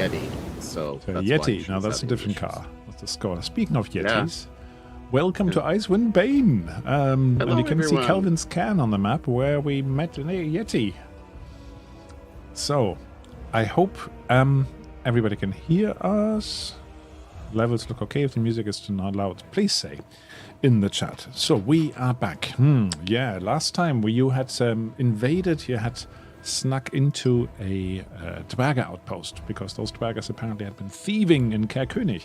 Yeti. So that's Yeti. Now that's a different car. That's the score. Speaking of Yetis, welcome to Icewind Bane. And you can see Kelvin's Cairn on the map where we met a Yeti. So, I hope everybody can hear us. Levels look okay. If the music is too not loud, please say in the chat. So we are back. Last time you had invaded, you had snuck into a Duergar Outpost because those Duergars apparently had been thieving in Kerkönig.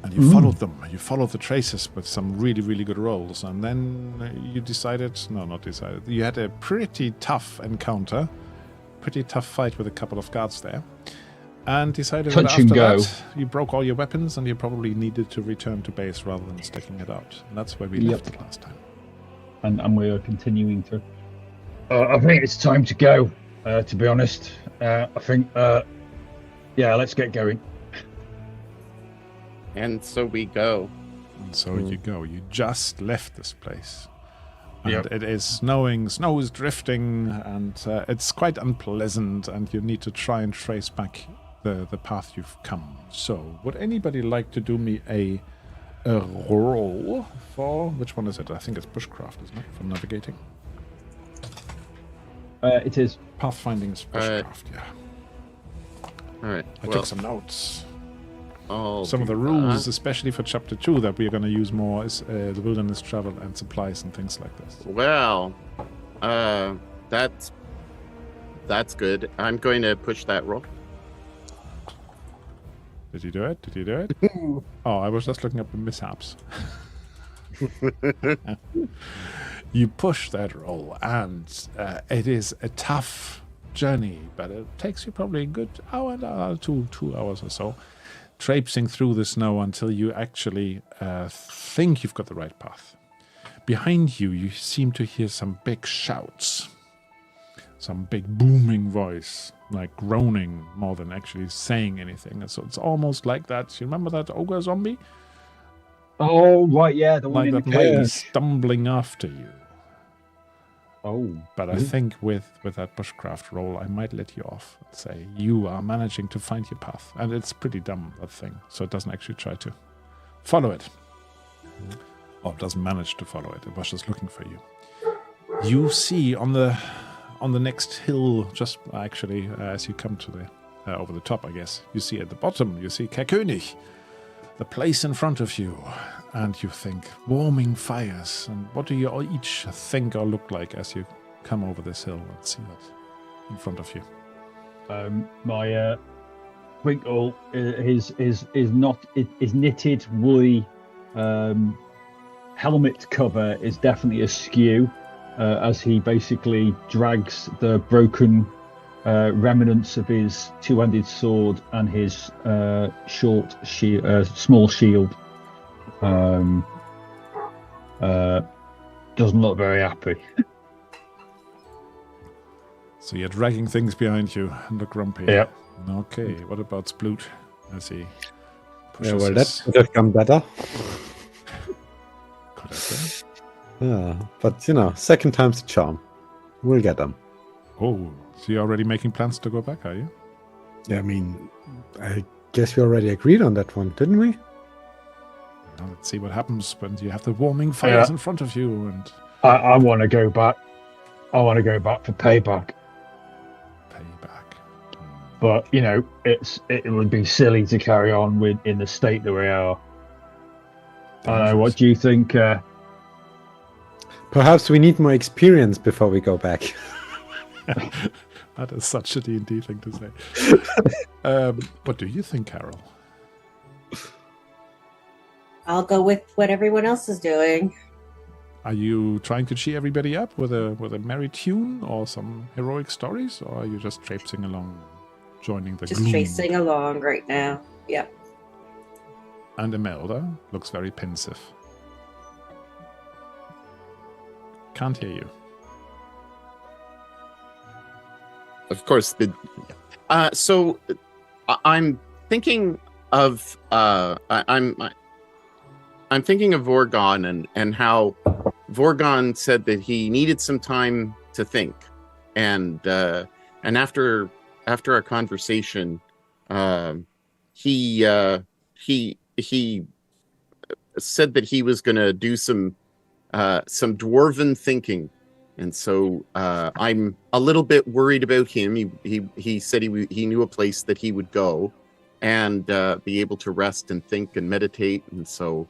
And you followed them. You followed the traces with some really, really good rolls. And then you decided, you had a pretty tough encounter, pretty tough fight with a couple of guards there. And decided that after that, you broke all your weapons and you probably needed to return to base rather than sticking it out. And that's where we left it last time. And we are continuing to... I think it's time to go, to be honest. I think, let's get going. And so we go. And so you go. You just left this place. And it is snowing, snow is drifting, and it's quite unpleasant, and you need to try and trace back the path you've come. So, would anybody like to do me a roll for... Which one is it? I think it's bushcraft, isn't it? For navigating. It is. Pathfinding is bushcraft, All right. I took some notes. Oh, some of the rules, especially for Chapter 2, that we're going to use more is the wilderness travel and supplies and things like this. Well, that's good. I'm going to push that roll. Did you do it? Did you do it? Oh, I was just looking up the mishaps. You push that roll, and it is a tough journey, but it takes you probably a good hour, 2 hours or so, traipsing through the snow until you actually think you've got the right path. Behind you, you seem to hear some big shouts, some big booming voice, like groaning more than actually saying anything. So it's almost like that. You remember that ogre zombie? Oh, right, yeah. The one like that lady stumbling after you. Oh. But I think with that bushcraft roll, I might let you off and say you are managing to find your path. And it's pretty dumb, that thing. So it doesn't actually try to follow it. Or it doesn't manage to follow it. It was just looking for you. You see on the next hill, just actually as you come to the over the top, I guess, you see at the bottom, you see Kerkönig, the place in front of you. And you think, warming fires. And what do you all each think or look like as you come over this hill and see that in front of you? My Winkle, his knitted woolly helmet cover is definitely askew as he basically drags the broken remnants of his two-handed sword and his small shield. Doesn't look very happy. So you're dragging things behind you and look grumpy. Yeah. Okay, what about Sploot? I see. Yeah, well, that could have come better. Could have been. Yeah, but second time's the charm. We'll get them. Oh, so you're already making plans to go back, are you? Yeah, I mean, I guess we already agreed on that one, didn't we? Now let's see what happens when you have the warming fires in front of you. And I want to go back. I want to go back for payback. But it would be silly to carry on in the state that we are. I don't know. What do you think? Perhaps we need more experience before we go back. That is such a D&D thing to say. What do you think, Carol? I'll go with what everyone else is doing. Are you trying to cheer everybody up with a merry tune or some heroic stories, or are you just traipsing along, joining the Just gloom? tracing along right now. Yep. And Imelda looks very pensive. Can't hear you. Of course. So I'm thinking of I'm thinking of Vorgon and how Vorgon said that he needed some time to think, and after our conversation, he said that he was going to do some dwarven thinking, and so I'm a little bit worried about him. He said he knew a place that he would go and be able to rest and think and meditate, and so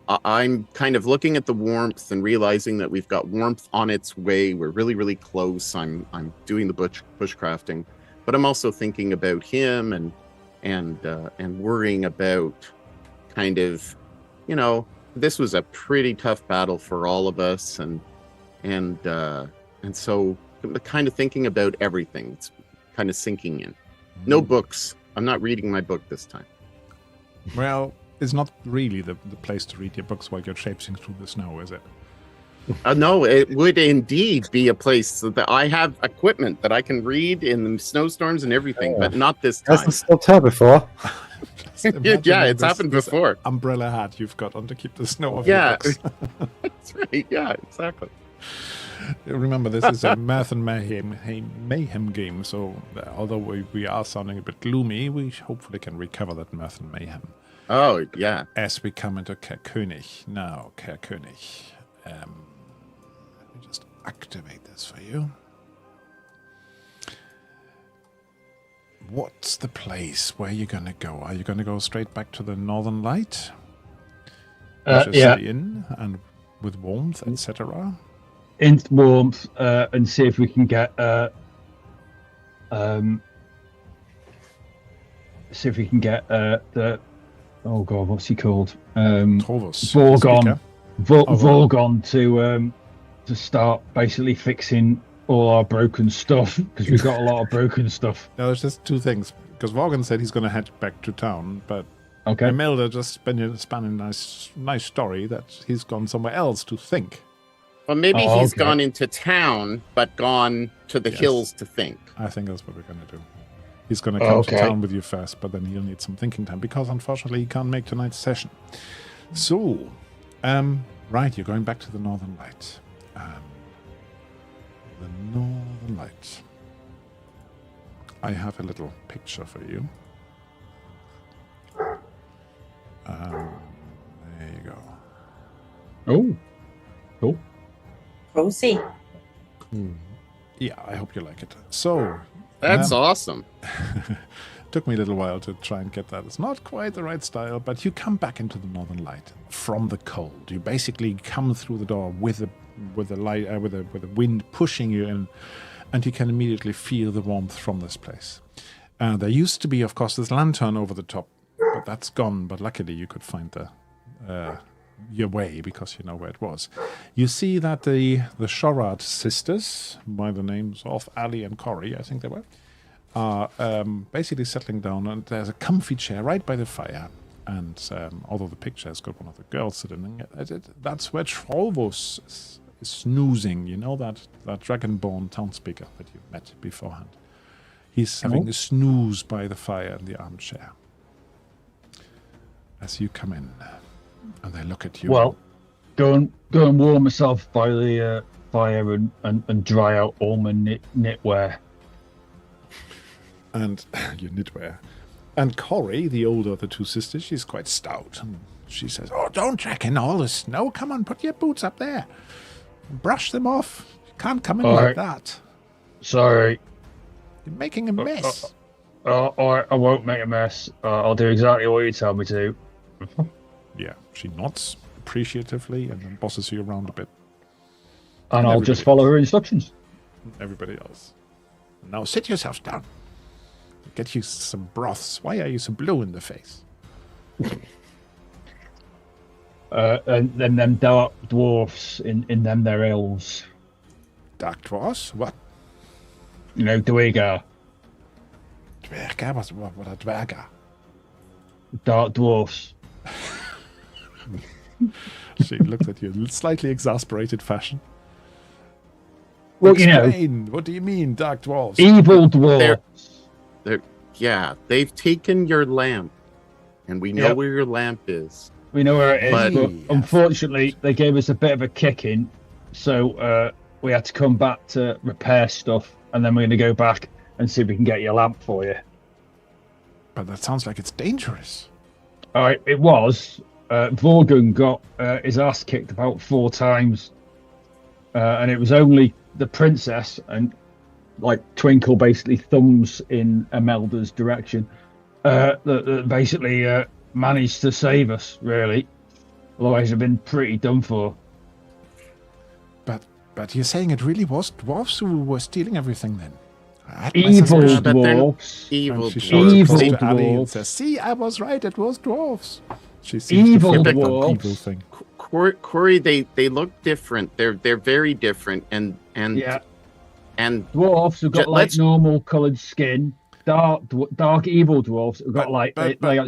I'm kind of looking at the warmth and realizing that we've got warmth on its way. We're really, really close. I'm doing the bushcrafting, but I'm also thinking about him and worrying about kind of, this was a pretty tough battle for all of us, and so kind of thinking about everything. It's kind of sinking in. No books. I'm not reading my book this time. Well, it's not really the place to read your books while you're traipsing through the snow, is it? No, it would indeed be a place so that I have equipment that I can read in the snowstorms and everything, but not this time. Hasn't stopped her before. Yeah, it's happened before. Umbrella hat you've got on to keep the snow off your books. That's right. Yeah, exactly. Remember, this is a math and mayhem game, so although we are sounding a bit gloomy, we hopefully can recover that math and mayhem. Oh, yeah. As we come into Kerr König. Now, Kerr König. Let me just activate this for you. What's the place where you're going to go? Are you going to go straight back to the Northern Light? Yeah. The inn and with warmth, etc.? In warmth, and see if we can get the oh god, what's he called? Vorgon. Vorgon to start basically fixing all our broken stuff, because we've got a lot of broken stuff. Now, there's just two things, because Vorgon said he's going to head back to town, but okay. Imelda just spun a nice story that he's gone somewhere else to think. Well, maybe he's gone into town, but gone to the hills to think. I think that's what we're going to do. He's going to come to town with you first, but then he'll need some thinking time, because unfortunately he can't make tonight's session. So, right, you're going back to the Northern Light. The Northern Light. I have a little picture for you. There you go. Oh, cool. Proceed. Yeah, I hope you like it. So, that's awesome. Took me a little while to try and get that. It's not quite the right style, but you come back into the Northern Light from the cold. You basically come through the door with the light, with the wind pushing you in, and you can immediately feel the warmth from this place. There used to be, of course, this lantern over the top, but that's gone. But luckily, you could find your way, because you know where it was. You see that the Shorad sisters, by the names of Ali and Corey, I think they were, are basically settling down, and there's a comfy chair right by the fire. And although the picture has got one of the girls sitting in it, that's where Trollvos is snoozing. You know that dragonborn townspeaker that you met beforehand. He's having a snooze by the fire in the armchair. As you come in, and they look at you. Well, go and warm myself by the fire and dry out all my knitwear. And your knitwear. And Corey, the older of the two sisters, she's quite stout. And she says, "Oh, don't track in all the snow. Come on, put your boots up there. Brush them off. You can't come in like that. Sorry. You're making a mess." All right, I won't make a mess. I'll do exactly what you tell me to. Yeah, she nods appreciatively and then bosses you around a bit. And I'll just follow her instructions. Everybody else. Now sit yourself down. Get you some broths. Why are you so blue in the face? And then them dark dwarfs in them their elves. Dark dwarfs? What? You know, Duergar. Duergar? What are Duergar? Dark dwarfs. She looked at you in slightly exasperated fashion. Well, Explain. What do you mean, dark dwarfs? Evil dwarfs. They've taken your lamp, and we know where your lamp is. We know where it is, but unfortunately, they gave us a bit of a kicking, so we had to come back to repair stuff, and then we're going to go back and see if we can get you a lamp for you. But that sounds like it's dangerous. It was. Vorgun got his ass kicked about 4 times, and it was only the princess and like Twinkle basically thumbs in Imelda's direction that basically managed to save us. Really, otherwise I've been pretty done for. But you're saying it really was dwarves who were stealing everything then? Evil dwarves. Evil dwarves. Says, see, I was right. It was dwarves. She seems Evil to forget dwarves. that evil thing. Corey, they look different. They're very different, and dwarves who've got like normal coloured skin. Dark evil dwarves who've got like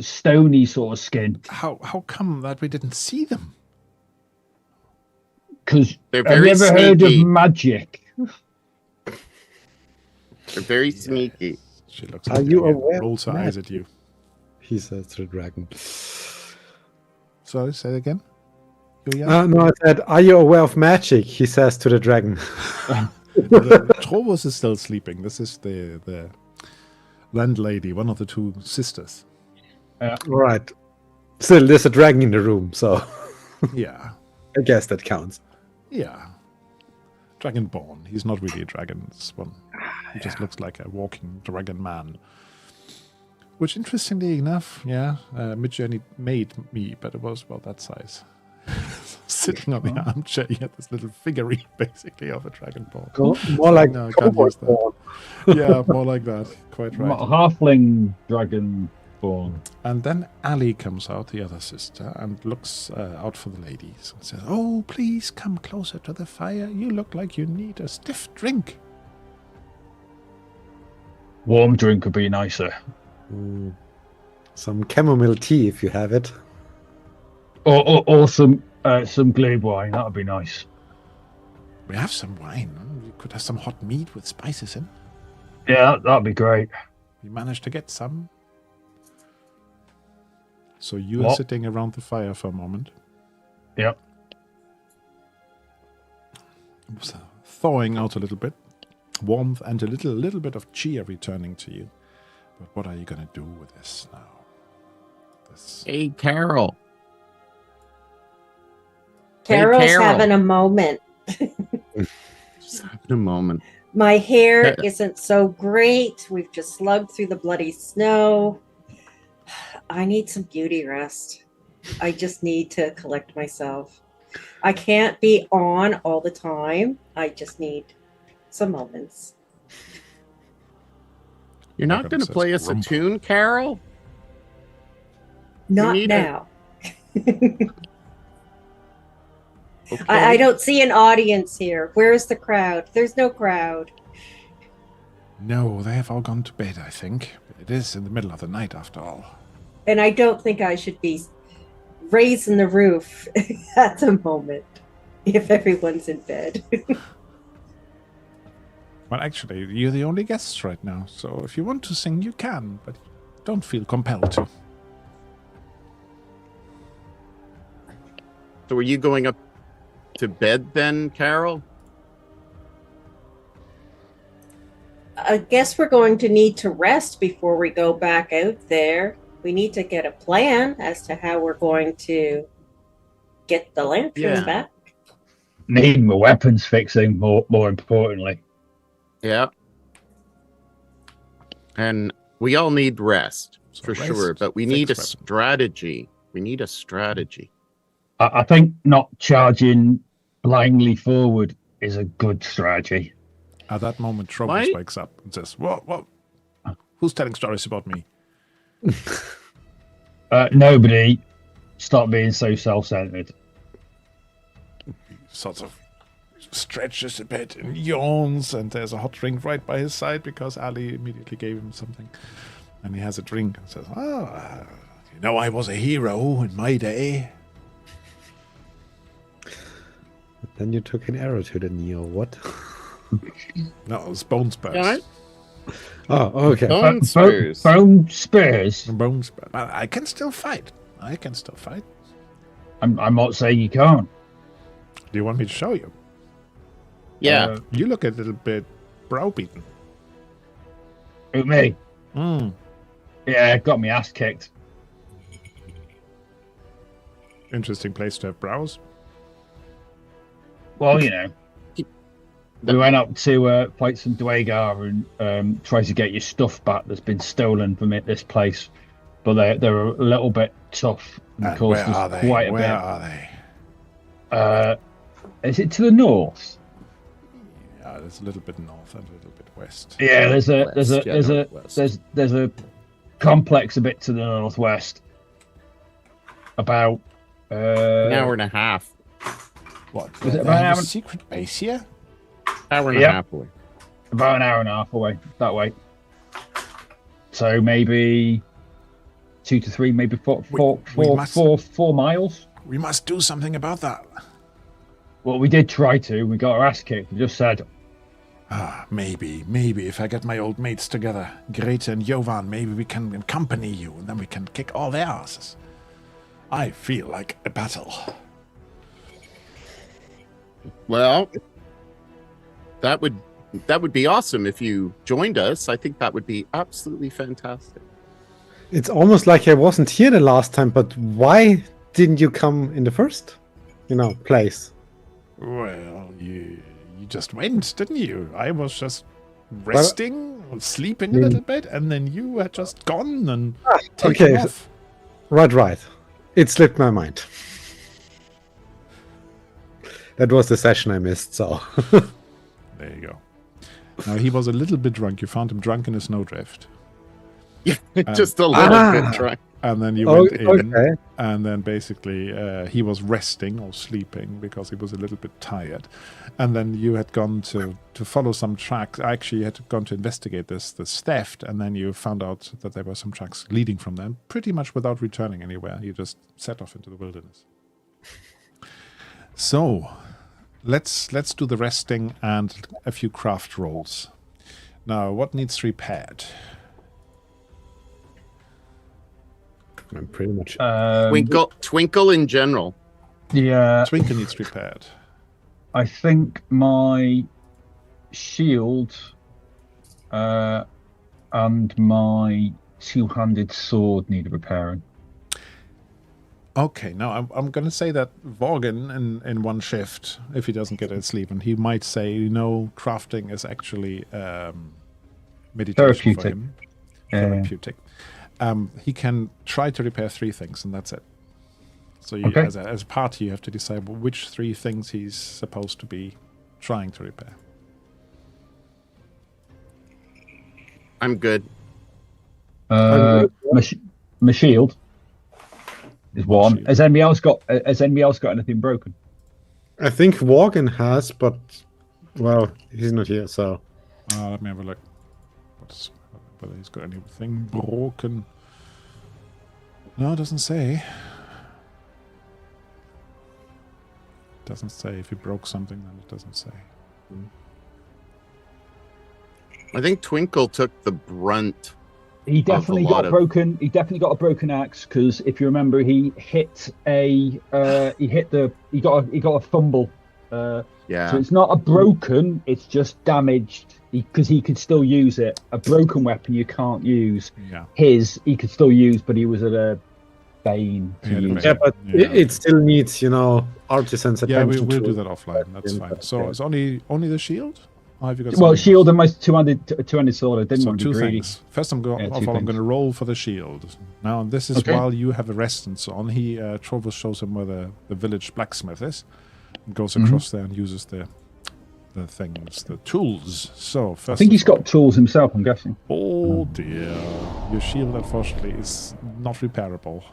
stony sort of skin. How come that we didn't see them? Because they're have very you ever heard of magic? They're very sneaky. She looks. Are you aware? Rolls her eyes at you. He says to the dragon. Sorry, say it again. No, I said, are you aware of magic? He says to the dragon. Trovos is still sleeping. This is the landlady, one of the 2 sisters. Right. Still, there's a dragon in the room, so Yeah. I guess that counts. Yeah. Dragonborn. He's not really a dragon. He just looks like a walking dragon man. Which, interestingly enough, Midjourney made me, but it was about that size. Sitting on the armchair, you had this little figurine, basically, of a dragonborn. More like no, I can't use that. Yeah, more like that. Quite right. Halfling dragonborn. And then Ali comes out, the other sister, and looks out for the ladies and says, "Oh, please come closer to the fire. You look like you need a stiff drink." Warm drink would be nicer. Some chamomile tea if you have it. Or some glade wine. That would be nice. We have some wine. We could have some hot meat with spices in. Yeah, that'd be great. We managed to get some. So you are sitting around the fire for a moment. Yep. Thawing out a little bit. Warmth and a little bit of cheer returning to you. But what are you going to do with this now? Hey, Carol. Carol's having a moment. Just having a moment. My hair isn't so great. We've just slugged through the bloody snow. I need some beauty rest. I just need to collect myself. I can't be on all the time. I just need some moments. You're not going to play us a tune, Carol? Not now. Okay. I don't see an audience here. Where's the crowd? There's no crowd. No, they have all gone to bed, I think. It is in the middle of the night, after all. And I don't think I should be raising the roof at the moment if everyone's in bed. Well, actually, you're the only guests right now, so if you want to sing, you can, but don't feel compelled to. So are you going up to bed then, Carol? I guess we're going to need to rest before we go back out there. We need to get a plan as to how we're going to get the lanterns back. Need my weapons fixing, more importantly. Yeah. And we all need rest, for sure, but we need a strategy. We need a strategy. I think not charging blindly forward is a good strategy. At that moment, Trovos wakes up and says, What? Who's telling stories about me? Nobody. Stop being so self-centered. He sort of stretches a bit and yawns, and there's a hot drink right by his side because Ali immediately gave him something. And he has a drink and says, you know, I was a hero in my day. Then you took an arrow to the knee, or what? No, it was bone spurs. Yeah. Oh, okay. Bone spurs. Bone spurs. Bone spurs. I can still fight. I'm not saying you can't. Do you want me to show you? Yeah. You look a little bit browbeaten. Who, me? Mm. Yeah, got me ass kicked. Interesting place to have browse. Well, you know, we went up to fight some Duergar and try to get your stuff back that's been stolen from this place. But they're a little bit tough. And where are they? Where are they? Is it to the north? Yeah, there's a little bit north and a little bit west. Yeah, there's a complex a bit to the northwest. About an hour and a half. What? Was it about an hour? Secret base here? Hour and a half away. About an hour and a half away that way. So maybe 2 to 3, maybe 4 miles. We must do something about that. Well, we did try to. We got our ass kicked. We just said, maybe if I get my old mates together, Grete and Jovan, maybe we can accompany you, and then we can kick all their asses. I feel like a battle. Well, that would be awesome if you joined us. I think that would be absolutely fantastic. It's almost like I wasn't here the last time, but why didn't you come in the first, place? Well, you just went, didn't you? I was just resting, sleeping a little bit, and then you had just gone and taken off. Right. It slipped my mind. That was the session I missed, so... There you go. Now, he was a little bit drunk. You found him drunk in a snowdrift. Yeah, just a little bit drunk. And then you went in, and then basically he was resting or sleeping because he was a little bit tired. And then you had gone to follow some tracks. Actually, you had gone to investigate this theft, and then you found out that there were some tracks leading from them, pretty much without returning anywhere. You just set off into the wilderness. So, let's do the resting and a few craft rolls. Now, what needs repaired? I'm pretty much... Twinkle in general. Yeah. Twinkle needs repaired. I think my shield and my two-handed sword need repairing. Okay, now I'm going to say that Vorgen in one shift, if he doesn't get any sleep, and he might say, crafting is actually meditation for him. Therapeutic. He can try to repair 3 things, and that's it. So as a party, you have to decide which 3 things he's supposed to be trying to repair. I'm good. My shield is one. Has anybody else got anything broken? I think Worgen has, but he's not here, so. Let me have a look. Whether he's got anything broken. No, it doesn't say. Doesn't say. If he broke something, then it doesn't say. I think Twinkle took the brunt. He definitely got broken. He definitely got a broken axe because if you remember, he got a fumble. Yeah. So it's not a broken. It's just damaged because he could still use it. A broken weapon you can't use. Yeah. His he could still use, but he was at a bane to use. Yeah, but it still needs artisans attention. Yeah, we'll do that offline. That's fine. So it's only the shield. Or have you got shield and my two-handed sword. I didn't want to be greedy. Things. First, I'm going to roll for the shield. Now, this is while you have a rest and so on. Trovus shows him where the village blacksmith is, and goes across there and uses the things, the tools. So first, I think he's got tools himself. I'm guessing. Oh dear, your shield unfortunately is not repairable.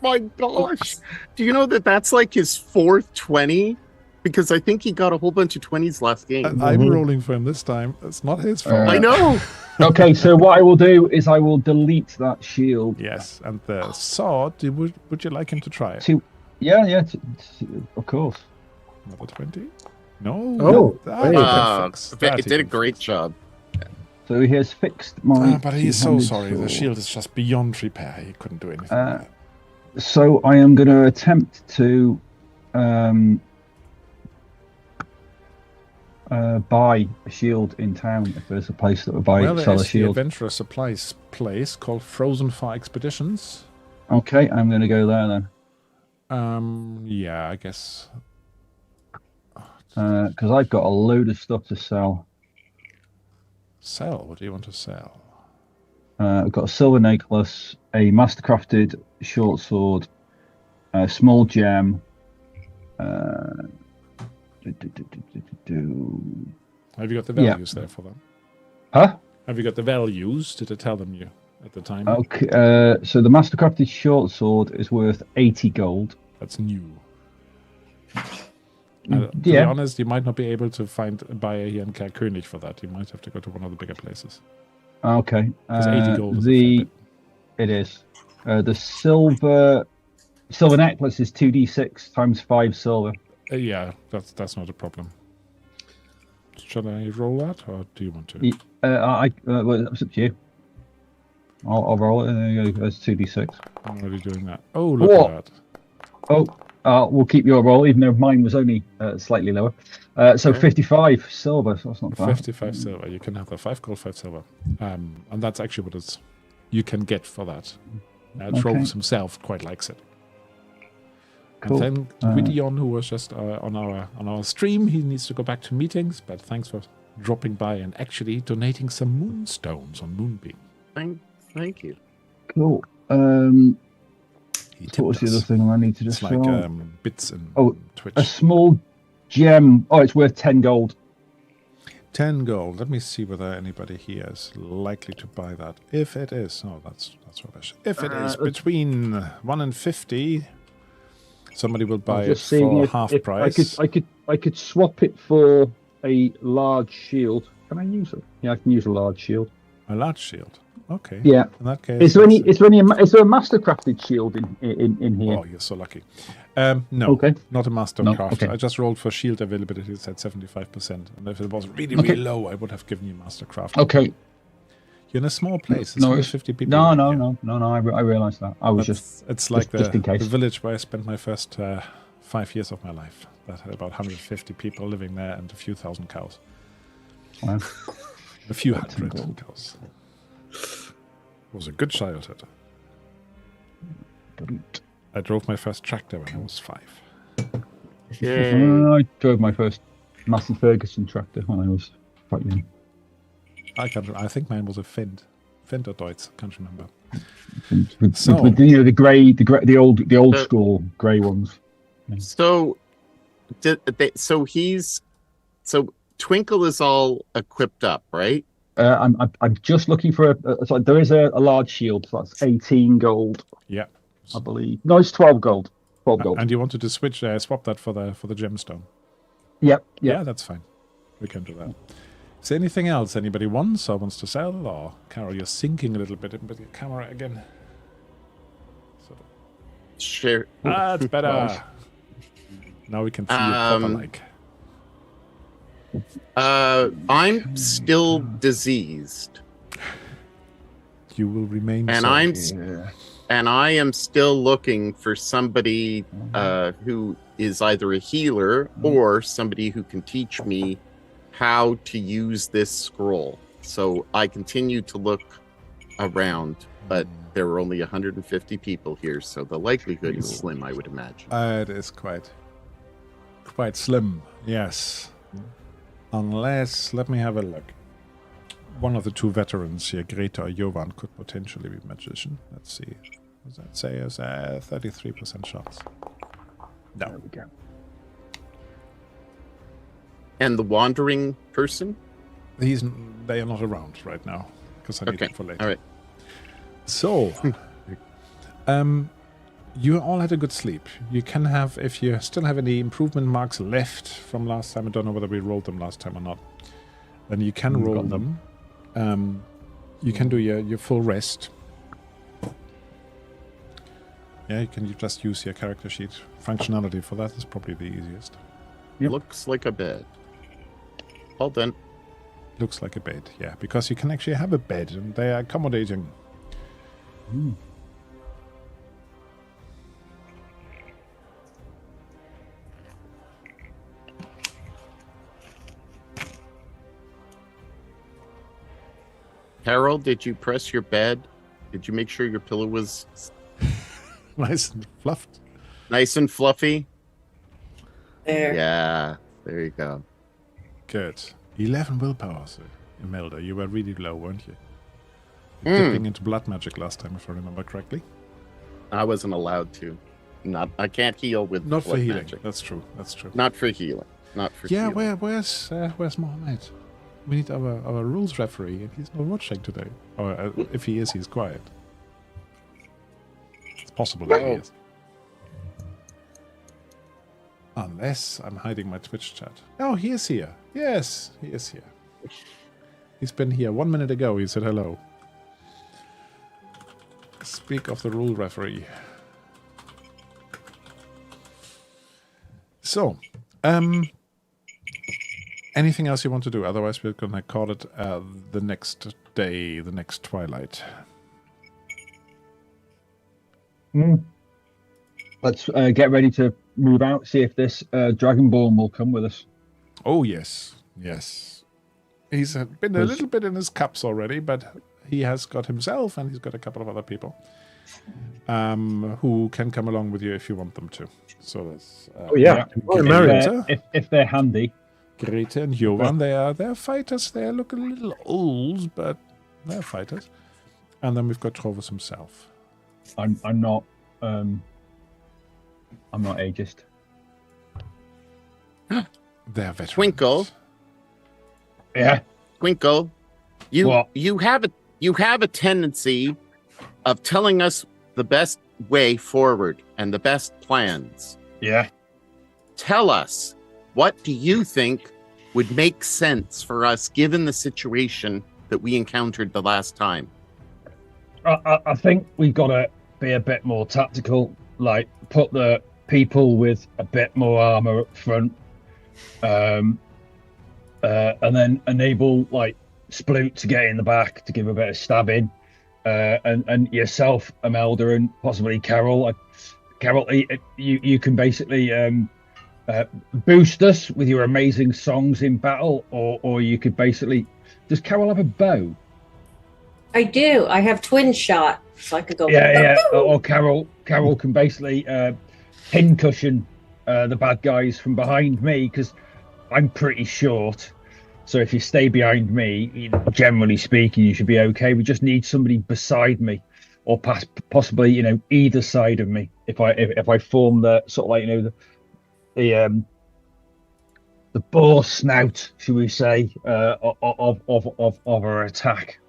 My gosh, do you know that's like his 4th 20? Because I think he got a whole bunch of 20s last game. I'm rolling for him this time. It's not his fault. I know. Okay, so what I will do is I will delete that shield. Yes, and the sword, would you like him to try it? Yeah, of course. Another 20? No. It did a great job. So he has fixed my... but he's so sorry. The shield is just beyond repair. He couldn't do anything with it. So I am going to attempt to... buy a shield in town if there's a place that would sell a shield. Well, there's the adventurer supplies place called Frozen Far Expeditions. Okay, I'm going to go there then. Yeah, I guess. Because I've got a load of stuff to sell. Sell? What do you want to sell? I've got a silver necklace, a mastercrafted short sword, a small gem. Have you got the values there for them? Huh? Have you got the values? Did I tell them you at the time? Okay. So the mastercrafted short sword is worth 80 gold. That's new. To be honest, you might not be able to find a buyer here in Kerkönig for that. You might have to go to one of the bigger places. Okay. Because 80 gold is it is. The silver necklace is 2d6 times 5 silver. Yeah, that's not a problem. Should I roll that, or do you want to? Well, it's up to you. I'll roll it. There you go. That's 2d6. I'm already doing that. Oh, look at that. Oh, we'll keep your roll, even though mine was only slightly lower. So 55 silver. So that's not bad. 55 silver. You can have the 5 gold, 5 silver, and that's actually what you can get for that. Trolls himself quite likes it. Cool. And then Gideon, who was just on our stream, he needs to go back to meetings. But thanks for dropping by and actually donating some moonstones on Moonbeam. Thank you. Cool. What was the other thing I need to just it's like bits and Twitch. A small gem. Oh, it's worth 10 gold. 10 gold. Let me see whether anybody here is likely to buy that. If it is, that's rubbish. If it is between 1 and 50, somebody will buy it for half price. I could swap it for a large shield. Can I use it? Yeah, I can use a large shield. A large shield. Okay. Yeah. In that case, is there a mastercrafted shield in here? Oh, you're so lucky. No. Okay. Not a mastercraft. No, okay. I just rolled for shield availability. It's at 75%. And if it was really, really low, I would have given you mastercraft. Okay. You're in a small place. It's no, 50 people. No. I realised that. It's like just in case. The village where I spent my first 5 years of my life. That had about 150 people living there and a few thousand cows. Wow. A few hundred cows. It was a good childhood. I drove my first tractor when I was 5. I drove my first Massey Ferguson tractor when I was quite young. I think mine was a Fendt or Deutz. I can't remember. The old school grey ones. So Twinkle is all equipped up, right? I'm just looking for there is a large shield. So that's 18 gold. Yeah, I believe. No, it's 12 gold. 12 gold. And you wanted to swap that for the gemstone? Yep. Yeah, that's fine. We can do that. Is there anything else anybody wants or wants to sell? Or Carol, you're sinking a little bit with your camera again. Sure. It's better. Now we can see you proper like. I'm still diseased. You will remain. And I am still looking for somebody who is either a healer or somebody who can teach me how to use this scroll. So I continue to look around, but there are only 150 people here, so the likelihood is slim, I would imagine. It is quite slim, yes. Unless, let me have a look. One of the two veterans here, Greta or Jovan, could potentially be magician. Let's see. What does that say? Is 33% chance. No. There we go. And the wandering person? They are not around right now because I need it for later. All right. So, you all had a good sleep. You can have, if you still have any improvement marks left from last time, I don't know whether we rolled them last time or not, then you can roll them. You can do your full rest. Yeah, you can just use your character sheet. Functionality for that is probably the easiest. Yep. Looks like a bed. All done. Looks like a bed, yeah, because you can actually have a bed and they are accommodating. Carol, did you press your bed? Did you make sure your pillow was Nice and fluffed. nice and fluffy? There. Yeah, there you go. Good. 11 willpower, sir. Imelda, you were really low, weren't you? Dipping into blood magic last time, if I remember correctly. I wasn't allowed to. I can't heal with Not for blood healing. magic. That's true. That's true. Not for healing. Not for Yeah, healing. where's Mohammed? We need our rules referee, and he's not watching today. Or if he is, he's quiet. It's possible that he is. Unless I'm hiding my Twitch chat. Oh, he is here. Yes, he is here. He's been here 1 minute ago. He said hello. Speak of the rule referee. So, anything else you want to do? Otherwise, we're gonna call it the next day, the next twilight. Let's get ready to move out. See if this Dragonborn will come with us. Oh yes, yes. He's been a little bit in his cups already, but he has got himself, and he's got a couple of other people who can come along with you if you want them to. So that's If they're handy. Grete and Jovan, they're fighters. They look a little old, but they're fighters. And then we've got Trovus himself. I'm not ageist. They're veterans. Twinkle. Yeah. Twinkle. What? You have a tendency of telling us the best way forward and the best plans. Yeah. Tell us, what do you think would make sense for us given the situation that we encountered the last time? I think we've got to be a bit more tactical, like put the people with a bit more armor up front, and then enable like Sploot to get in the back to give a bit of stabbing, and yourself, Imelda, and possibly Carol. Carol, you can basically boost us with your amazing songs in battle, or you could basically. Does Carol have a bow? I do. I have twin shot, so I could go. Yeah. Or Carol can basically pincushion the bad guys from behind me because I'm pretty short. So if you stay behind me, generally speaking, you should be okay. We just need somebody beside me, or possibly either side of me. If I form the sort of like the boar snout, should we say, of our attack.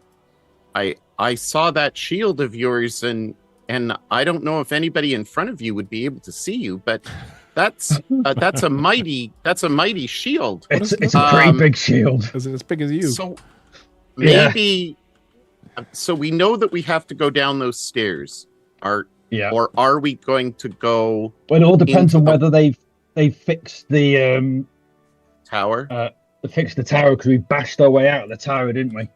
I saw that shield of yours, and I don't know if anybody in front of you would be able to see you, but that's a mighty shield. It's a pretty big shield. Is it as big as you? So maybe, so we know that we have to go down those stairs. Or are we going to go? Well, it all depends on whether they've fixed the tower. Fixed the tower because we bashed our way out of the tower, didn't we?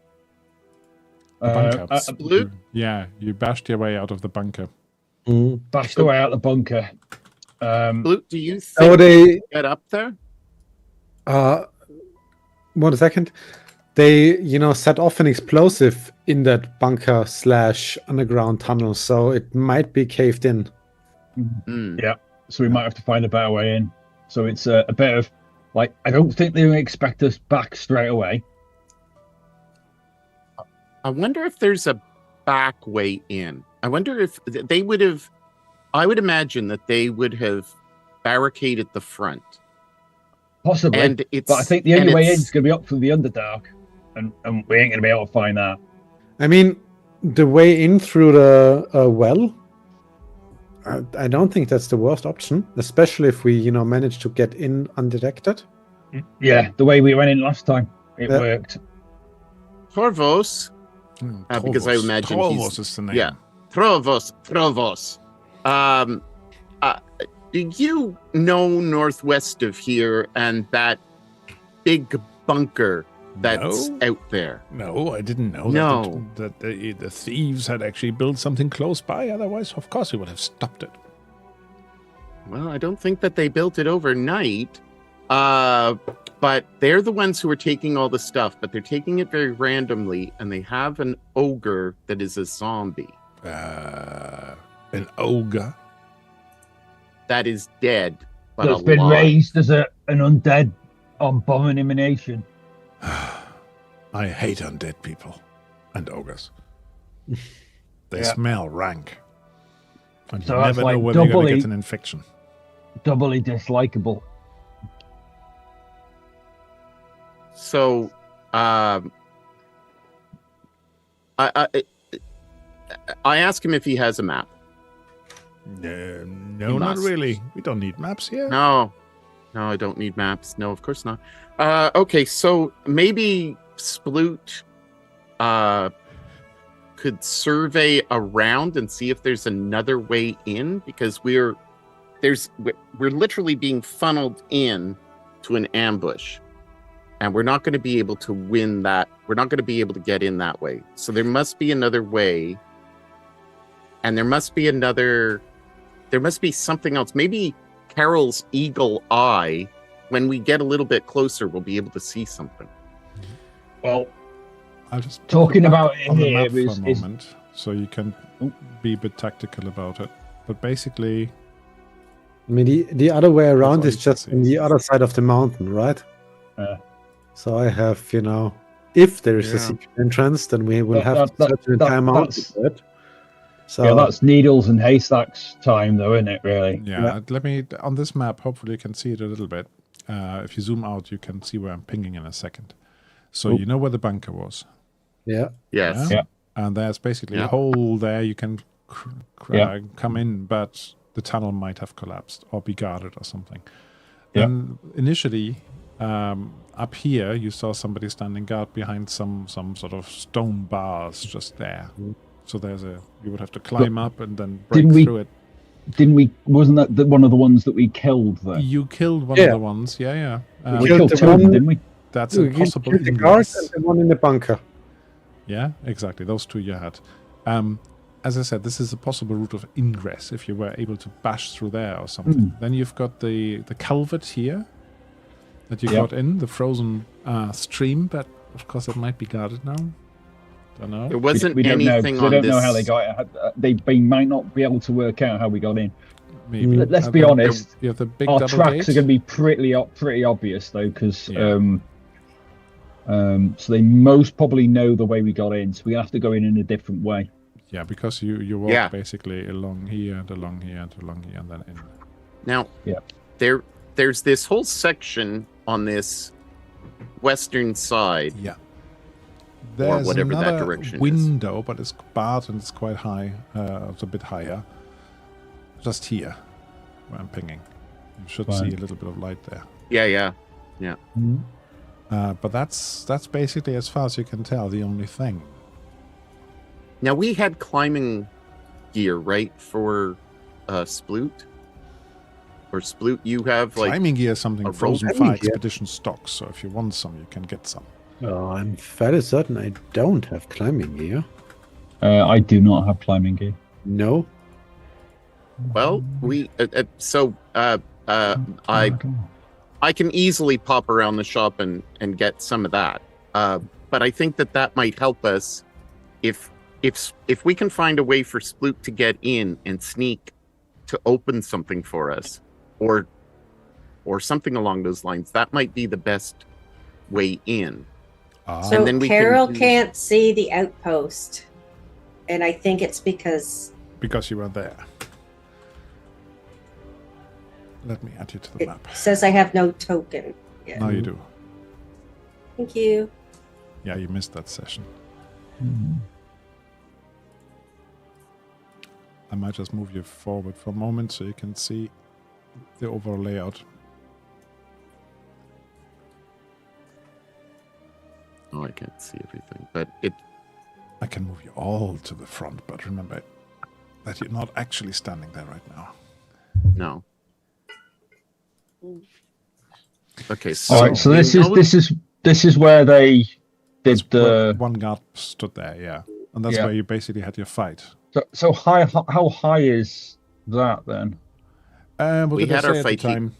Bunker. Yeah, you bashed your way out of the bunker. Bashed our way out of the bunker. Blue, do you think they get up there? 1 second. They, set off an explosive in that bunker / underground tunnel, so it might be caved in. Yeah, so we might have to find a better way in. So it's a bit of like, I don't think they expect us back straight away. I wonder if there's a back way in. I wonder if they would have. I would imagine that they would have barricaded the front. Possibly, but I think the only way in is going to be up through the Underdark, and we ain't going to be able to find that. I mean, the way in through the well, I don't think that's the worst option, especially if we, manage to get in undetected. Yeah, the way we went in last time, it worked. Trovus, because I imagine Trovus is the name. Yeah, Trovus. Do you know northwest of here and that big bunker that's out there? No, I didn't know that the thieves had actually built something close by. Otherwise, of course, we would have stopped it. Well, I don't think that they built it overnight. But they're the ones who are taking all the stuff, but they're taking it very randomly, and they have an ogre that is a zombie. An ogre? That is dead, but That's been alive. raised as an undead abomination. I hate undead people and ogres. They Yeah. smell rank. And So you that's never like know when you're going to doubly- get an infection. Doubly dislikable. So, I ask him if he has a map. No, He not must. really. We don't need maps here. No, I don't need maps. No, of course not. Okay, so maybe Sploot could survey around and see if there's another way in, because we're literally being funneled in to an ambush, and we're not going to be able to win that. We're not going to be able to get in that way. So there must be another way, and there must be something else. Maybe Carol's eagle eye, when we get a little bit closer, we'll be able to see something. Well, I'll just Talking put it about back it on the here map for is- a moment, so you can be a bit tactical about it. But basically, I mean, the other way around all is you can just see. on the other side of the mountain, right? So I have, if there is a Yeah. secret entrance, then we will That- have that- to search the that- entire mountain that's- for it. So yeah, that's needles and haystacks time, though, isn't it? Really? yeah, let me on this map. Hopefully, you can see it a little bit. If you zoom out, you can see where I'm pinging in a second. So you know where the bunker was, yeah, Yes. Yeah. and there's basically a Yeah. hole there. You can Yeah. come in, but the tunnel might have collapsed or be guarded or something. Yeah. And initially, up here, you saw somebody standing guard behind some sort of stone bars just there. So you would have to climb up and then break Didn't we- through it. Wasn't that one of the ones that we killed, though? You killed one of Yeah. the ones, yeah. We killed killed the two of them, one- didn't we? That's we a possible killed the guard ingress. and the one in the bunker. Yeah, exactly. Those two you had. As I said, this is a possible route of ingress if you were able to bash through there or something. Then you've got the culvert here that you Yeah. got in, the frozen stream, but of course it might be guarded now. Don't know. There wasn't we don't anything know. on We don't this. know how they got it. They might not be able to work out how we got in. Maybe. Let's And be then honest. You have the big Our double tracks gate. are going to be pretty obvious, though, because Yeah. so they most probably know the way we got in. So we have to go in a different way. Yeah, because you walk Yeah. basically along here and along here and along here and then in. Now, Yeah. there's this whole section on this western side. Yeah. There's whatever that another direction is. window, but it's barred and it's quite high. It's a bit higher. Just here, where I'm pinging. You should Right. see a little bit of light there. Yeah. But that's basically, as far as you can tell, the only thing. Now we had climbing gear, right, for Sploot? Or Sploot, you have like Climbing gear is something a Frozen rope. Fire Climbing gear. Expedition stocks, so if you want some, you can get some. Oh, I'm fairly certain I don't have climbing gear. I do not have climbing gear. No. well, we I can easily pop around the shop and get some of that. But I think that might help us if we can find a way for Sploot to get in and sneak to open something for us, or something along those lines. That might be the best way in. So And then we can Carol do- can't see the outpost, and I think it's because Because you were there. Let me add you to the it map. says I have no token. Yeah. Now you do. Thank you. Yeah, you missed that session. I might just move you forward for a moment so you can see the overall layout. Oh, I can't see everything, but it. I can move you all to the front, but remember that you're not actually standing there right now. No. Okay, so, All right. So this you is know- this is where they did Where the. one guard stood there, yeah. And that's Yeah. where you basically had your fight. So high. How high is that then? What We did I had our say at the fight heat. time?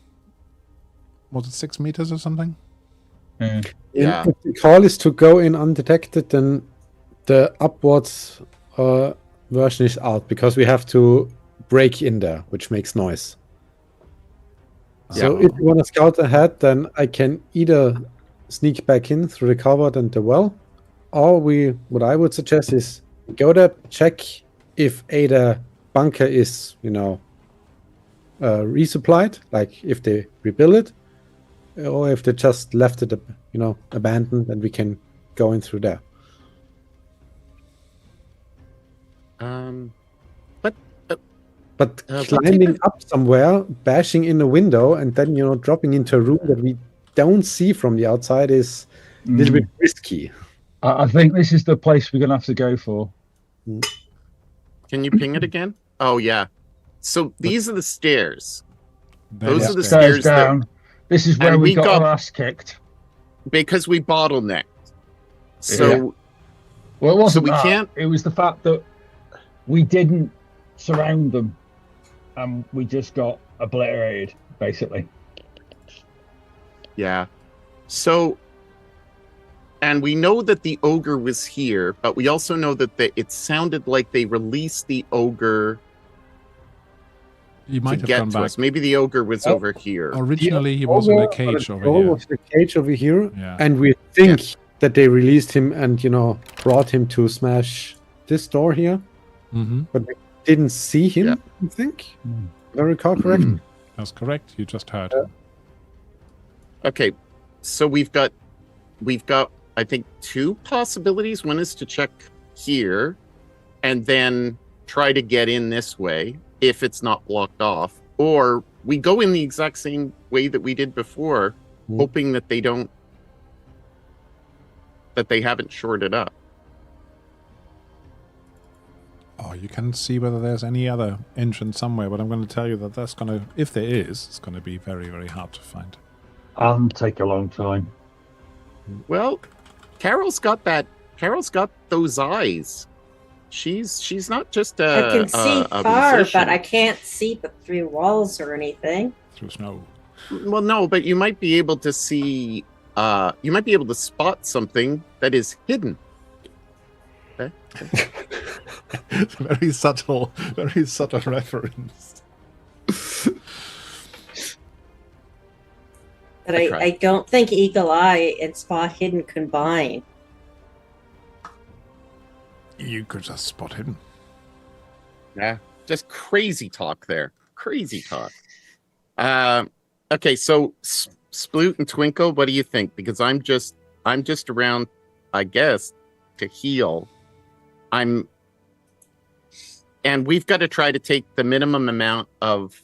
Was it 6 meters or something? Yeah. If the call is to go in undetected, then the upwards version is out because we have to break in there, which makes noise. So if you want to scout ahead, then I can either sneak back in through the cupboard and the well, or what I would suggest is go there, check if the bunker is, resupplied, like if they rebuild it, or if they just left it, abandoned, and we can go in through there. But climbing up somewhere, bashing in a window, and then dropping into a room that we don't see from the outside is a little bit risky. I think this is the place we're gonna have to go for. Can you ping it again? Oh yeah. So these are the stairs. Those are the stairs stairs down. This is where we got our ass kicked because we bottlenecked. So, well, it wasn't so we can't. It was the fact that we didn't surround them, and we just got obliterated, basically. Yeah. So, and we know that the ogre was here, but we also know that it sounded like they released the ogre. He might have get gone to back. us. Maybe the ogre was over here. Originally, he was in a cage over here. Was in a cage over here, Yeah. and we think that they released him and brought him to smash this door here. Mm-hmm. But we didn't see him. I think. Do I recall correctly? That's correct. You just heard. Okay, so we've got I think two possibilities. One is to check here, and then try to get in this way if it's not blocked off, or we go in the exact same way that we did before, hoping that they haven't shorted up. Oh, you can see whether there's any other entrance somewhere, but I'm going to tell you that that's going to, if there is, it's going to be very, very hard to find. Take a long time. Well, Carol's got those eyes. She's not just a I can see a far, musician. but I can't see through walls or anything. Through snow. Well, no, but you might be able to see. You might be able to spot something that is hidden. Okay. Very subtle reference. But I don't think Eagle Eye and Spot Hidden combine. You could just spot him. Yeah, just crazy talk there. Crazy talk. Okay, so Sploot and Twinkle, what do you think? Because I'm just around, I guess, to heal. And we've got to try to take the minimum amount of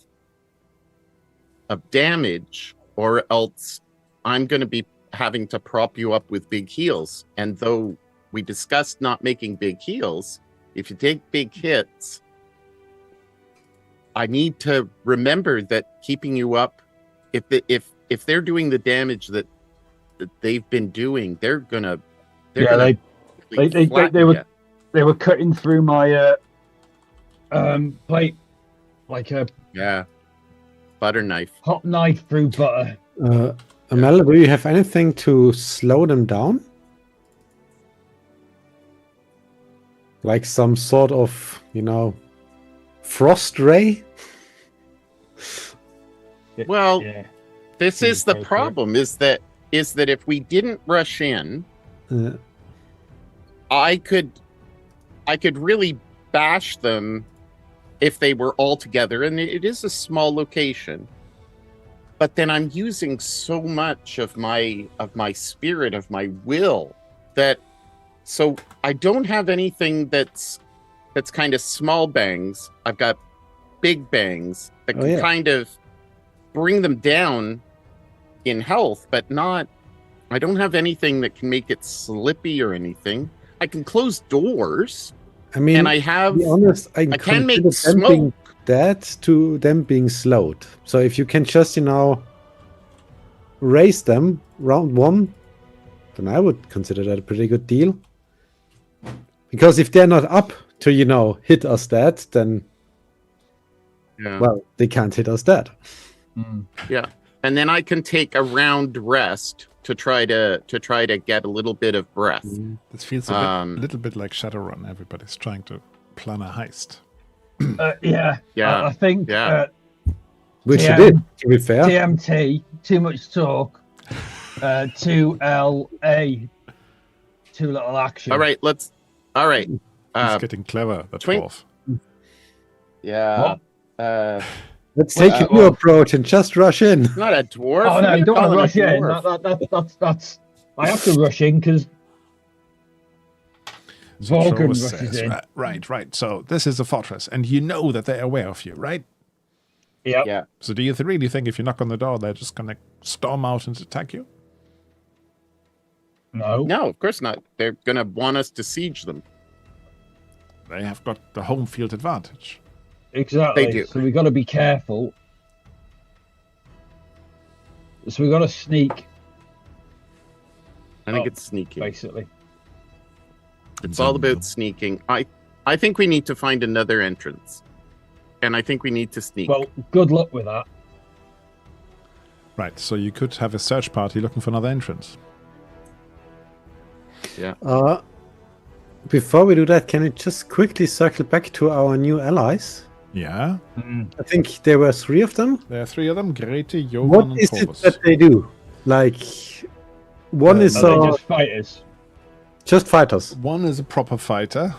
damage, or else I'm going to be having to prop you up with big heals. And though we discussed not making big heals, if you take big hits, I need to remember that keeping you up, if they're doing the damage that they've been doing, they were cutting through my plate like a butter knife. Hot knife through butter. Amela, do you have anything to slow them down? Like some sort of, frost ray? Well, this is the problem, is that if we didn't rush in, I could really bash them if they were all together, and it is a small location. But then I'm using so much of my spirit, of my will, that so I don't have anything that's kind of small bangs. I've got big bangs that can kind of bring them down in health, but not. I don't have anything that can make it slippy or anything. I can close doors. I mean, and I have. To be honest, I can make smoke. That to them being slowed. So if you can just, raise them round one, then I would consider that a pretty good deal. Because if they're not up to, hit us dead, then well, they can't hit us dead. Yeah. and then I can take a round rest to try to get a little bit of breath. This feels a little bit like Shadowrun. Everybody's trying to plan a heist. Yeah. I think. Yeah. Which you did, to be fair. TMT, too much talk. 2LA, too little action. All right. All right. He's getting clever. That dwarf. Yeah. Let's take a new approach and just rush in. Not a dwarf. Oh no, you don't want to rush in. That's. I have to rush in because Vorgon rushes in. Right. So this is a fortress, and you know that they're aware of you, right? Yep. Yeah. So do you really think if you knock on the door, they're just gonna storm out and attack you? No, of course not. They're gonna want us to siege them. They have got the home field advantage. Exactly. They do. So we got to be careful. So we got to sneak. I think it's sneaking. Basically. It's all about sneaking. I think we need to find another entrance. And I think we need to sneak. Well, good luck with that. Right, so you could have a search party looking for another entrance. Yeah. Before we do that, can we just quickly circle back to our new allies? Yeah. I think there were 3 of them. There are 3 of them, Grete, Jovan, What and is it Torvus. that they do? Like, one is Are they just fighters? just fighters. One is a proper fighter.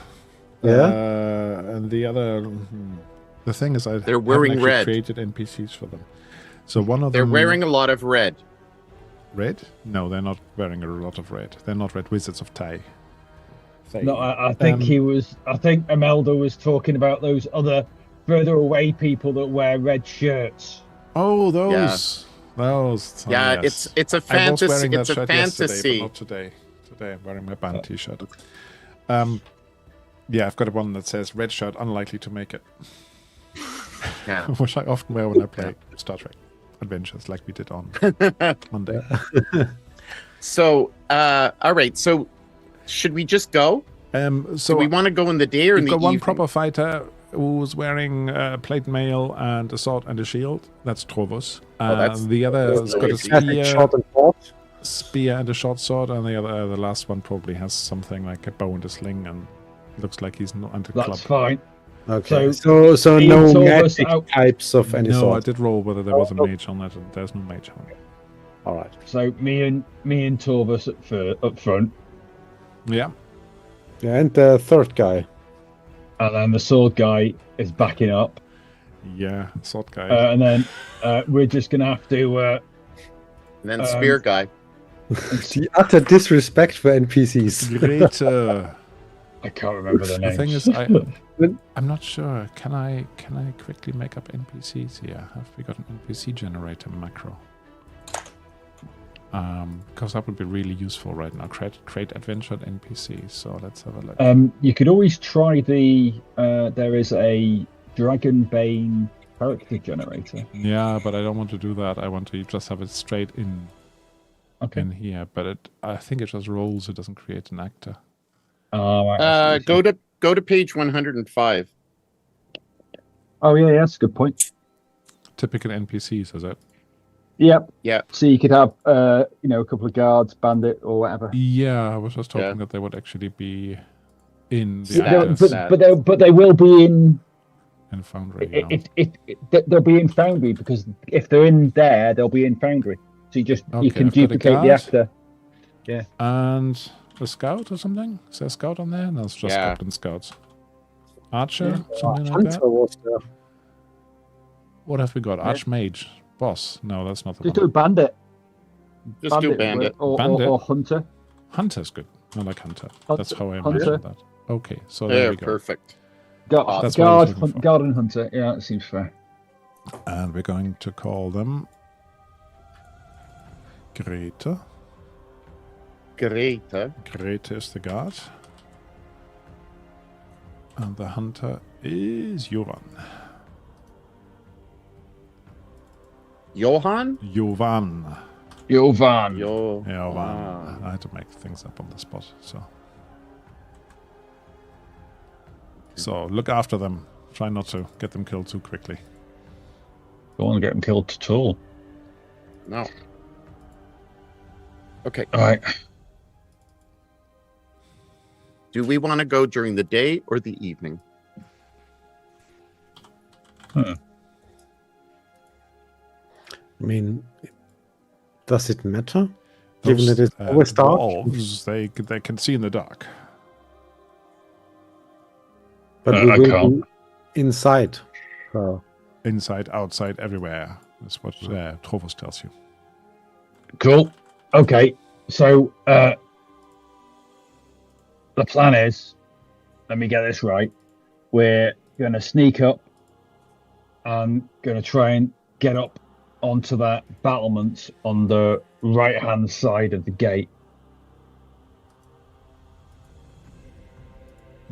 Yeah. And the other... The thing is, They're wearing haven't red. created NPCs for them. So one of They're them... wearing a lot of red. Red? No, they're not wearing a lot of red. They're not red wizards of Tai. No, I think he was. I think Imelda was talking about those other further away people that wear red shirts. Oh, those. Yeah. Those. Oh, Yeah, yes. it's a I was fantasy. wearing that It's a shirt yesterday, fantasy. but not today. Today I'm wearing my band t-shirt. Yeah, I've got one that says red shirt unlikely to make it. Yeah. Which I often wear when I play Star Trek Adventures like we did on Monday. So, all right. So, should we just go? So Do we want to go in the day or in we've the got one evening? proper fighter who's wearing plate mail and a sword and a shield. That's Torvus. The other has got a spear and a short sword, and the last one probably has something like a bow and a sling, and looks like he's not under club. That's fine. Okay. So Ian no Torvus magic out. types of any No, I sort. did roll whether there was a mage on that, and there's no mage on it. All right. So me and Torvus up front, Yeah. Yeah, and the third guy. and then the sword guy is backing up, Yeah, sword guy. and then we're just gonna have to. And then spear guy. The utter disrespect for NPCs. Great. I can't remember the The names. thing is, I'm not sure. Can I quickly make up NPCs here? Have we got an NPC generator macro? Because that would be really useful right now. Create adventured NPCs. So let's have a look. You could always try the. There is a Dragonbane character generator. Yeah, but I don't want to do that. I want to just have it straight in here. But I think it just rolls. It doesn't create an actor. Right, Go to page 105. Oh yeah, that's a good point. Typical NPCs, is it? Yep. Yeah. So you could have, a couple of guards, bandit, or whatever. Yeah, I was just hoping that they would actually be in the But they will be in Foundry. they'll be in Foundry, because if they're in there, they'll be in Foundry. So you can I've got a duplicate the guard. actor. Yeah. And a scout or something? Is there a scout on there? No, it's just Goblin scouts. Archer, something like that. Hunter was there. What have we got? Archmage, boss. No, that's not the Just one. do bandit. Just do bandit. Or hunter. Hunter's good. I like hunter. That's how I Hunter. imagine that. Okay, so there Yeah, we go. perfect. That's what I was looking for. Guard and hunter. Yeah, that seems fair. And we're going to call them Grete. Great, huh? Grete is the guard. And the hunter is Jovan. Johan? Jovan. Jovan. Jovan. Ah. I had to make things up on the spot, so. So look after them. Try not to get them killed too quickly. Don't want to get them killed at all. No. Okay. All right. Do we want to go during the day or the evening? I mean, does it matter? Given that it's always dark? Dwarves, they can see in the dark. But we I will can't. be inside. Inside, outside, everywhere. That's what Trovos tells you. Cool. Okay. So the plan is, let me get this right. We're going to sneak up and going to try and get up onto that battlement on the right-hand side of the gate.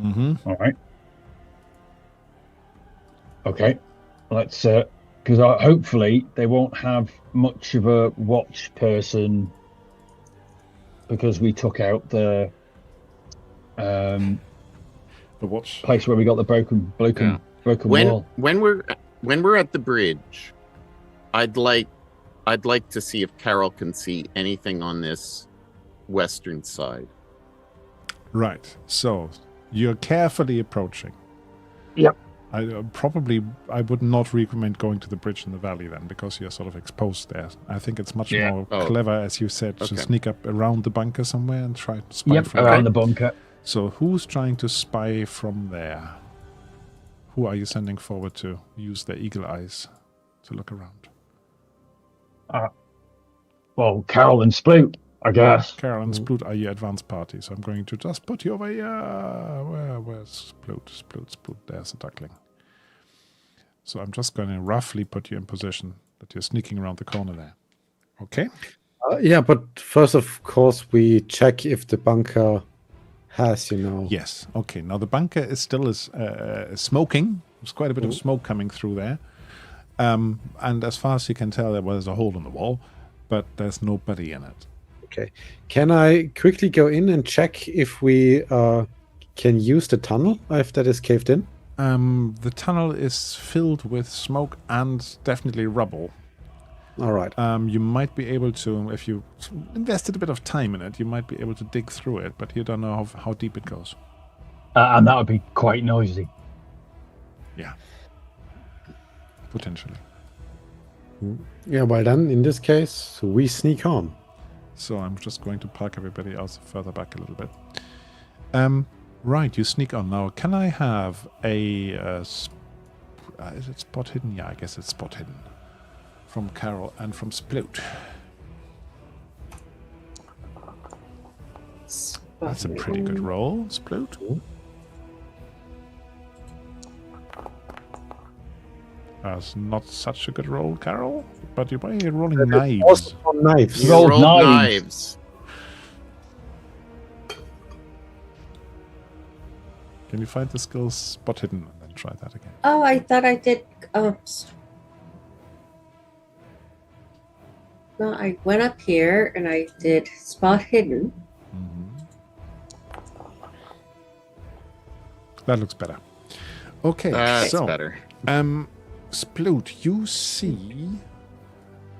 Mm-hmm. All right. Okay. Let's because hopefully they won't have much of a watch person because we took out the watch place where we got the broken wall. When we're at the bridge, I'd like to see if Carol can see anything on this western side. Right. So you're carefully approaching. Yep. I would not recommend going to the bridge in the valley then, because you're sort of exposed there. I think it's much more clever, as you said, to sneak up around the bunker somewhere and try to spy from around there. the bunker. So who's trying to spy from there? Who are you sending forward to use their eagle eyes to look around? Well, Carol and Sploot, I guess. Carol and Sploot are your advance party, so I'm going to just put you over here. Where's Sploot? Sploot. There's a duckling. So I'm just going to roughly put you in position that you're sneaking around the corner there. Okay? Yeah, but first, of course, we check if the bunker has, Yes. Okay. Now the bunker is still smoking. There's quite a bit of smoke coming through there. And as far as you can tell, there's a hole in the wall, but there's nobody in it. Okay. Can I quickly go in and check if we can use the tunnel, if that is caved in? The tunnel is filled with smoke and definitely rubble. All right. You might be able to, if you invested a bit of time in it, you might be able to dig through it, but you don't know how deep it goes. And that would be quite noisy. Yeah. Potentially. Yeah, well then, in this case, we sneak on. So I'm just going to park everybody else further back a little bit. Right, you sneak on. Now, can I have a... is it spot hidden? Yeah, I guess it's spot hidden. From Carol and from Sploot. That's a pretty good roll, Sploot. That's not such a good roll, Carol. But why are you rolling knives? Knives. You rolled knives. Can you find the skill spot hidden and then try that again? Oh, I thought I did. Oh. No, I went up here and I did spot hidden. Mm-hmm. That looks better. Okay, that's better. Sploot, you see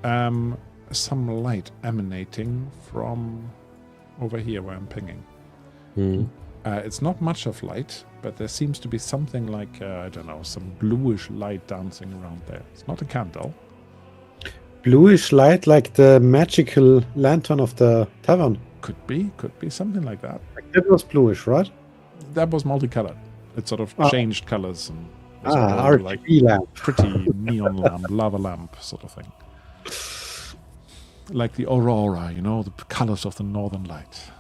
some light emanating from over here where I'm pinging. It's not much of light, but there seems to be something like, I don't know, some bluish light dancing around there. It's not a candle. Bluish light, like the magical lantern of the tavern. Could be something like that. That was bluish, right? That was multicolored. It sort of changed colors and RGB like lamp. pretty neon lamp, lava lamp sort of thing. Like the aurora, the colors of the northern light.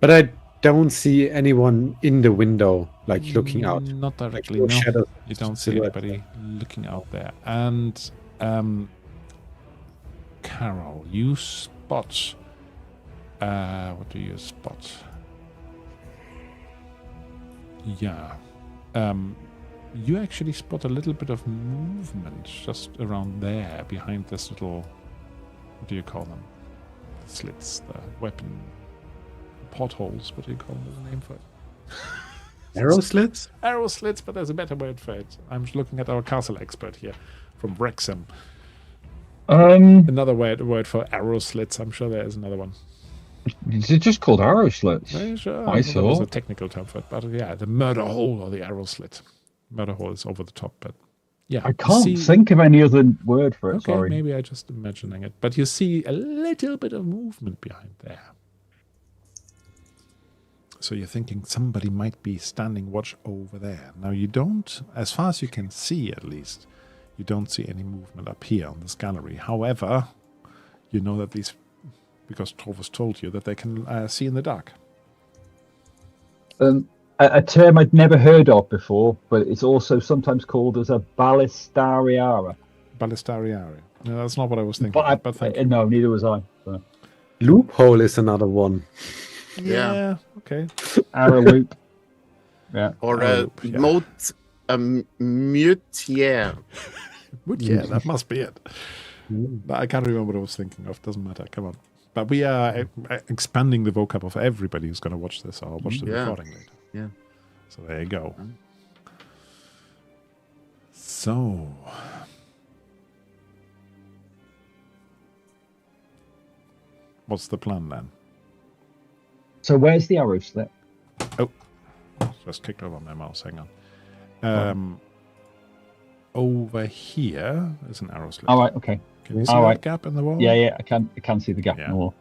But I don't see anyone in the window, like looking out. Not directly, like no. Shadows. You don't see anybody looking out there. And Carol, you spot... what do you spot? Yeah. You actually spot a little bit of movement just around there, behind this little... What do you call them? The slits, the weapon... Potholes, what do you call them? There's a name for it. Arrow slits? Arrow slits, but there's a better word for it. I'm looking at our castle expert here from Wrexham. Another word for arrow slits. I'm sure there is another one. Is it just called arrow slits? Yeah, sure. I That was saw. a technical term for it, but yeah, the murder hole or the arrow slit. Murder hole is over the top, but yeah. I can't think of any other word for it. Okay, Sorry. maybe I'm just imagining it, but you see a little bit of movement behind there. So you're thinking somebody might be standing watch over there. Now you don't, as far as you can see at least, you don't see any movement up here on this gallery. However, you know that these, because Trovus told you that they can see in the dark. A term I'd never heard of before, but it's also sometimes called as a ballistariara. Ballistariara. No, that's not what I was thinking. But thank you. No, neither was I. So. Loophole is another one. Yeah. Okay. Arrow loop. Yeah. Or Arrow a loop, yeah. mutiere. Yeah, that must be it. I can't remember what I was thinking of. Doesn't matter. Come on. But we are expanding the vocab of everybody who's going to watch this or watch the recording later. Yeah. So there you go. So. What's the plan then? So where's the arrow slit? Oh. Just kicked over my mouse. Hang on. Over here is an arrow slit. All right. Okay. Can you see that gap in the wall? Yeah. I can see the gap in the wall.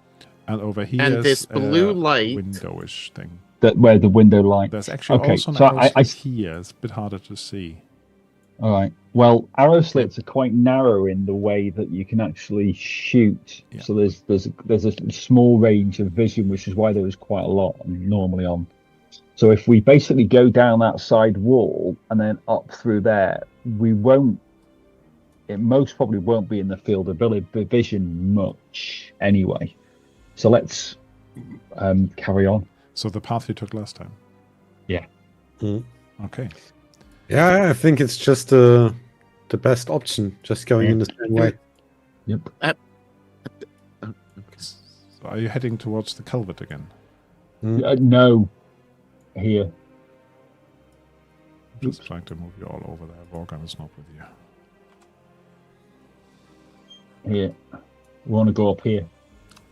And over here And is this blue light. windowish thing. Where the window light. There's actually also an arrow slit here. It's a bit harder to see. All right. Well, arrow slits are quite narrow in the way that you can actually shoot. Yeah. So there's a small range of vision, which is why there was quite a lot normally on. So if we basically go down that side wall and then up through there, it most probably won't be in the field of vision much anyway. So let's carry on. So the path you took last time? Yeah. Okay. Yeah, I think it's just the best option, just going in the same way. Yep. So are you heading towards the culvert again? No. Here. I'm just trying to move you all over there. Vorgan is not with you. Here. We want to go up here.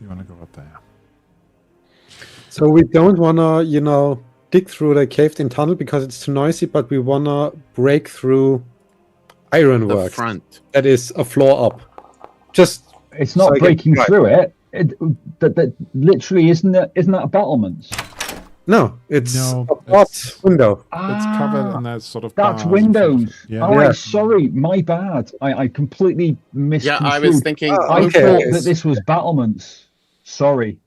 You want to go up there? So we don't want to, dig through the caved-in tunnel because it's too noisy, but we want to break through ironwork. The front. That is a floor up. Just it's not breaking through it. That literally isn't that battlements? No, it's a pot window. It's covered in that sort of. That's windows. Yeah. Oh, yeah. Sorry, my bad. I completely missed. Yeah, I was thinking. I thought that this was battlements. Sorry.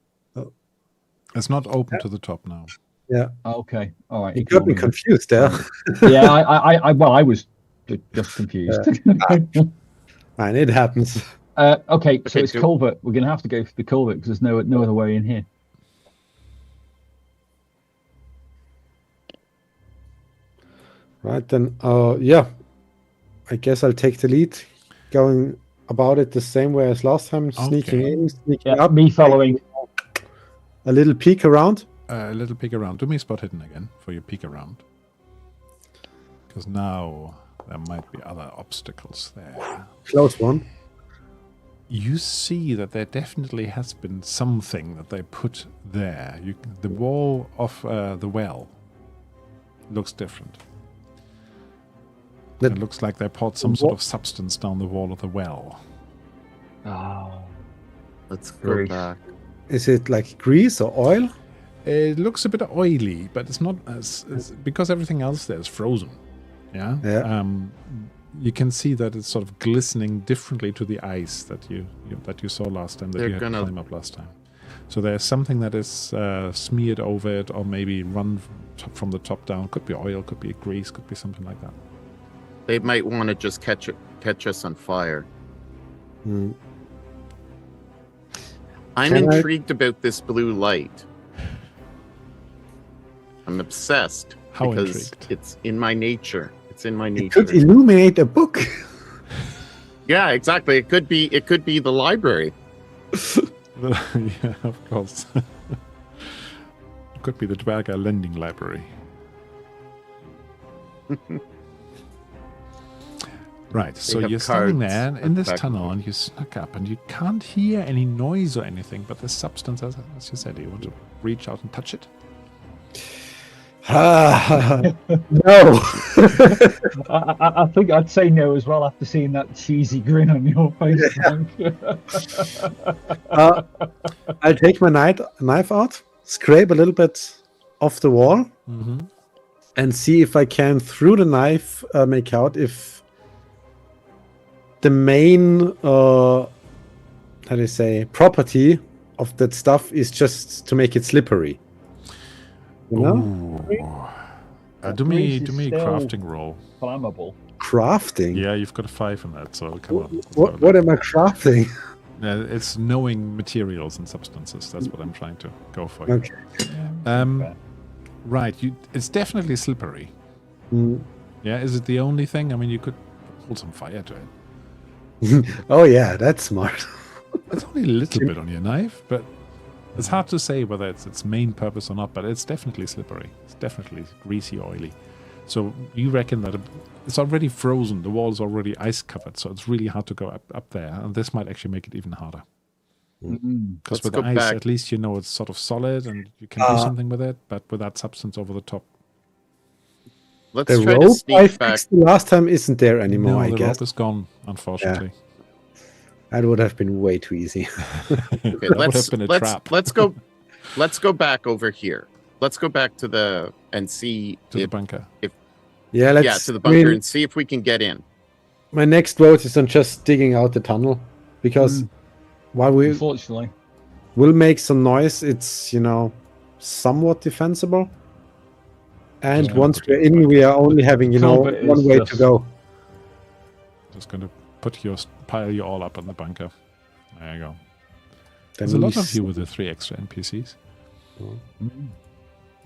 It's not open to the top now. Yeah. Okay. All right. You got me confused there. Yeah. I was just confused. Man, it happens. Okay. So it's culvert. We're gonna have to go for the culvert because there's no other way in here. Right then. Yeah. I guess I'll take the lead, going about it the same way as last time, sneaking in, sneaking up. Me following. A little peek around. A little peek around. Do me spot hidden again for your peek around. Because now there might be other obstacles there. Close one. You see that there definitely has been something that they put there. The wall of the well looks different. It looks like they poured some sort of substance down the wall of the well. Oh. Let's go back. Is it like grease or oil? It looks a bit oily, but it's not as because everything else there is frozen. Yeah. You can see that it's sort of glistening differently to the ice that you saw last time, that you had to climb up last time. So there's something that is smeared over it, or maybe run from the top down. Could be oil, could be grease, could be something like that. They might want to just catch us on fire. I'm intrigued about this blue light. I'm obsessed. How because intrigued? It's in my nature. It's in my nature. It could illuminate a book. Yeah, exactly. It could be the library. Yeah, of course. It could be the Duergar lending library. Right, so have you're standing cards there at in the this back of tunnel the- and you snuck up and you can't hear any noise or anything, but the substance, as you said, you want to reach out and touch it? No. I think I'd say no as well after seeing that cheesy grin on your face, Frank. I'll take my knife out, scrape a little bit off the wall, Mm-hmm. and see if I can, through the knife, make out if the main, how do you say, property of that stuff is just to make it slippery. You know? Do me Grease is a still crafting roll. Flammable. Crafting? Yeah, you've got a 5 in that, so come on. What am I crafting? It's knowing materials and substances. That's what I'm trying to go for. Okay. Right, it's definitely slippery. Mm. Yeah, is it the only thing? I mean, you could hold some fire to it. Oh yeah, that's smart. It's only a little bit on your knife, but it's hard to say whether it's its main purpose or not, but it's definitely slippery. It's definitely greasy, oily. So you reckon that it's already frozen, the wall is already ice covered, so it's really hard to go up there, and this might actually make it even harder. Because with go ice, back. at least you know it's sort of solid and you can do something with it, but with that substance over the top. Let's The try to rope I sneak back. fixed the last time isn't there anymore, No, I the guess. rope is gone, unfortunately. That would have been way too easy. Okay, That would have been a trap. Let's go back over here. Let's go back to the and see To the if, bunker. Yeah, let's. yeah, to the I bunker mean, and see if we can get in. my next vote is on just digging out the tunnel, because while Unfortunately. we'll make some noise, it's somewhat defensible. And Yeah, once but we're in, we are only having Talbot is one way to just- go. Just going to pile you all up in the bunker. There you go. Then There's a lot we of you with the 3 extra NPCs.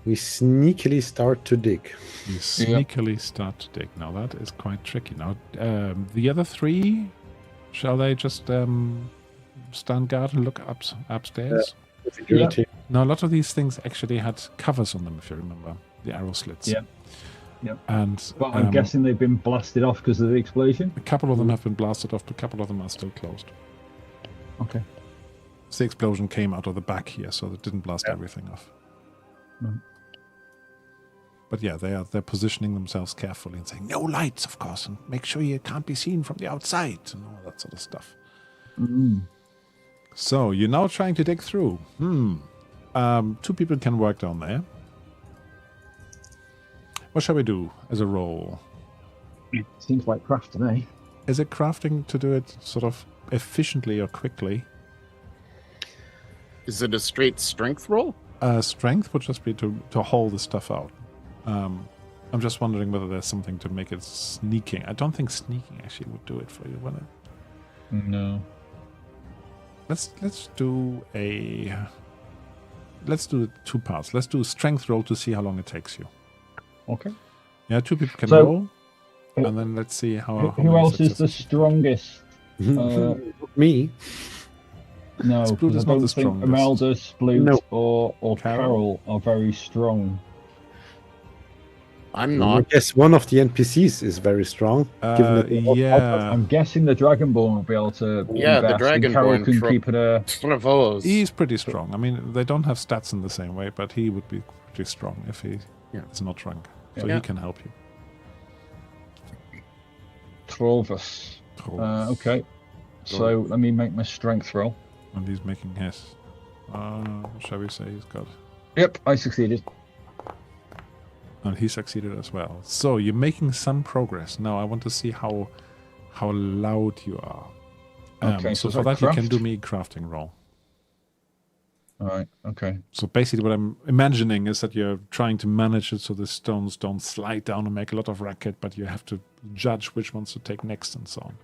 We sneakily start to dig. You sneakily start to dig. Now that is quite tricky. Now, the other 3, shall they just stand guard and look upstairs? Security. Now, a lot of these things actually had covers on them, if you remember. The arrow slits. Yeah. Yep. And But I'm guessing they've been blasted off because of the explosion. a couple of them have been blasted off, but a couple of them are still closed. Okay. So the explosion came out of the back here, so it didn't blast everything off. Mm. But yeah, they're positioning themselves carefully and saying, no lights, of course, and make sure you can't be seen from the outside, and all that sort of stuff. So you're now trying to dig through. 2 people can work down there. What shall we do as a roll? Seems like craft to me. Is it crafting to do it sort of efficiently or quickly? Is it a straight strength roll? Strength would just be to haul the stuff out. I'm just wondering whether there's something to make it sneaking. I don't think sneaking actually would do it for you, will it? No. Let's do 2 parts. Let's do a strength roll to see how long it takes you. Okay. Yeah, 2 people can So, roll, and then let's see how Who many else is the successes. strongest? Me. No, Sploot because is I not don't the think strongest. Imelda, Sploot, No. or Carol are very strong. I'm I not. guess one of the NPCs is very strong. given that they're all Yeah, I'm guessing the Dragonborn will be able to. Yeah, the invest, and Carol Dragonborn can tro- keep it a. Travos. he's pretty strong. I mean, they don't have stats in the same way, but he would be pretty strong if he is not drunk. So Yeah. he can help you. Trovus. Okay. So let me make my strength roll. And he's making his. Shall we say he's got. Yep, I succeeded. And he succeeded as well. So you're making some progress. Now I want to see how loud you are. Okay, so so for that you can craft? do me a crafting roll. All right. Okay. So basically what I'm imagining is that you're trying to manage it so the stones don't slide down and make a lot of racket, but you have to judge which ones to take next and so on.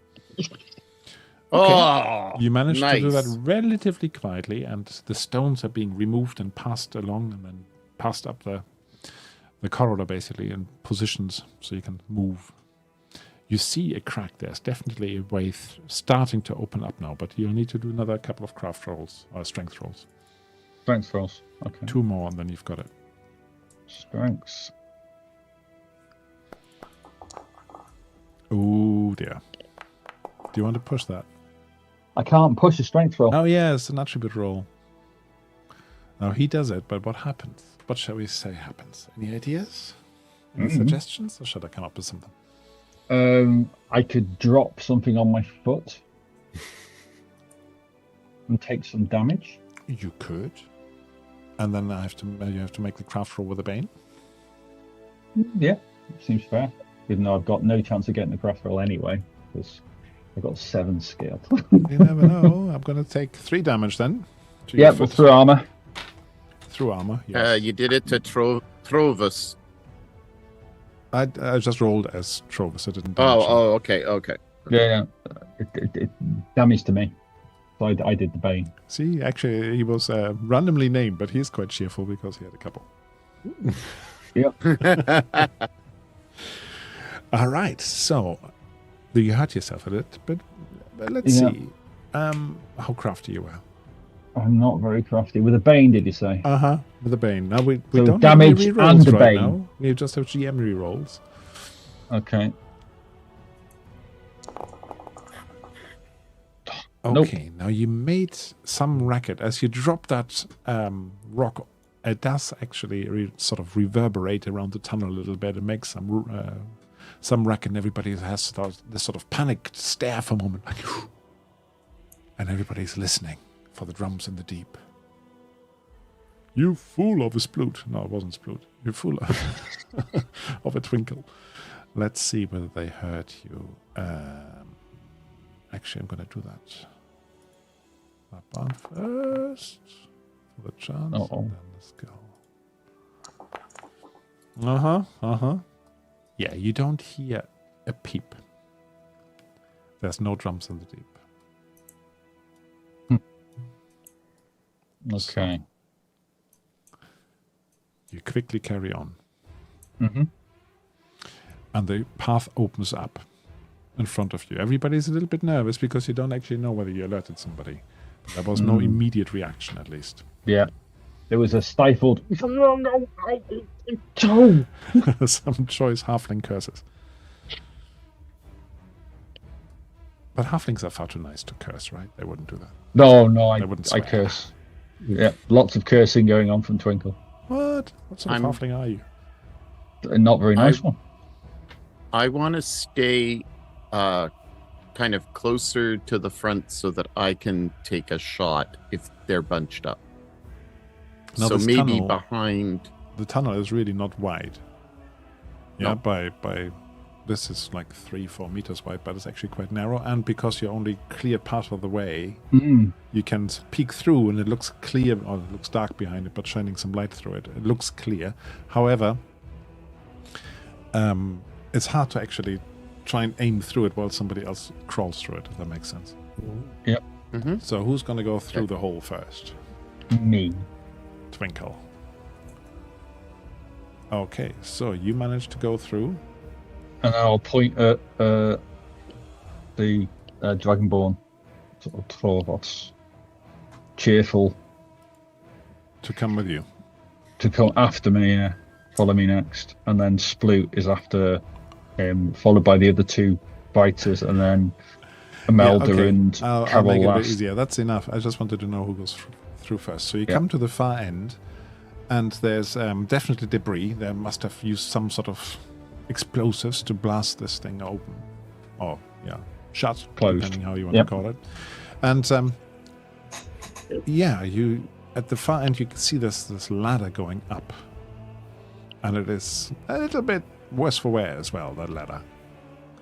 Oh, You managed to do that nice. relatively quietly, and the stones are being removed and passed along and then passed up the corridor basically in positions so you can move. You see a crack. There's definitely a way starting to open up now, but you'll need to do another couple of craft rolls or strength rolls. Strength rolls. Okay. 2 more and then you've got it. Strengths. Ooh, Oh dear. Do you want to push that? I can't push a strength roll. Oh yeah, it's an attribute roll. Now he does it, but what happens? What shall we say happens? Any ideas? Any suggestions? Or should I come up with something? I could drop something on my foot and take some damage. You could. And then you have to make the craft roll with a bane. Yeah, seems fair. Even though I've got no chance of getting the craft roll anyway, because I've got 7 skill. You never know. I'm going to take 3 damage then. Yeah, but through armor. Through armor, yes. You did it to Trovus. I just rolled as Trovus. I didn't damage him. Okay. Yeah. It damage to me. So I did the bane. See, actually, he was randomly named, but he's quite cheerful because he had a couple. Yeah. All right, so you hurt yourself a little bit, but let's see how crafty you were. I'm not very crafty. With a bane, did you say? With a bane. Now we so don't damage have any and rerolls a bane. now. We just have GM rerolls. Okay. Okay, Now you made some racket as you drop that rock. It does actually sort of reverberate around the tunnel a little bit. It makes some racket, and everybody has this sort of panicked stare for a moment, like, and everybody's listening for the drums in the deep. You fool of a sploot. No, it wasn't sploot. You fool of a twinkle. Let's see whether they hurt you. Actually, I'm going to do that. That one first. For the chance. And then the skill. Yeah, you don't hear a peep. There's no drums in the deep. Okay. So you quickly carry on. Mm-hmm. And the path opens up in front of you. Everybody's a little bit nervous because you don't actually know whether you alerted somebody. There was no immediate reaction, at least. Yeah. There was a stifled... Some choice halfling curses. But halflings are far too nice to curse, right? They wouldn't do that. No, wouldn't I curse. Yeah, lots of cursing going on from Twinkle. What? What sort of halfling are you? A not very nice one. I want to stay kind of closer to the front so that I can take a shot if they're bunched up. Now so maybe tunnel, behind. The tunnel is really not wide. Yeah, No. by this is like 3-4 meters wide, but it's actually quite narrow. And because you only cleared part of the way, you can peek through, and it looks clear, or it looks dark behind it, but shining some light through it. It looks clear. However, it's hard to actually try and aim through it while somebody else crawls through it, if that makes sense. Yep. Mm-hmm. So who's going to go through the hole first? Me. Twinkle. Okay, so you managed to go through. And I'll point at the Dragonborn, sort of Trovos, cheerful. To come with you. To come after me, follow me next. And then Sploot is after him, followed by the other 2 biters, and then Imelda and I'll Carol make it a bit last. easier. That's enough. I just wanted to know who goes through first. So you come to the far end, and there's definitely debris. They must have used some sort of explosives to blast this thing open. Or, shut. Closed. Depending how you want to call it. And, you at the far end, you can see this ladder going up. And it is a little bit worse for wear as well, that ladder.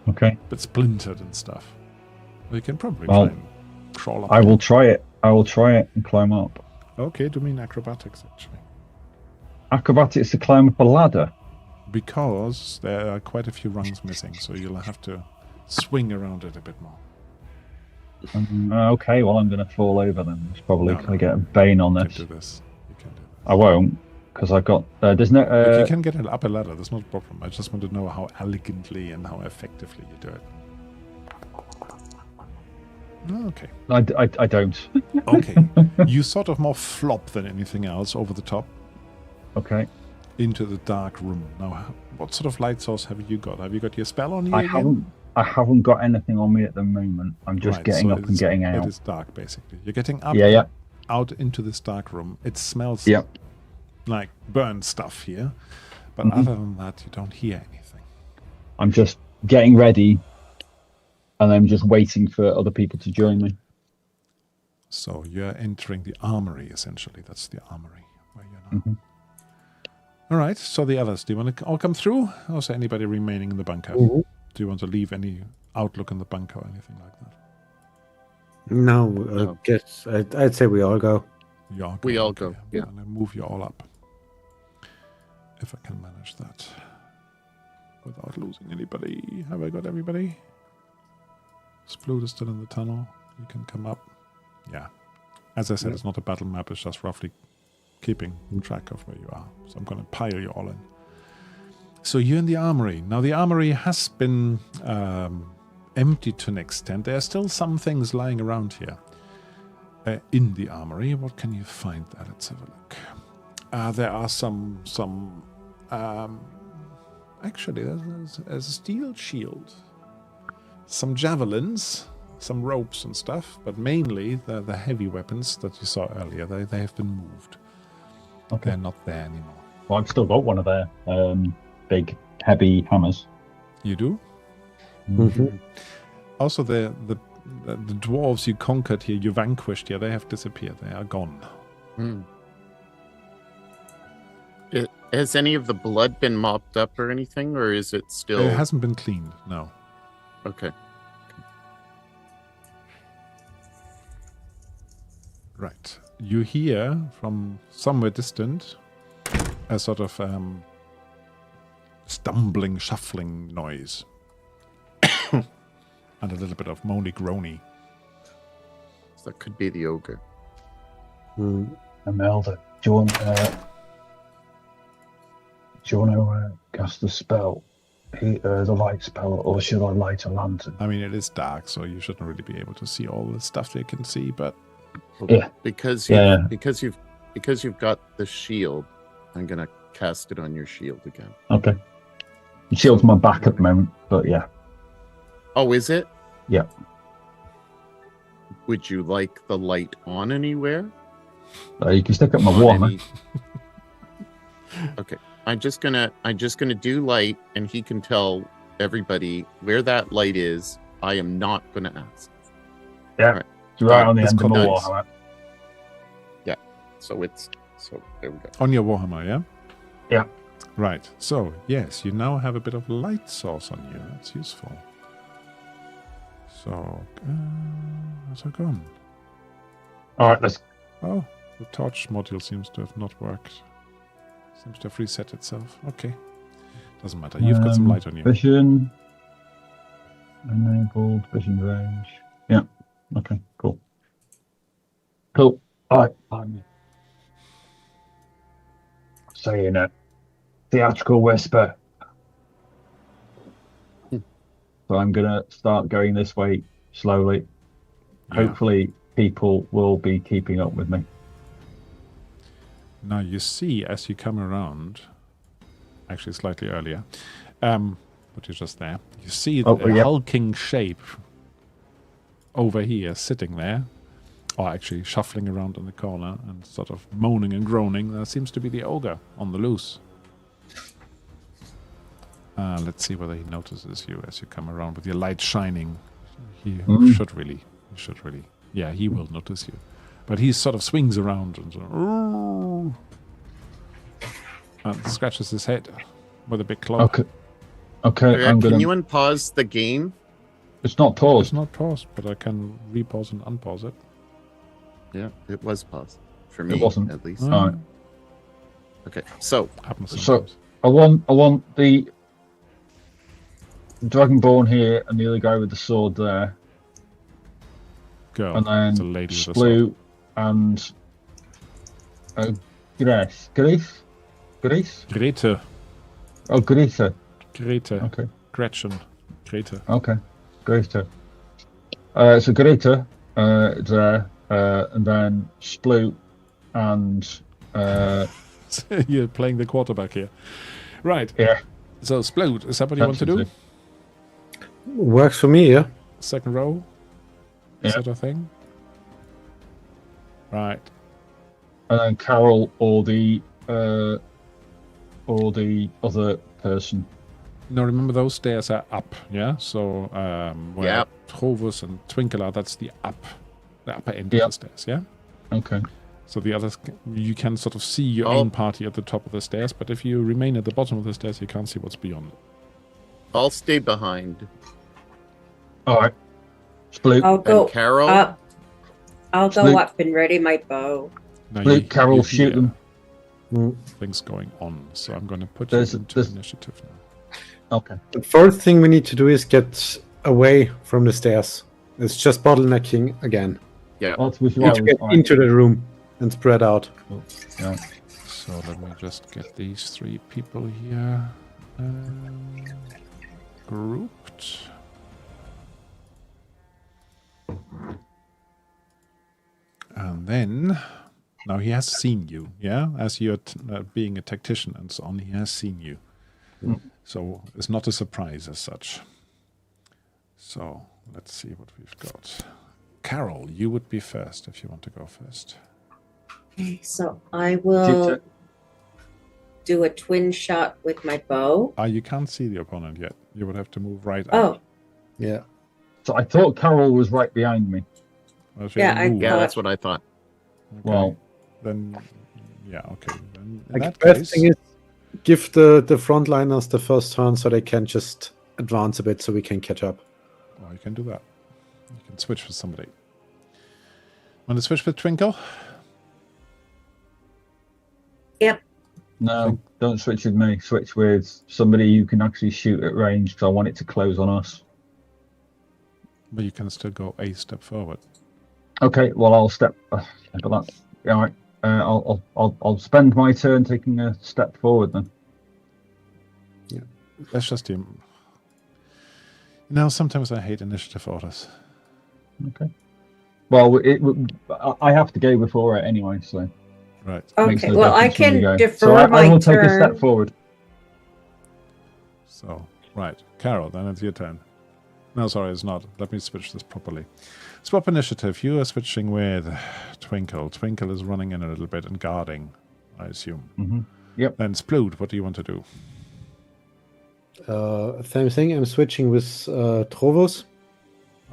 Okay. But splintered and stuff. You can probably Well, try and crawl up. I will try it. And climb up. Okay, do you mean acrobatics, actually? Acrobatics to climb up a ladder? Because there are quite a few rungs missing, so you'll have to swing around it a bit more. Okay, well, I'm going to fall over then. It's probably going to get a bane on You this. can do this. You can do this. I won't, because I've got... there's no... But you can get up a ladder, that's not a problem. I just want to know how elegantly and how effectively you do it. Okay. I don't. Okay. You sort of more flop than anything else over the top Okay. into the dark room. Now, what sort of light source have you got? Have you got your spell on you I again? haven't. I haven't got anything on me at the moment. I'm just getting up and getting out. It is dark, basically. You're getting up out into this dark room. It smells like burned stuff here. But other than that, you don't hear anything. I'm just getting ready, and I'm just waiting for other people to join me. So you're entering the armory, essentially. That's the armory where you're now. All right, so the others, do you want to all come through? Or is there anybody remaining in the bunker? Do you want to leave any outlook in the bunker or anything like that? No, I guess I'd say we all go. We all go. Yeah. I'm going to move you all up. If I can manage that. Without losing anybody. Have I got everybody? Sploot is still in the tunnel. You can come up. Yeah. As I said, it's not a battle map. It's just roughly keeping track of where you are. So I'm going to pile you all in. So you're in the armory. Now the armory has been empty to an extent. There are still some things lying around here. In the armory. What can you find there? Let's have a look. There are some actually, there's a steel shield, some javelins, some ropes and stuff, but mainly the heavy weapons that you saw earlier, they have been moved. Okay. They're not there anymore. Well, I've still got one of their big, heavy hammers. You do? Mm-hmm. Also, the dwarves you conquered here, you vanquished here, they have disappeared. They are gone. Has any of the blood been mopped up or anything, or is it still... It hasn't been cleaned, no. Okay. Right. You hear from somewhere distant a sort of stumbling, shuffling noise. And a little bit of moany-groany. So that could be the ogre. Imelda, do you want to cast the spell, the light spell, or should I light a lantern? I mean, it is dark, so you shouldn't really be able to see all the stuff they can see, but... Because you've got the shield, I'm going to cast it on your shield again. Okay. The shield's my back at the moment, but yeah. Oh, is it? Yeah. Would you like the light on anywhere? You can stick up my warhammer. Okay. I'm just gonna do light, and he can tell everybody where that light is. I am not gonna ask. Yeah, it's right on the end of my warhammer. Yeah. So there we go. On your warhammer, yeah? Yeah. Right. So yes, you now have a bit of light source on you. That's useful. So where's it gone? All right, let's. Oh, the torch module seems to have not worked. Seems to have reset itself. Okay. Doesn't matter. You've got some light on you. Vision. Enabled. Vision range. Yeah. Okay. Cool. Cool. All right. I'm saying a theatrical whisper. So I'm going to start going this way slowly. Yeah. Hopefully people will be keeping up with me. Now you see, as you come around, actually slightly earlier, but you're just there, you see the hulking shape over here sitting there, or actually shuffling around in the corner and sort of moaning and groaning. That seems to be the ogre on the loose. Let's see whether he notices you as you come around with your light shining. He should really. Yeah, he will notice you. But he sort of swings around and sort of, and scratches his head with a big claw. Okay. Can you unpause the game? It's not paused. It's not paused, but I can repause and unpause it. Yeah, it was paused. For me, it wasn't. At least. All right. Okay, so I want the Dragonborn here and the other guy with the sword there. Girl, and then the lady with Splu and Grace. Greta. Oh, Greta. Okay. Gretchen. Greta. Okay. Greta. So Greta there, and then Splu and you're playing the quarterback here. Right. Yeah. So Splu, is that what you want to do? Works for me, yeah. Second row, sort of thing. Right. And then Carol or the other person. Now remember those stairs are up, yeah? So where Trovus and Twinkle are, that's the upper end of the stairs, yeah? Okay. So the others, you can sort of see your own party at the top of the stairs, but if you remain at the bottom of the stairs, you can't see what's beyond. I'll stay behind. All right. Sploot. I'll go And Carol? up. I'll go Sploot. up and ready my bow. Now Sploot, Carol, you shoot hear them. things going on, so I'm going to put There's- you into there's- initiative now. Okay. The first thing we need to do is get away from the stairs. It's just bottlenecking again. Yeah. That's which We need to get into the room and spread out. Yeah. So let me just get these 3 people here grouped. And then, now he has seen you, yeah? As you're being a tactician and so on, he has seen you. So it's not a surprise as such. So let's see what we've got. Carol, you would be first if you want to go first. Okay, so I will do a twin shot with my bow. You can't see the opponent yet. You would have to move right Oh, up. Yeah. So I thought Carol was right behind me. Yeah, that's what I thought. Okay. Well, then, yeah, okay. Then in Like, that the best case, thing is give the frontliners the first turn so they can just advance a bit so we can catch up. well, you can do that. You can switch with somebody. Want to switch with Twinkle? yep. no, don't switch with me. Switch with somebody who can actually shoot at range because I want it to close on us. But you can still go a step forward. Okay, well I'll step. But that. All right. I'll spend my turn taking a step forward then. That's just him. You know, sometimes I hate initiative orders. Okay. Well, I have to go before it anyway, so. Right. Makes Okay, no well, I difference when we can go. defer So my I will turn. take a step forward. So, right. Carol, then it's your turn. No, sorry, it's not. Let me switch this properly. Swap initiative. You are switching with Twinkle. Twinkle is running in a little bit and guarding, I assume. Mm-hmm. Yep. Then Sploot, what do you want to do? Same thing. I'm switching with Trovos.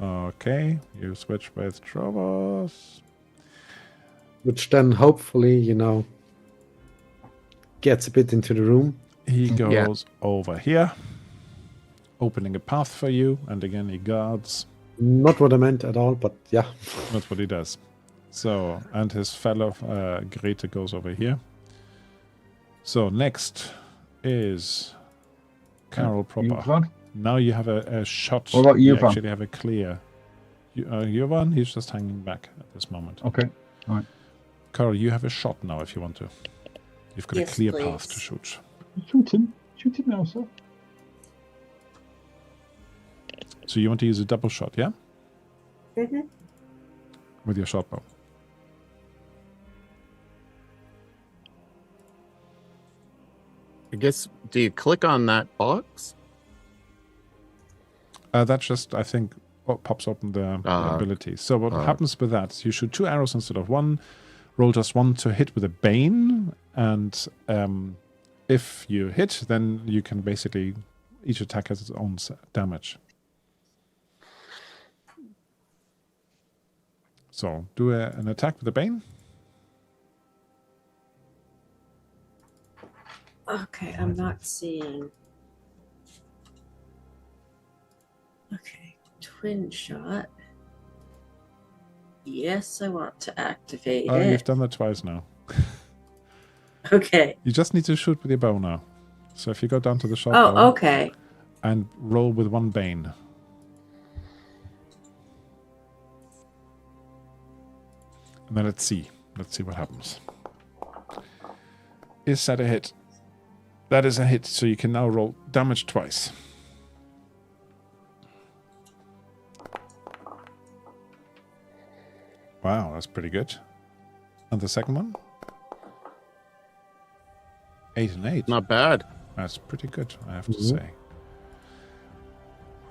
Okay, you switch with Trovos. Which then hopefully, gets a bit into the room. He goes over here, opening a path for you, and again he guards. Not what I meant at all, but yeah. That's what he does. So, and his fellow Grete goes over here. So next is Carol proper. Jovan? Now you have a shot. What about you Jovan? actually have a clear. Jovan, he's just hanging back at this moment. Okay. All right. Carol, you have a shot now if you want to. You've got Yes, a clear please. path to shoot. Shoot him. Shoot him now, sir. So you want to use a double shot, yeah? Mm-hmm. With your short bow. I guess, do you click on that box? That's just, I think, what pops open the ability. So what happens with that is you shoot 2 arrows instead of 1, roll just 1 to hit with a bane, and if you hit, then you can basically, each attack has its own damage. So do an attack with a bane. Okay, I'm not seeing. Okay, twin shot. Yes, I want to activate Oh, it. you've done that twice now. Okay. You just need to shoot with your bow now. So if you go down to the short Oh, bow okay. and roll with 1 bane. And then let's see. Let's see what happens. Is that a hit? That is a hit, so you can now roll damage twice. Wow, that's pretty good. And the second one? 8 and 8. Not bad. That's pretty good, I have to say.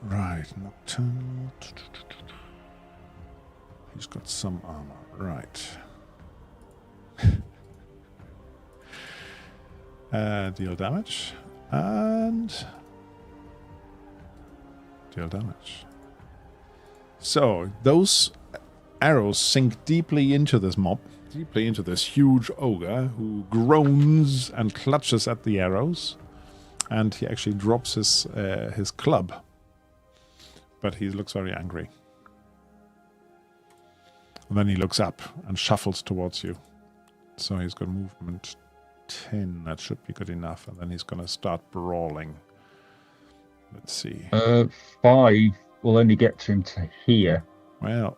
Right, Nocturnal. He's got some armor. Right. Deal damage. And deal damage. So, those arrows sink deeply into this mob. Deeply into this huge ogre who groans and clutches at the arrows. And he actually drops his club. But he looks very angry. And then he looks up and shuffles towards you. So he's got movement 10. That should be good enough. And then he's going to start brawling. Let's see. 5 will only get to him to here. Well,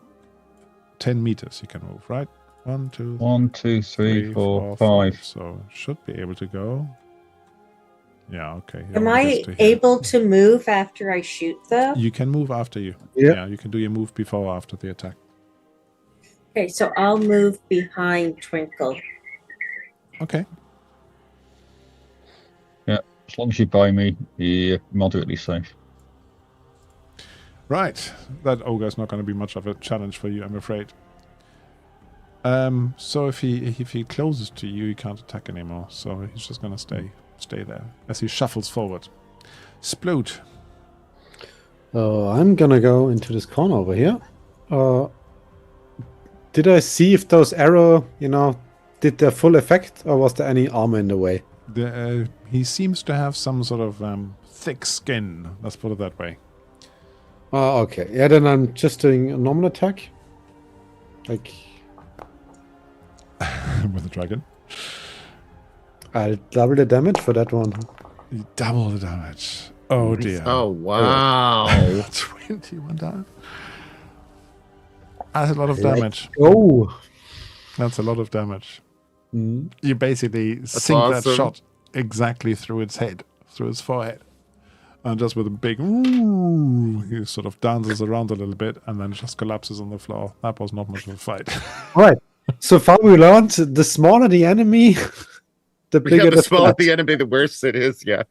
10 meters you can move, right? 1, 2, 1, 2, 3, 4, 5. So should be able to go. Yeah, okay. Am I able to move after I shoot, though? You can move after you. Yeah. Yeah, you can do your move before or after the attack. Okay, so I'll move behind Twinkle. Okay. Yeah, as long as you buy me, you're moderately safe. Right. That ogre's not going to be much of a challenge for you, I'm afraid. So if he closes to you, he can't attack anymore. So he's just going to stay there as he shuffles forward. Sploot. I'm gonna go into this corner over here. Did I see if those arrow, did their full effect, or was there any armor in the way? He seems to have some sort of thick skin. Let's put it that way. Oh, okay. Yeah, then I'm just doing a normal attack. Like, with the dragon. I'll double the damage for that one. You double the damage. Oh dear. Oh, wow. 21 damage. That's a lot of damage. Oh. That's a lot of damage. Mm. You basically sink that shot exactly through its head, through its forehead. And just with a big ooh, he sort of dances around a little bit and then just collapses on the floor. That was not much of a fight. All right. So far we learned the smaller the enemy, the bigger the smaller threat. the enemy, the worse it is. Yeah.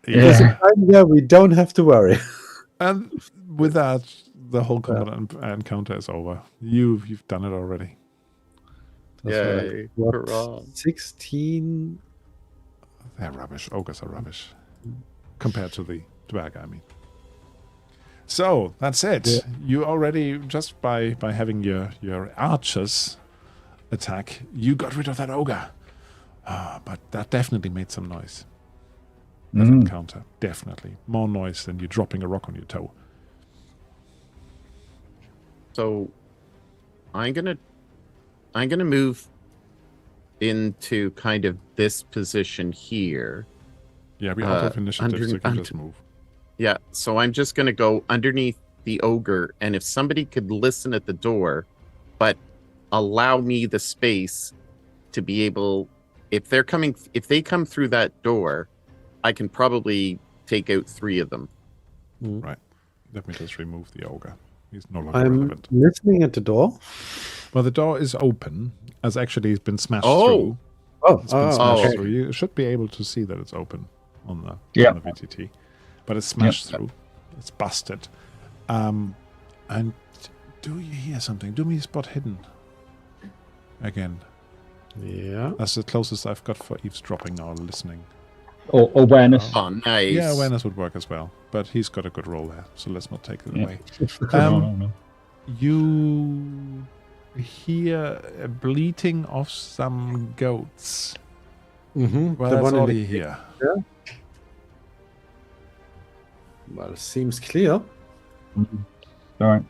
Yeah, we don't have to worry. And with that, the whole combat encounter is over. You've done it already. Yay. Hurrah. 16. They're rubbish. Ogres are rubbish. Compared to the Duergar, I mean. So, that's it. Yeah. You already, just by having your archers attack, you got rid of that ogre. But that definitely made some noise. That encounter. Definitely. More noise than you dropping a rock on your toe. So, I'm gonna move into kind of this position here. Yeah, we out of initiative, so you can just move. Yeah, so I'm just going to go underneath the ogre, and if somebody could listen at the door, but allow me the space to be able, if they come through that door, I can probably take out 3 of them. Right. Let me just remove the ogre. He's no longer relevant. I'm listening at the door. Well, the door is open, as actually it's been smashed through. It's been smashed through. You should be able to see that it's open on the VTT. But it's smashed through. It's busted. And do you hear something? Do me spot hidden. Again. Yeah. That's the closest I've got for eavesdropping or listening. Or awareness. Oh, nice. Yeah, awareness would work as well. But he's got a good roll there, so let's not take it away. No. You hear a bleating of some goats. Mm-hmm. Well, that's all you hear. Yeah. Well, it seems clear. Mm-hmm. All right.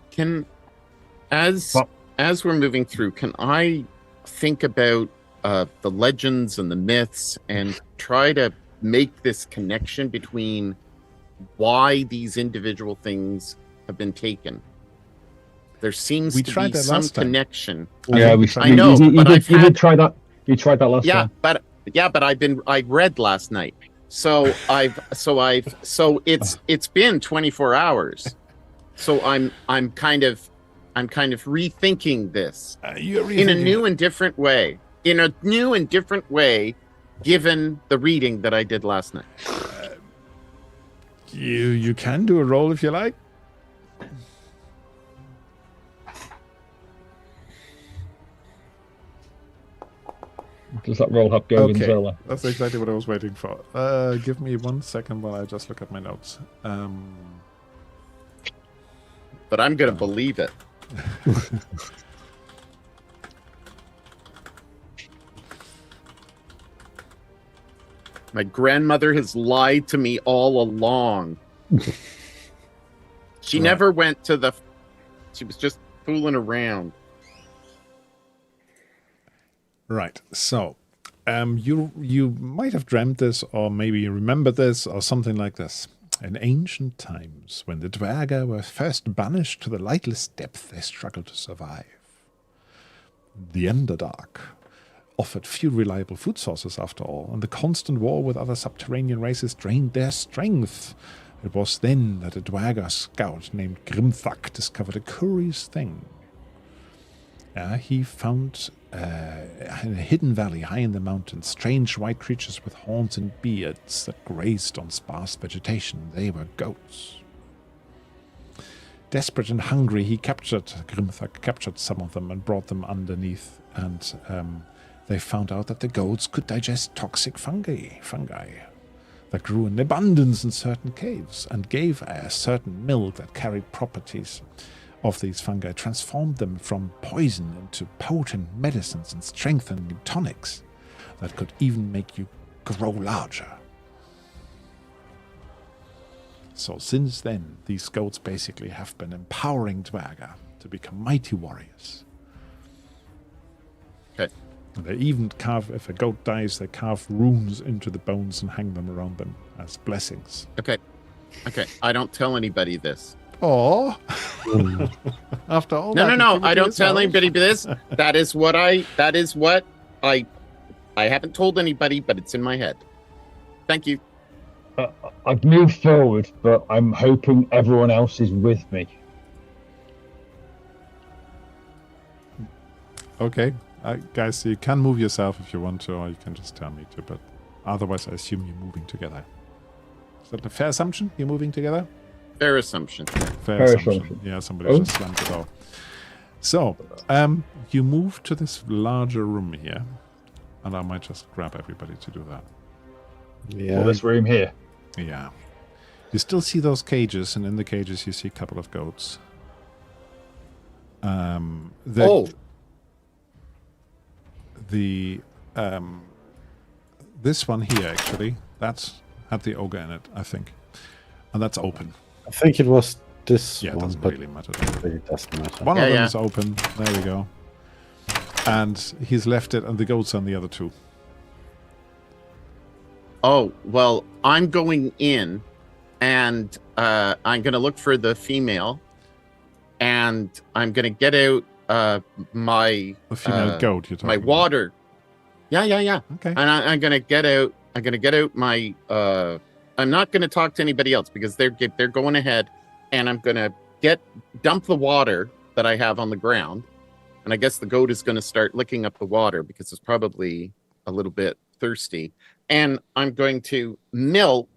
As we're moving through, can I think about the legends and the myths and try to make this connection between why these individual things have been taken? There seems to be some connection. Yeah, I know. You did try that. You tried that last time. But I read last night. So it's been 24 hours. So I'm kind of rethinking this in a new and different way. Given the reading that I did last night. You can do a roll if you like. Does that roll have Gorgonzola? Okay, that's exactly what I was waiting for. Give me 1 second while I just look at my notes. But I'm going to believe it. My grandmother has lied to me all along. She never went to the... She was just fooling around. Right, so you might have dreamt this, or maybe you remember this, or something like this. In ancient times, when the Duergar were first banished to the lightless depth, they struggled to survive. The Underdark offered few reliable food sources after all, and the constant war with other subterranean races drained their strength. It was then that a Duergar scout named Grimthak discovered a curious thing. He found in a hidden valley high in the mountains strange white creatures with horns and beards that grazed on sparse vegetation. They were goats. Desperate and hungry, Grimthak captured some of them and brought them underneath, and they found out that the goats could digest toxic fungi that grew in abundance in certain caves, and gave a certain milk that carried properties of these fungi, transformed them from poison into potent medicines and strengthening tonics that could even make you grow larger. So since then, these goats basically have been empowering Duergar to become mighty warriors. Okay. And they even carve, if a goat dies, they carve runes into the bones and hang them around them as blessings. Okay. I don't tell anybody this. Oh, after all No. I don't tell anybody this. That is what I haven't told anybody, but it's in my head. Thank you. I've moved forward, but I'm hoping everyone else is with me. Okay. Guys, so you can move yourself if you want to, or you can just tell me to, but otherwise I assume you're moving together. Is that a fair assumption? You're moving together? Fair assumption. Fair assumption. Yeah, somebody just slammed the door. So, you move to this larger room here, and I might just grab everybody to do that. Yeah. This room here. Yeah. You still see those cages, and in the cages you see a couple of goats. This one here, actually, that's had the ogre in it, I think. And that's open. I think it was this one. Yeah, it doesn't really matter. It really doesn't matter. One of them is open. There we go. And he's left it, and the goats on the other two. Oh, well, I'm going in, and I'm going to look for the female, and I'm going to get out my... The female goat, you're talking my water. Yeah. Okay. And I'm going to get out my... I'm not going to talk to anybody else because they're going ahead, and I'm going to dump the water that I have on the ground, and I guess the goat is going to start licking up the water because it's probably a little bit thirsty, and I'm going to milk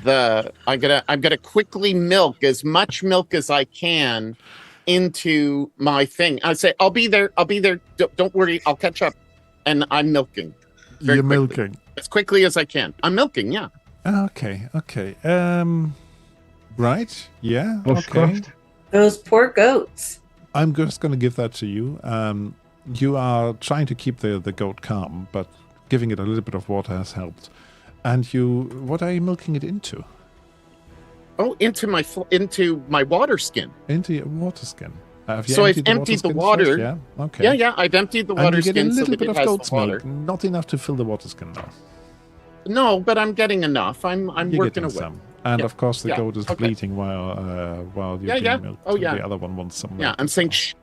I'm gonna quickly milk as much milk as I can into my thing. I say I'll be there. Don't worry, I'll catch up, and I'm milking. You're milking as quickly as I can. I'm milking, yeah. Okay. Right. Yeah. Okay. Those poor goats. I'm just going to give that to you. You are trying to keep the goat calm, but giving it a little bit of water has helped. And what are you milking it into? Oh, into my water skin. Into your water skin. So I've emptied the water. First? Yeah. Okay. Yeah. I've emptied the water skin. And you get a little bit of goat's water. milk, not enough to fill the water skin though. No, but I'm getting enough. I'm working away. Some. And of course, the goat is bleating while you're being milked. Oh, yeah. The other one wants some milk. Yeah, I'm saying shh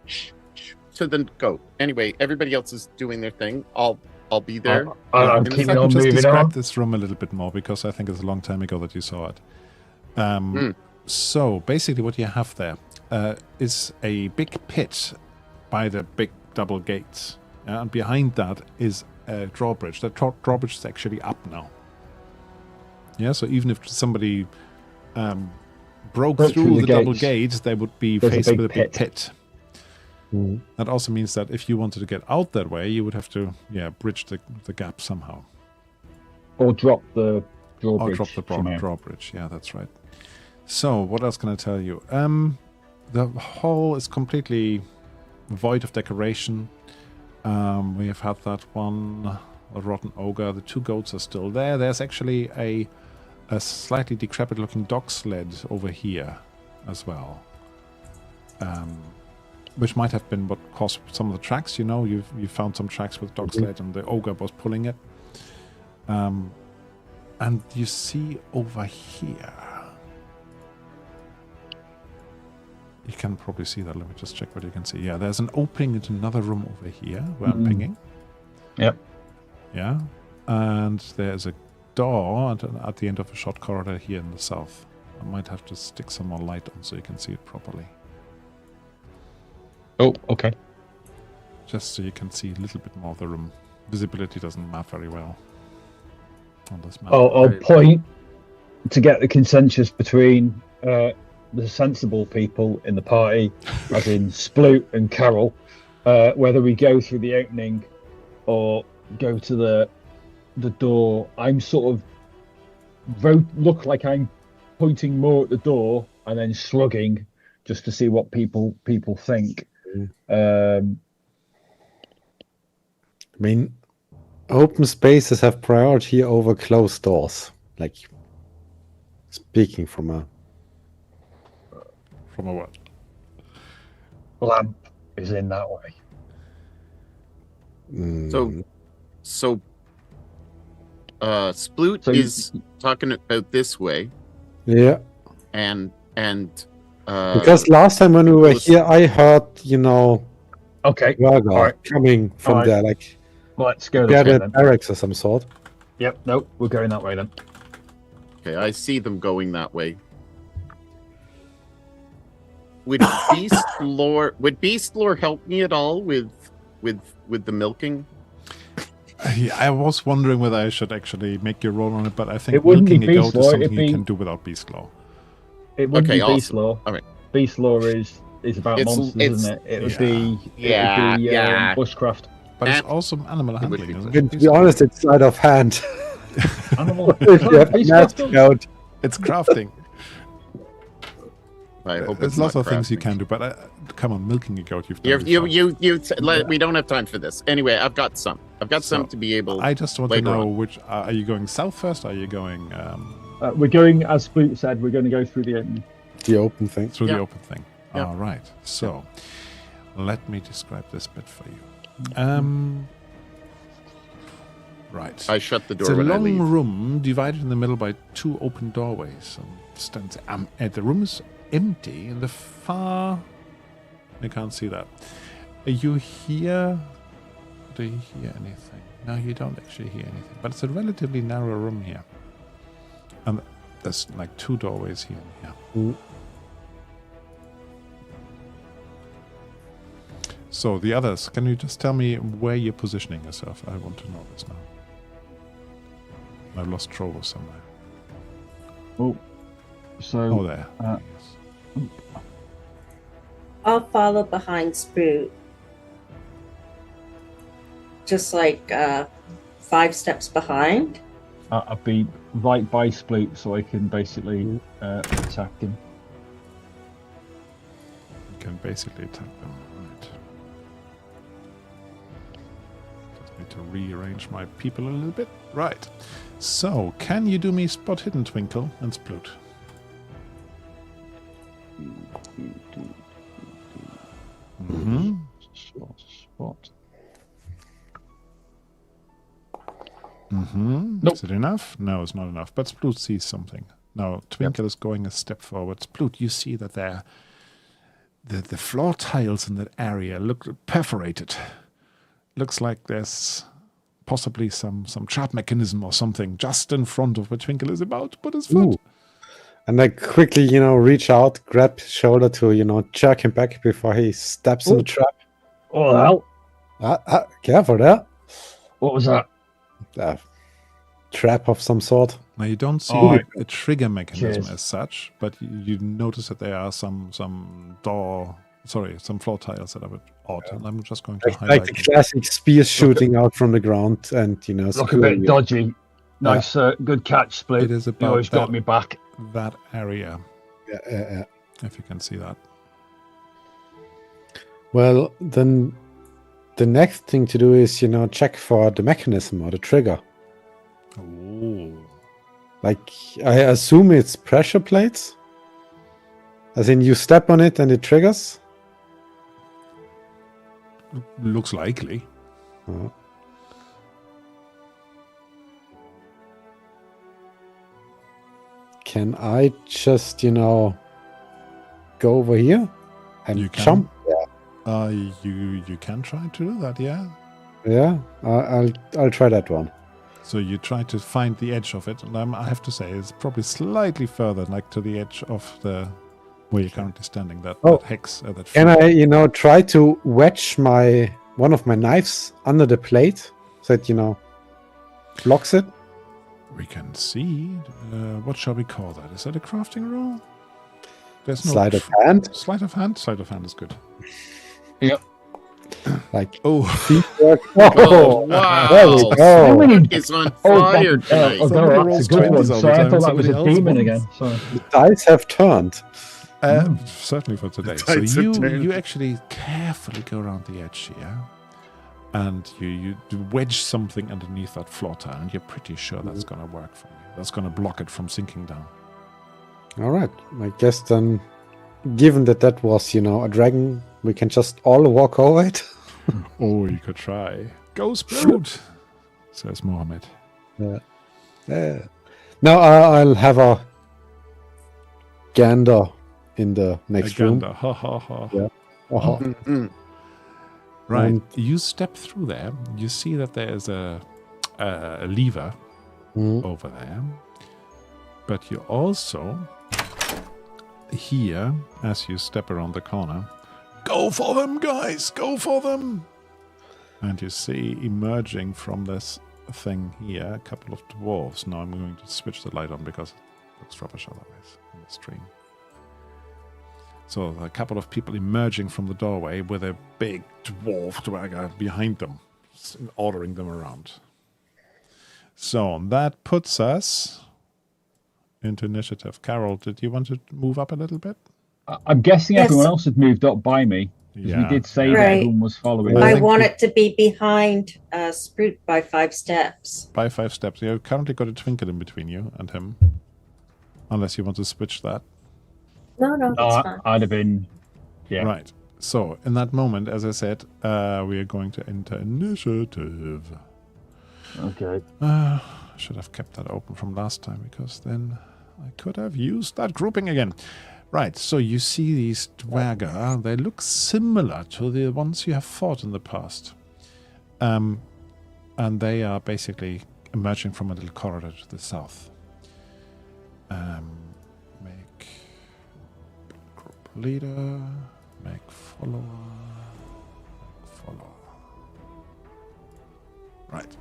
to the goat. Anyway, everybody else is doing their thing. I'll be there. I'm keeping on moving describe on. this room a little bit more because I think it's a long time ago that you saw it. So basically, what you have there is a big pit by the big double gates, and behind that is a drawbridge. The drawbridge is actually up now. Yeah, so even if somebody broke through the double gates, they would be faced with a big pit. Mm. That also means that if you wanted to get out that way, you would have to, bridge the gap somehow. Or drop the drawbridge. Or drop the drawbridge, yeah, that's right. So, what else can I tell you? The hall is completely void of decoration. We have had that one, a rotten ogre. The 2 goats are still there. There's actually a slightly decrepit-looking dog sled over here as well. Which might have been what caused some of the tracks. You know, you found some tracks with dog sled and the ogre was pulling it. And you see over here... You can probably see that. Let me just check what you can see. Yeah, there's an opening into another room over here where I'm pinging. Yep. Yeah. And there's a door at the end of a short corridor here in the south. I might have to stick some more light on so you can see it properly. Oh, okay. Just so you can see a little bit more of the room. Visibility doesn't map very well on this map. I'll point to get the consensus between... the sensible people in the party, as in Sploot and Carol, whether we go through the opening or go to the door. I'm sort of look like I'm pointing more at the door and then shrugging just to see what people think. I mean, open spaces have priority over closed doors. Like, speaking from a... From a what? Lamp is in that way. So Sploot is talking about this way. Yeah. And because last time when we were here, I heard, okay, Duergar coming from there, like, let's go get a barracks or some sort. Yep, nope, we're going that way then. Okay, I see them going that way. Would Beast Lore help me at all with the milking? I was wondering whether I should actually make your roll on it, but I think milking a goat is something you can do without Beast Lore. It wouldn't be Beast Lore. All right. Beast Lore is about monsters, isn't it? It would be bushcraft. But it's also animal handling, isn't it? To be honest, it's sleight of hand. Animal handling. It's crafting. I hope There's lots of things you can do, but come on, milking a goat, you've done we don't have time for this. Anyway, I've got some to be able. I just want to know which. Are you going south first? Or are you going? We're going, as Sploot said, we're going to go through the open. The open thing. Through the open thing. Yeah. All right. So, let me describe this bit for you. Right. I shut the door. It's a long room divided in the middle by 2 open doorways. The room is empty in the far... I can't see that. Do you hear anything? No, you don't actually hear anything. But it's a relatively narrow room here. And there's like 2 doorways here and here. So the others, can you just tell me where you're positioning yourself? I want to know this now. I've lost Trovo somewhere. There. I'll follow behind Sploot. Just like 5 steps behind. I'll be right by Sploot so I can basically attack him. You can basically attack them, right. Just need to rearrange my people a little bit. Right. So, can you do me spot hidden, Twinkle and Sploot? Mm-hmm. Spot. Mm-hmm. Nope. Is it enough? No, it's not enough. But Sploot sees something. Now, Twinkle is going a step forward. Sploot, you see that the floor tiles in that area look perforated. Looks like there's possibly some trap mechanism or something just in front of where Twinkle is about to put his foot. And I quickly, reach out, grab his shoulder to, jerk him back before he steps in the trap. Oh, hell. Careful there. What was that? Trap of some sort. Now you don't see a trigger mechanism as such, but you notice that there are some floor tiles that are a bit odd, and I'm just going to highlight like the classic spear shooting out from the ground, and look a bit dodgy. Nice, good catch, Split. It is about you always got me back. That area. Yeah. If you can see that. Well, then the next thing to do is, check for the mechanism or the trigger. Oh. Like, I assume it's pressure plates? As in, you step on it and it triggers? Looks likely. Can I just, go over here and You can. jump? You can try to do that, yeah. Yeah, I'll try that one. So you try to find the edge of it, and I have to say it's probably slightly further, like to the edge of the where you're currently standing. That hex. That Can I, try to wedge one of my knives under the plate so it, blocks it? We can see. What shall we call that? Is that a crafting roll? There's no Sleight of hand? Sleight of hand? Sleight of hand is good. Yep. Like, Oh, wow. There we go. It's on fire tonight. That's a good one. So I thought that was a demon again. Sorry. The dice have turned. Certainly for today. The So tides have turned. you actually carefully go around the edge here, and you wedge something underneath that floor tile, and you're pretty sure that's going to work for you. That's going to block it from sinking down. All right. I guess then, given that was, a dragon, we can just all walk over it. Or you could try. Go Sprout, says Mohammed. Yeah. Now I'll have a gander in the next room. Aganda. Ha ha ha. Yeah. Mhm. Right. And- You step through there. You see that there is a lever over there. But you also hear, as you step around the corner, go for them, guys! Go for them! And you see emerging from this thing here a couple of dwarves. Now I'm going to switch the light on because it looks rubbish otherwise on the stream. So a couple of people emerging from the doorway with a big dwarf Duergar behind them, ordering them around. So that puts us into initiative. Carol, did you want to move up a little bit? I'm guessing Yes. everyone else had moved up by me. Yeah. You did say that Right. everyone was following. I I think want it to be behind Sprout by 5 steps. By 5 steps. You've currently got a twinkle in between you and him. Unless you want to switch that. No, that's fine. I'd have been. Yeah. Right. So, in that moment, as I said, we are going to enter initiative. Okay. I should have kept that open from last time, because then I could have used that grouping again. Right, so you see these Duergar. They look similar to the ones you have fought in the past. And they are basically emerging from a little corridor to the south. Make group leader, make follower. Right.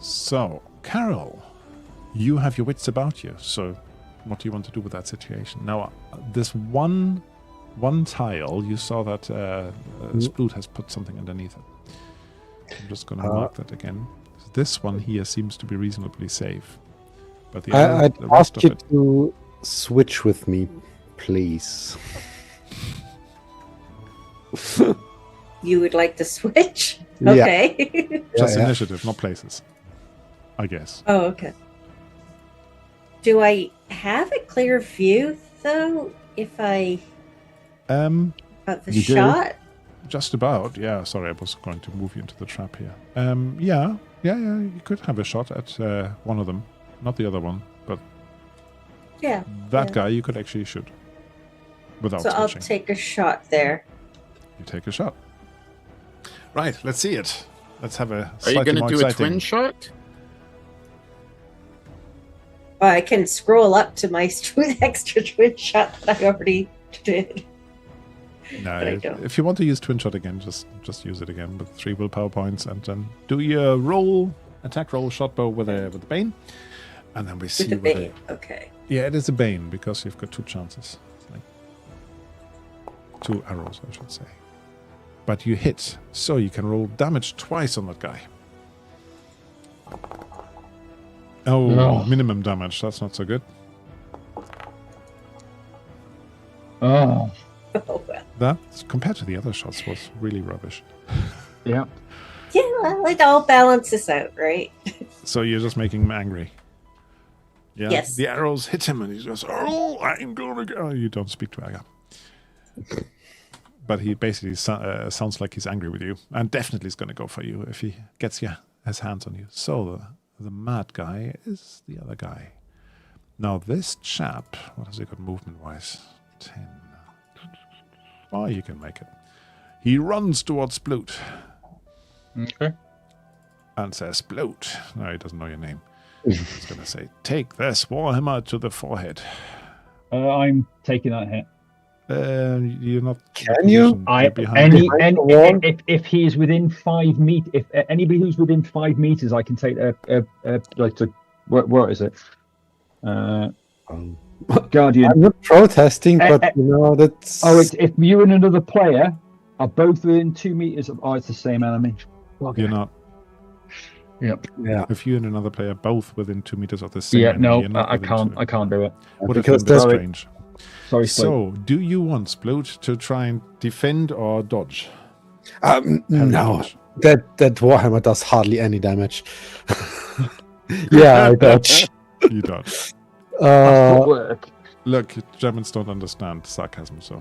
So, Carol, you have your wits about you, so what do you want to do with that situation? Now, this one tile, you saw that Sploot has put something underneath it. I'm just going to mark that again. This one here seems to be reasonably safe. But the I'd the rest ask of you it, to switch with me, please. You would like to switch? Yeah. Okay. just yeah. initiative, not places, I guess. Oh, okay. Do I have a clear view, though, if I... About the You do. shot? Just about, yeah. Sorry, I was going to move you into the trap here. Yeah. You could have a shot at one of them, not the other one, but Yeah. that Yeah. guy you could actually shoot without So I'll switching. take a shot there. You take a shot. Right, let's see it. Let's have a Are you slightly going to more do exciting. a twin shot? Well, I can scroll up to my extra twin shot that I already did. No, but I don't. if you want to use twin shot again, just use it again with 3 willpower points, and then do your roll attack roll shot bow with the Bane. And then we see With the Bane. Okay. Yeah, it is a Bane because you've got 2 chances. Like 2 arrows, I should say. But you hit, so you can roll damage twice on that guy. Oh, No. minimum damage. That's not so good. Oh, Oh, well. That, compared to the other shots, was really rubbish. yeah. Yeah, well, it all balances out, right? So you're just making him angry. Yeah. Yes. The arrows hit him, and he goes, "Oh, I'm gonna go." You don't speak to Aga, but he basically sounds like he's angry with you, and definitely is gonna go for you if he gets his hands on you. So the mad guy is the other guy. Now this chap, what has he got movement-wise? 10. Oh, you can make it. He runs towards Sploot Okay. and says, "Sploot." No, he doesn't know your name. He's going to say, "Take this warhammer to the forehead." I'm taking that hit. You're not. Can you? If he is within 5 meters, if anybody who's within 5 meters, I can take what is it? Guardian. I'm not protesting, but that's. Oh, it's if you and another player are both within 2 meters of. Oh, it's the same enemy. Okay. You're not. Yep. Yeah. If you and another player both within 2 meters of the same. Yeah. enemy, No, you're not I within can't. 2. I can't do it. Would have Because been a bit that's- strange. Sorry. So, do you want Sploot to try and defend or dodge? No, Dodge. that Warhammer does hardly any damage. Yeah, I dodge. You dodge. Work. Look, Germans don't understand sarcasm, so.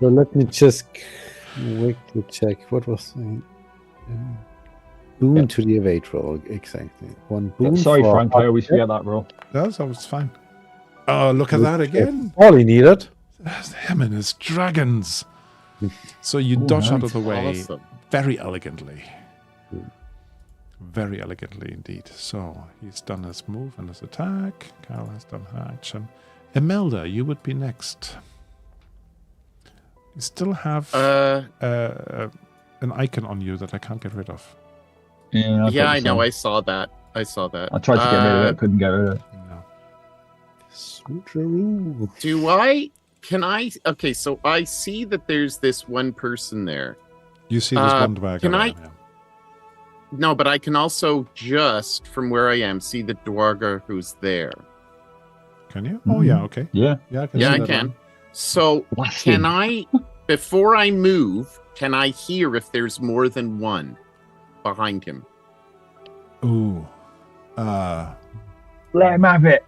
So let me just quickly check. What was the boon to the evade roll? Exactly. 1 boon. Sorry, for Frank. I always forget that roll. That's always fine. Oh, look at that again. All he needed. There's him and his dragons. So you dodge out of the way Awesome. very elegantly. Very elegantly indeed. So he's done his move and his attack. Carol has done her action. Imelda, you would be next. You still have an icon on you that I can't get rid of. Yeah. Yeah, I know. I I saw that. I tried tried to get rid of it. Couldn't get rid of it. No. Switcheroo. Do I? Can I? Okay, so I see that there's this one person there. You see this one Duergar. can I- yeah. No, but I can also just from where I am see the Duergar who's there. Can you? Oh, yeah, okay. Yeah. Yeah, I can Yeah, see I that can. one. So Blast can him. I, before I move, can I hear if there's more than one behind him? Ooh. Let him have it.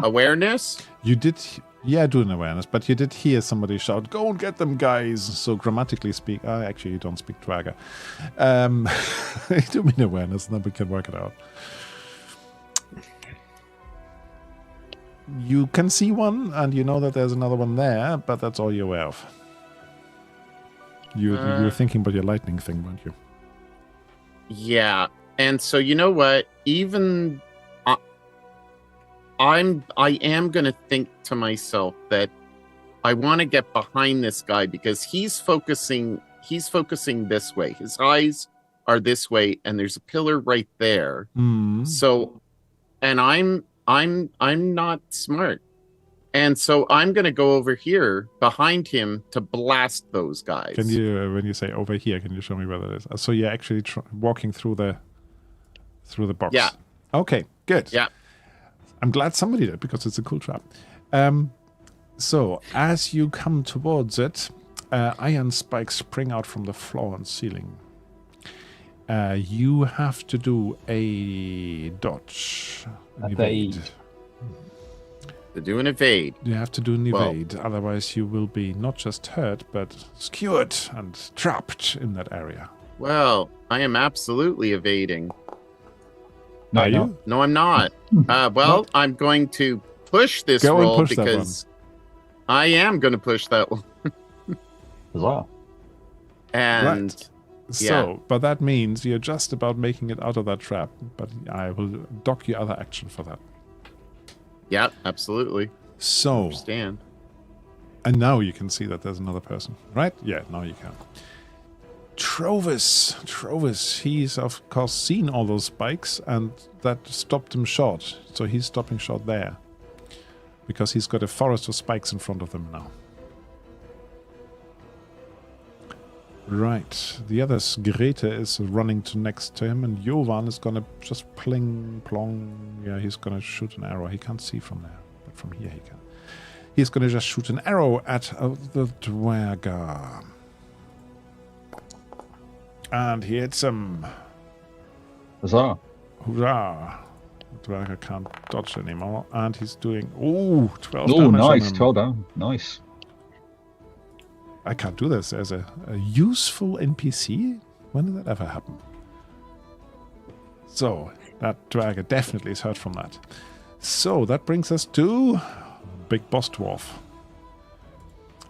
Awareness? You did, do an awareness, but you did hear somebody shout, "Go and get them, guys!" So grammatically speak, actually you don't speak Duergar. Do mean awareness, and then we can work it out. You can see one, and you know that there's another one there, but that's all you're aware of. You were thinking about your lightning thing, weren't you? Yeah. And so you know what? Even I am gonna think to myself that I want to get behind this guy because he's focusing this way. His eyes are this way, and there's a pillar right there. So, and I'm not smart. And so I'm going to go over here behind him to blast those guys. Can you, when you say over here, can you show me where that is? So you're actually walking through the box. Yeah. Okay, good. Yeah. I'm glad somebody did because it's a cool trap. So as you come towards it, iron spikes spring out from the floor and ceiling. You have to do a dodge. An evade. To do an evade. You have to do an evade, otherwise you will be not just hurt, but skewered and trapped in that area. Well, I am absolutely evading. Are you? No, I'm not. I'm going to push this Go and roll push that because I am going to push that one. Huzzah. And Right. So, but that means you're just about making it out of that trap, but I will dock your other action for that. yeah, absolutely. So, Understand. and now you can see that there's another person, right? Yeah, now you can. Trovis, he's of course seen all those spikes, and that stopped him short. So he's stopping short there. Because he's got a forest of spikes in front of them now. Right. The others, Grete is running to next to him, and Jovan is gonna just pling plong. Yeah, he's gonna shoot an arrow. He can't see from there, but from here he can. He's gonna just shoot an arrow at the Duergar. And he hits him. Huzzah. Hurrah. The Duergar can't dodge anymore, and he's doing 12 Oh, damage nice. on him. 12 down. Nice. I can't do this as a useful NPC? When did that ever happen? So, that Duergar definitely is hurt from that. So, that brings us to Big Boss Dwarf.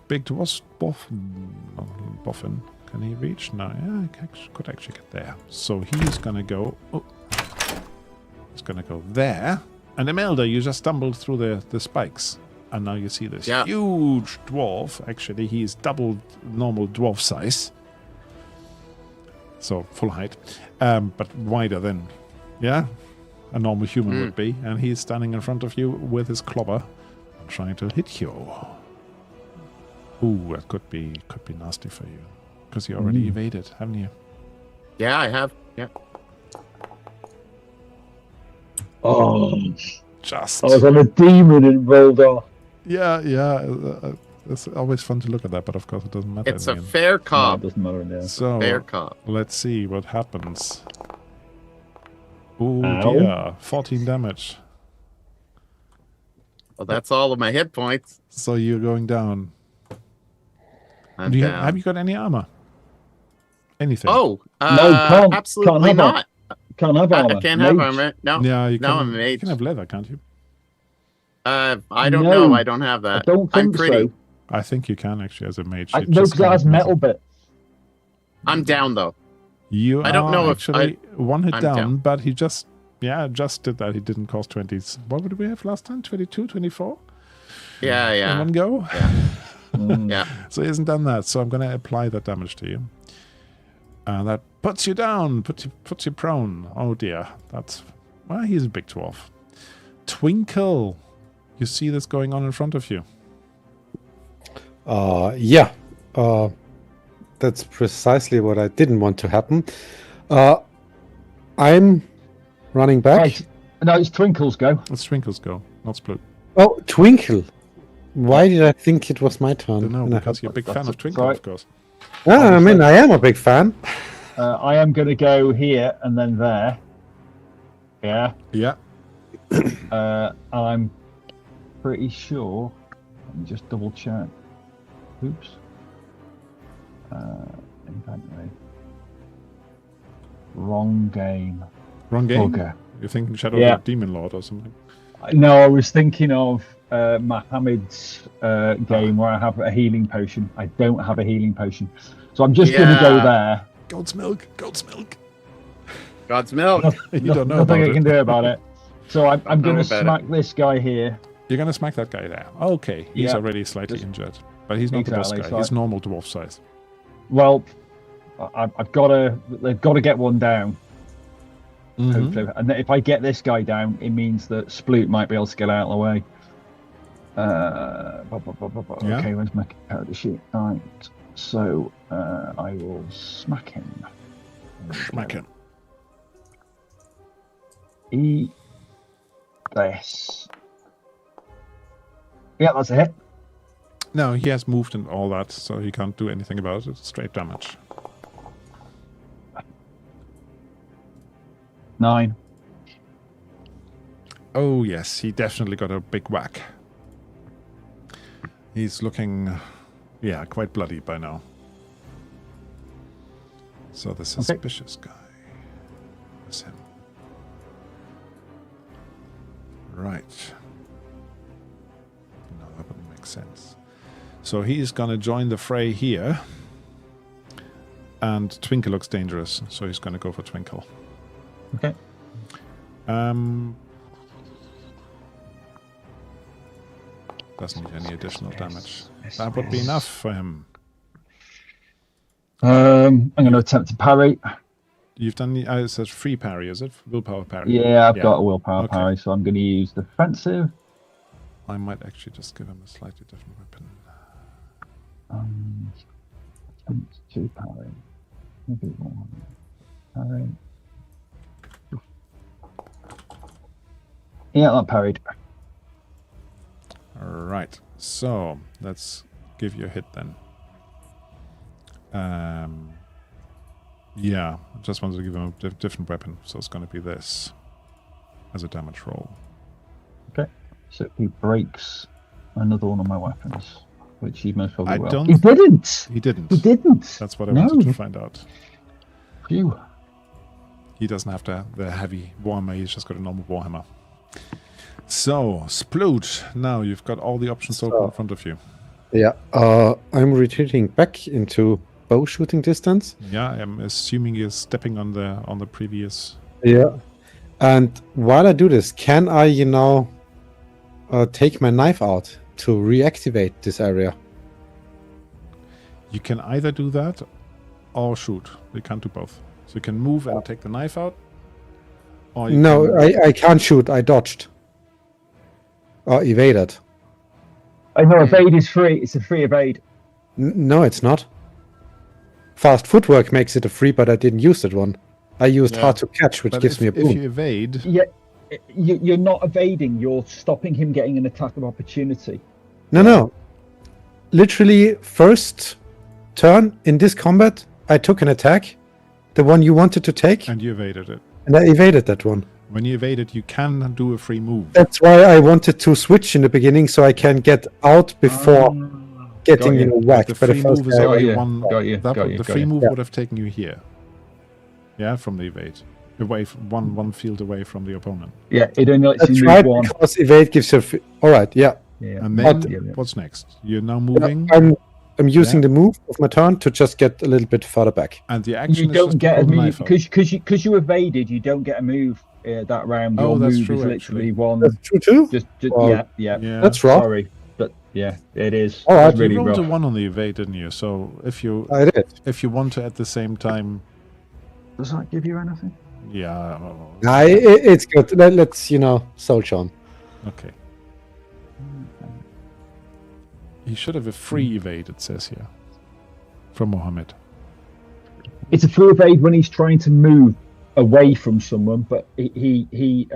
Big Boss Boffin. Can he reach? No, yeah, I could actually get there. So, he's gonna go... Oh, he's gonna go there. And Imelda, you just stumbled through the spikes. And now you see this huge dwarf. Actually, he's double normal dwarf size. So, full height. But wider than, a normal human would be. And he's standing in front of you with his clobber and trying to hit you. Ooh, that could be nasty for you. Because you already evaded, haven't you? Yeah, I have. Yeah. Oh, Just. I was on a demon and rolled off. Yeah. It's always fun to look at that, but of course it doesn't matter. It's a fair No, cop. it doesn't matter now. So, Fair cop. let's see what happens. Oh Ow. dear, 14 damage. Well, that's all of my hit points. So you're going down. I'm Do you down. have you got any armor? Anything? Oh, can't absolutely have not. Can't have armor. I can't have Mage. armor. No. yeah, you now can, I'm a mage. you can have leather, can't you? I don't No, know. I don't have I that. don't I'm think pretty. so. I think you can actually as a mage. No, It just because it has comes metal metal. bit. I'm down though. You I don't are know if actually one hit I'm down, down. but he just did that. He didn't cost 20s. What did we have last time? 22, 24? Yeah, In yeah, one go? yeah. So he hasn't done that, so I'm going to apply that damage to you. That puts you down, puts you prone. Oh dear. Well, he's a big dwarf. Twinkle. You see this going on in front of you. Yeah. That's precisely what I didn't want to happen. I'm running back. Right. No, it's Twinkle's go. Let's Twinkle's go, not Split. Oh, Twinkle. Why did I think it was my I turn? don't know, And I because have- you're a big fan That's of Twinkle, right. of course. I mean, I am a big fan. I am going to go here and then there. Yeah. Yeah. I'm pretty sure. Let me just double check. Oops. Inventory. Wrong game. Wrong game? Bugger. You're thinking Shadow Yeah. of the Demon Lord or something? No, I was thinking of Mohammed's game where I have a healing potion. I don't have a healing potion. So I'm just going to go Yeah. there. Goat's milk, goat's milk. God's milk. You don't know Nothing about I can it. do about it. So I'm going to about it. smack this guy here. You're going to smack that guy there. Okay, he's Yeah. already slightly Just- injured. But he's not the boss Exactly, guy. so He's normal dwarf size. Well, I've got to. They've got to get one down. Mhm. Hopefully, and if I get this guy down, it means that Sploot might be able to get out of the way. Yeah. Okay, where's my character sheet? Right. So I will smack him. Smack him. Eat this. Yeah, that's a hit. No, he has moved and all that, so he can't do anything about it. Straight damage. 9. Oh, yes, he definitely got a big whack. He's looking, quite bloody by now. So the suspicious guy is him. Right. No, that wouldn't make sense. So he's going to join the fray here. And Twinkle looks dangerous, so he's going to go for Twinkle. Okay. Doesn't need any additional damage. That would be enough for him. I'm going to attempt to parry. You've done the. It says free parry, is it? Willpower parry. Yeah, I've got a willpower parry, so I'm going to use defensive. I might actually just give him a slightly different weapon. Attempt to parry. Maybe one. Parry. Yeah, that parried. All right. So let's give you a hit then. Yeah, I just wanted to give him a different weapon, so it's going to be this as a damage roll. Okay, so he breaks another one of my weapons, which he most probably will. Don't. He didn't. He didn't. He didn't. That's what I wanted to find out. Phew. He doesn't have the heavy warhammer. He's just got a normal warhammer. So, Sploot. Now you've got all the options open in front of you. Yeah. I'm retreating back into bow shooting distance. Yeah, I'm assuming you're stepping on the previous. Yeah. And while I do this, can I, take my knife out to reactivate this area? You can either do that or shoot. You can't do both. So you can move and take the knife out. Or I can't shoot. I dodged. Or evaded. I know evade is free. It's a free evade. No, it's not. Fast footwork makes it a free, but I didn't use that one. I used hard to catch, which gives me a boon. If you evade... Yeah, you're not evading. You're stopping him getting an attack of opportunity. No. Literally, first turn in this combat, I took an attack. The one you wanted to take. And you evaded it. And I evaded that one. When you evade it, you can do a free move. That's why I wanted to switch in the beginning, so I can get out before getting whacked. The free move is already one. The free move Yeah. would have taken you here. Yeah, from the evade. Away from one field away from the opponent. Yeah, it only lets That's you right, move one. because evade gives you... Alright, yeah. And then, what's next? You're now moving. I'm using the move of my turn to just get a little bit further back. And the action You is don't just get to a pull the move knife out. because you evaded. You don't get a move that round. Your that's move true, is literally actually. one. That's true too? Just Well, yeah. That's wrong. Sorry, but yeah, it is. All right. It's really You rolled rough. a 1 on the evade, didn't you? So if you I did. want to at the same time, Does that give you anything? yeah. It's good. Let's, soldier on. Okay. He should have a free evade. It says here from Mohammed. It's a free evade when he's trying to move away from someone, but he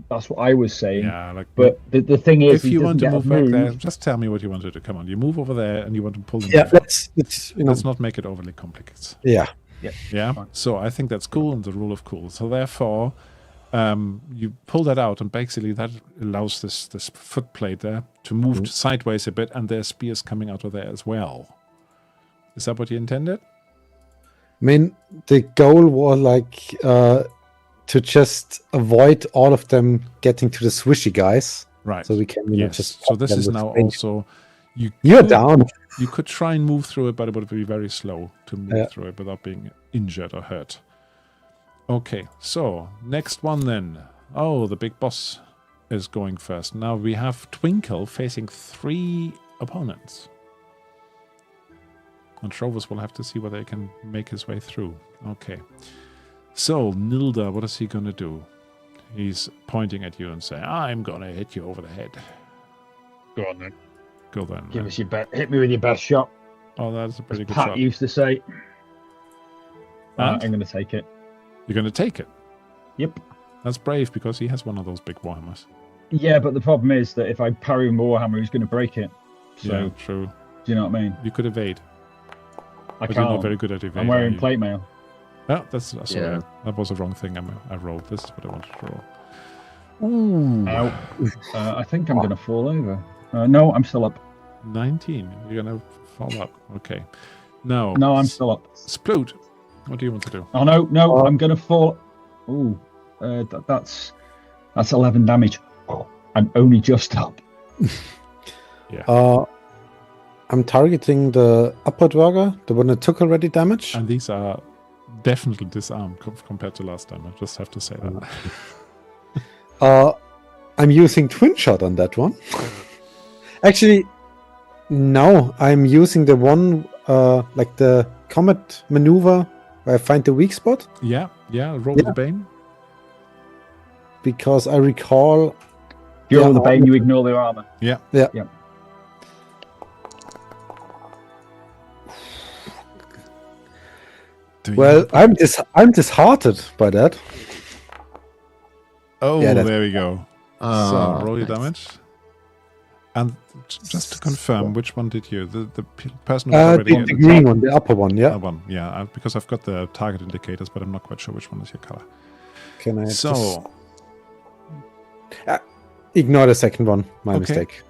that's what I was saying. Yeah, like. But the thing is, If you want to doesn't move get a back there, move. just tell me what you want to do. Come on, you move over there and you want to pull them. Yeah, let's Let's not make it overly complicated. Yeah. Yeah. So I think that's cool and the rule of cool. So therefore, you pull that out and basically that allows this foot plate there to move sideways a bit, and there's spears coming out of there as well. Is that what you intended? I mean, the goal was to just avoid all of them getting to the swishy guys. Right. So we can just. So this them is with now range. also. You're down. You could try and move through it, but it would be very slow to move Yeah. through it without being injured or hurt. Okay, so next one then. Oh, the big boss is going first. Now we have Twinkle facing 3 opponents. And Trovus will have to see whether he can make his way through. Okay. So, Nilda, what is he going to do? He's pointing at you and saying, I'm going to hit you over the head. Go on then. Go then. Give man. us your best. Hit me with your best shot. Oh, that's a pretty As good Pat shot. used to say. And? I'm going to take it. You're going to take it? Yep. That's brave because he has one of those big warhammers. Yeah, but the problem is that if I parry with Warhammer, he's going to break it. So, Yeah, true. do you know what I mean? You could evade. I But you're not can't. very good at evading. I'm wearing are you? plate mail. Oh, that's sorry. Yeah. That was the wrong thing I rolled. This is what I wanted to roll. Ooh. Ow. I think I'm going to fall over. No, I'm still up. 19. You're going to fall up. Okay. Now, No, I'm still up. Sploot. What do you want to do? Oh, no, I'm going to fall. Ooh, that's 11 damage. I'm only just up. I'm targeting the upper Duergar, the one that took already damage. And these are definitely disarmed compared to last time. I just have to say that. I'm using twin shot on that one. Actually, no, I'm using the one like the combat maneuver where I find the weak spot? Yeah, roll with Bane. Because I recall... If you roll the Bane, you ignore the armor. Yeah. Well, I'm disheartened by that. Oh, Yeah, there we go. So roll your nice. damage. And just to confirm, which one did you? The person who's already The green one, the upper one, yeah. one, yeah. Because I've got the target indicators, but I'm not quite sure which one is your color. Can I So, ignore the second one? My mistake.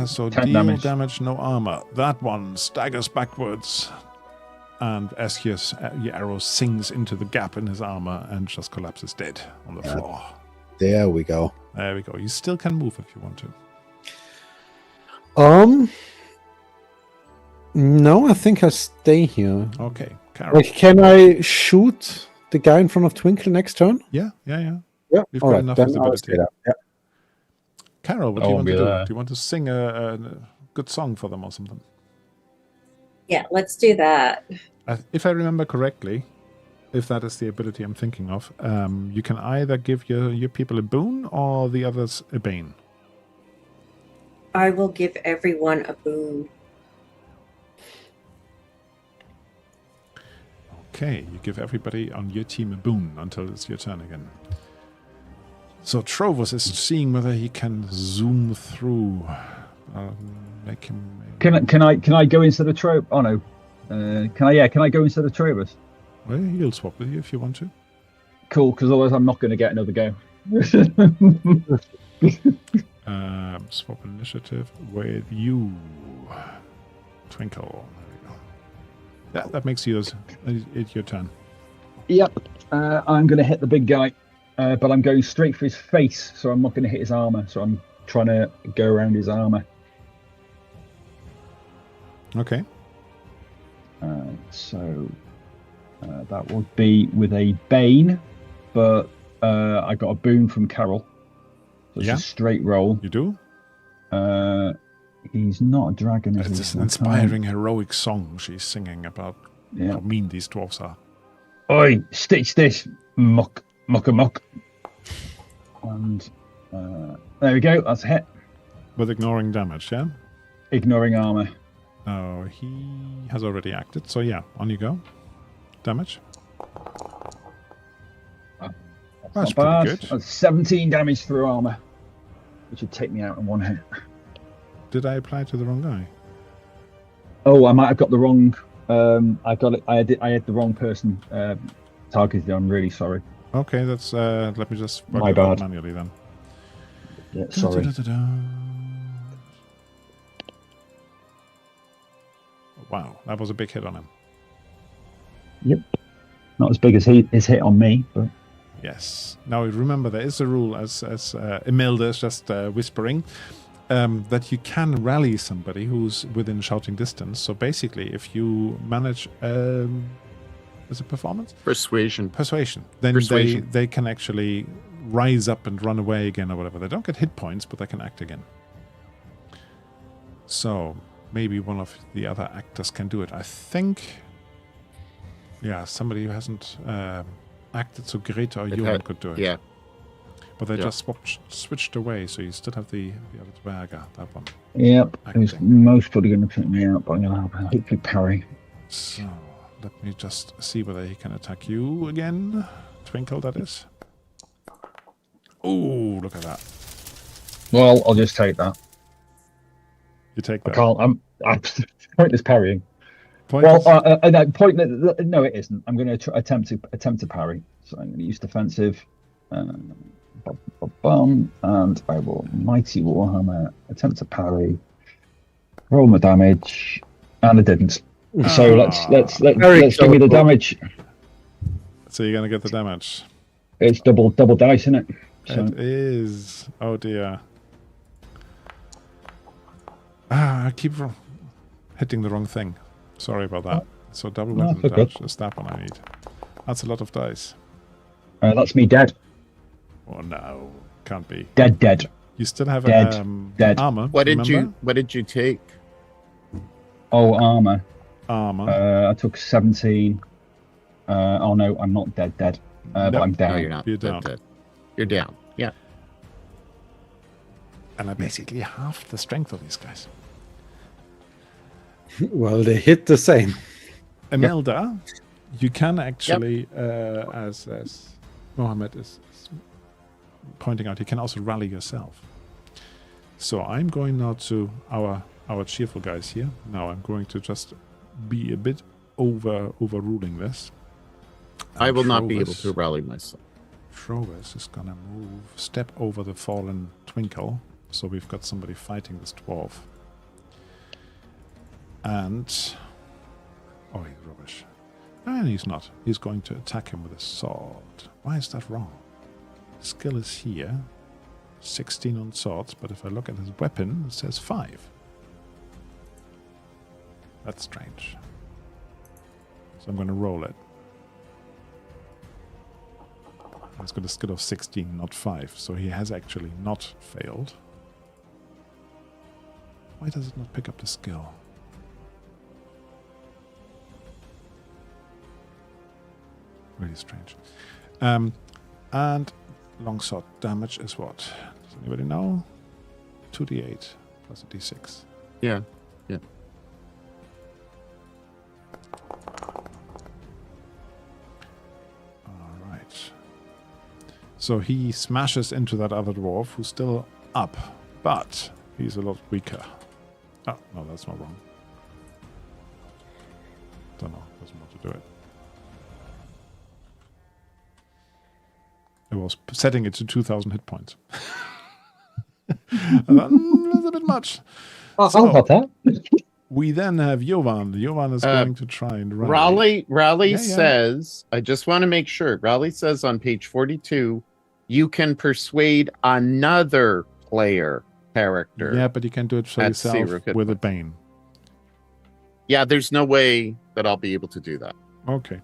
so 10 deal damage. damage, no armor. That one staggers backwards, and as your arrow sinks into the gap in his armor and just collapses dead on the floor. There we go. There we go. You still can move if you want to. No, I think I'll stay here. Okay, Carol. Like, can I shoot the guy in front of Twinkle next turn? Yeah. Yeah. You've All got right, enough then I'll visibility. stay there. Yeah. Carol, what I do you won't want to be do? there. Do you want to sing a good song for them or something? Yeah, let's do that. If I remember correctly, if that is the ability I'm thinking of, you can either give your people a boon or the others a bane. I will give everyone a boon. Okay, you give everybody on your team a boon until it's your turn again. So Trovus is seeing whether he can zoom through. Make him. Can I go instead of Trovus? Oh no. Can I go instead of Trovus? Well, he'll swap with you if you want to. Cool, because otherwise I'm not going to get another go. Swap initiative with you, Twinkle. There we go. Yeah, that makes yours. It's your turn. Yep. I'm going to hit the big guy, but I'm going straight for his face, so I'm not going to hit his armor. So I'm trying to go around his armor. Okay. So that would be with a Bane, but I got a boon from Carol. So it's Yeah. a straight roll. You do? He's not a dragon, is It's he? an inspiring, heroic song she's singing about how mean these dwarves are. Oi, stitch this, muck. And there we go, that's a hit. With ignoring damage, yeah? Ignoring armor. Oh, he has already acted, so yeah, on you go. Damage. That's Not bad. pretty good. That's 17 damage through armor, which would take me out in one hit. Did I apply to the wrong guy? Oh, I might have got the wrong. I got it. I had the wrong person targeted. I'm really sorry. Okay, that's. Let me just work My it out bad. manually then. Yeah, sorry. Wow, that was a big hit on him. Yep. Not as big as his hit on me, but Yes. Now remember, there is a rule, as Imelda is just whispering, that you can rally somebody who's within shouting distance. So basically, if you manage, is it performance? Persuasion. Then Persuasion. they can actually rise up and run away again or whatever. They don't get hit points, but they can act again. So maybe one of the other actors can do it. I think, yeah, somebody who hasn't acted so great or Johan could do it. Yeah. But they just switched away, so you still have the other Duergar, that one. yep, it was Acting. most probably going to take me out, but I'm going to hopefully parry. So let me just see whether he can attack you again. Twinkle, that is. Oh, look at that. Well, I'll just take that. You take I that. can't. I'm pointless parrying. Pointless? Well, no, pointless. No, it isn't. I'm going to attempt to parry. So I'm going to use defensive. And I will mighty warhammer, attempt to parry, roll my damage, and I didn't. So let's give me the damage. So you're gonna get the damage. It's double dice, isn't it? So It is. Oh dear. I keep hitting the wrong thing. Sorry about that. So double No, weapon it's damage. okay. That's that one I need. That's a lot of dice. that's me dead. Oh no, can't be. Dead. You still have Dead. armor. What did remember? you take? Oh, armor. armor. I took 17. Oh no, I'm not dead. But I'm down. No, you're not. You're down. Dead. You're down. Yeah. And I basically half the strength of these guys. Well, they hit the same. Imelda, you can actually, as Mohammed is pointing out, you can also rally yourself. So I'm going now to our cheerful guys here. Now I'm going to just be a bit overruling this. I will not be able to rally myself. Trovers is gonna step over the fallen Twinkle. So we've got somebody fighting this dwarf. And... oh, he's rubbish. And he's not. He's going to attack him with a sword. Why is that wrong? Skill is here. 16 on swords, but if I look at his weapon, it says 5. That's strange. So I'm going to roll it. He's got a skill of 16, not 5. So he has actually not failed. Why does it not pick up the skill? Really strange. And longsword damage is what? Does anybody know? 2d8 plus a d6. Yeah. Alright. So he smashes into that other dwarf who's still up, but he's a lot weaker. Oh, no, that's not wrong. Don't know. Doesn't want to do it. It was setting it to 2,000 hit points. That's a bit much. How about that? We then have Jovan. Jovan is going to try and rally. Raleigh says, I just want to make sure. Raleigh says on page 42, you can persuade another player character. Yeah, but you can do it for yourself with a Bane. Yeah, there's no way that I'll be able to do that. Okay.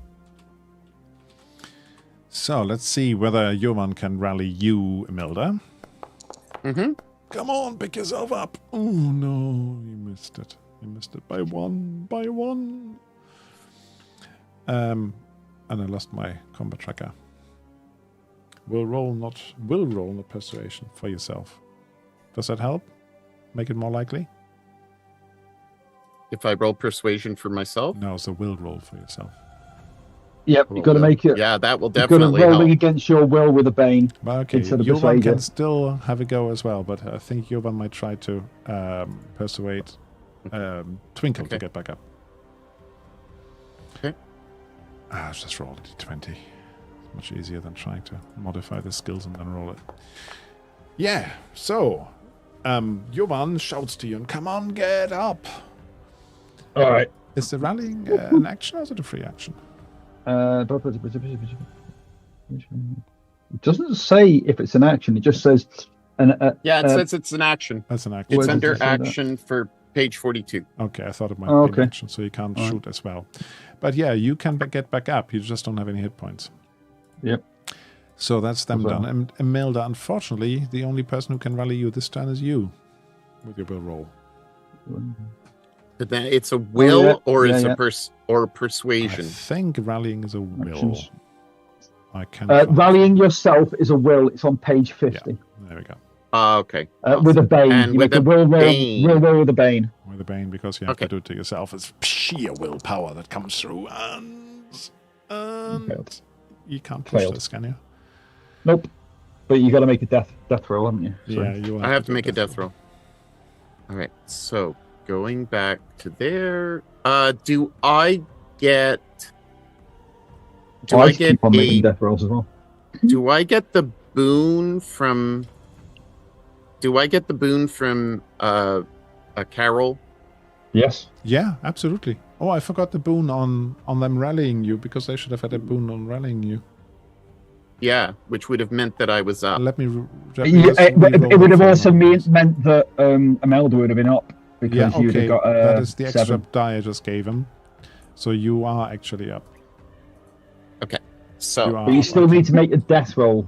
So let's see whether Jovan can rally you, Imelda. Mm-hmm. Come on, pick yourself up. Oh no, you missed it. You missed it by one. And I lost my combat tracker. Will roll not persuasion for yourself. Does that help? Make it more likely? If I roll persuasion for myself? No, it's a will roll for yourself. Yep, you've got to make it. Yeah, that will You've definitely got to rolling help. against your will with a Bane. Okay, Jovan can still have a go as well, but I think Jovan might try to persuade Twinkle to get back up. Okay. Just roll a d20. It's much easier than trying to modify the skills and then roll it. Yeah, so Jovan shouts to you, and come on, get up. All right. Is the rallying an action or is it a free action? It doesn't say if it's an action. It just says it says it's an action. That's an action. It's under action for page 42. Okay, I thought it might be an action, so you can't shoot as well. But yeah, you can get back up. You just don't have any hit points. Yep. So that's them done. And Imelda, unfortunately, the only person who can rally you this turn is you with your will roll. But then it's a will or is a persuasion? I think rallying is a will. Actions. I can rallying yourself is a will. It's on page 50. Yeah, there we go. Okay. Awesome. With a Bane. And you with make a will roll with a Bane. With a Bane, because you have to do it to yourself. It's sheer willpower that comes through, and you can't push this, can you? Nope. But you got to make a death roll, haven't you? So yeah, you I have to make a death roll. All right. So going back to there, do I get keep on making death rolls as well. Do I get the boon from? Do I get the boon from a Carol? Yes. Yeah, absolutely. Oh, I forgot the boon on them rallying you, because they should have had a boon on rallying you. Yeah, which would have meant that I was up. It would have also meant that Imelda would have been up, because you'd have got that is the extra 7. die I just gave him. So you are actually up. Okay. So but you still need to make a death roll,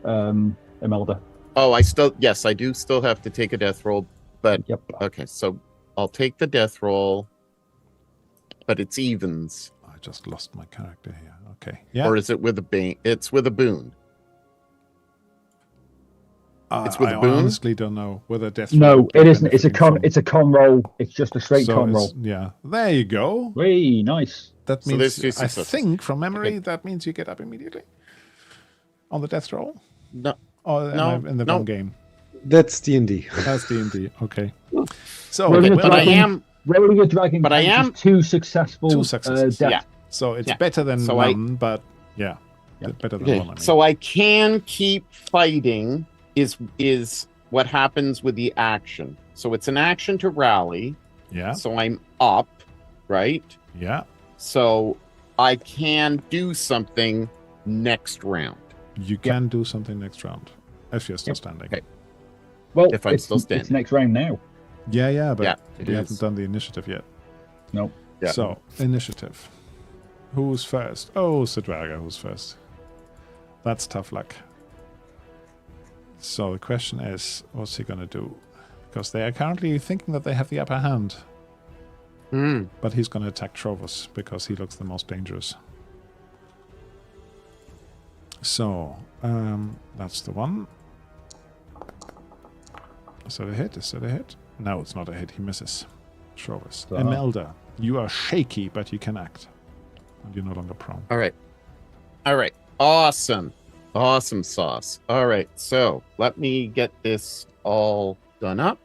Imelda. Oh, I do still have to take a death roll, but okay, so I'll take the death roll. but it's evens. I just lost my character here. Okay. Yeah. Or is it with a bane? It's with a boon. It's with I a boon? honestly don't know whether death. No, it isn't. It's a con roll. It's just a straight con roll. Yeah. There you go. Hey, nice. That So means there's two I successes. think from memory Okay. that means you get up immediately on the death roll. No. Or am I in the wrong game? That's D&D. That's D&D. Okay. So Rolling a But I dragon- am. Rolling a dragon. But I counts am- as two successful. Two successes. Death. Yeah. So it's Yeah. better than So none, but yeah, Yeah. better than Okay. one. I mean. So I can keep fighting. Is what happens with the action. So it's an action to rally. yeah, So I'm up, right? yeah. So I can do something next round. You can do something next round if you're still Yep. standing. Okay. Well, If I'm it's, still it's standing. next round now. Yeah, but Yeah, it we is. haven't done the initiative yet. No. Yeah. So initiative. Who's first? Oh, Duergar, who's first? That's tough luck. So the question is, what's he gonna do? Because they are currently thinking that they have the upper hand. But he's going to attack Trovus because he looks the most dangerous. So, that's the one. Is that a hit? Is that a hit? No, it's not a hit. He misses. Trovus. Uh-huh. Imelda, you are shaky, but you can act. And you're no longer prone. All right. Awesome. Awesome sauce. All right. So let me get this all done up.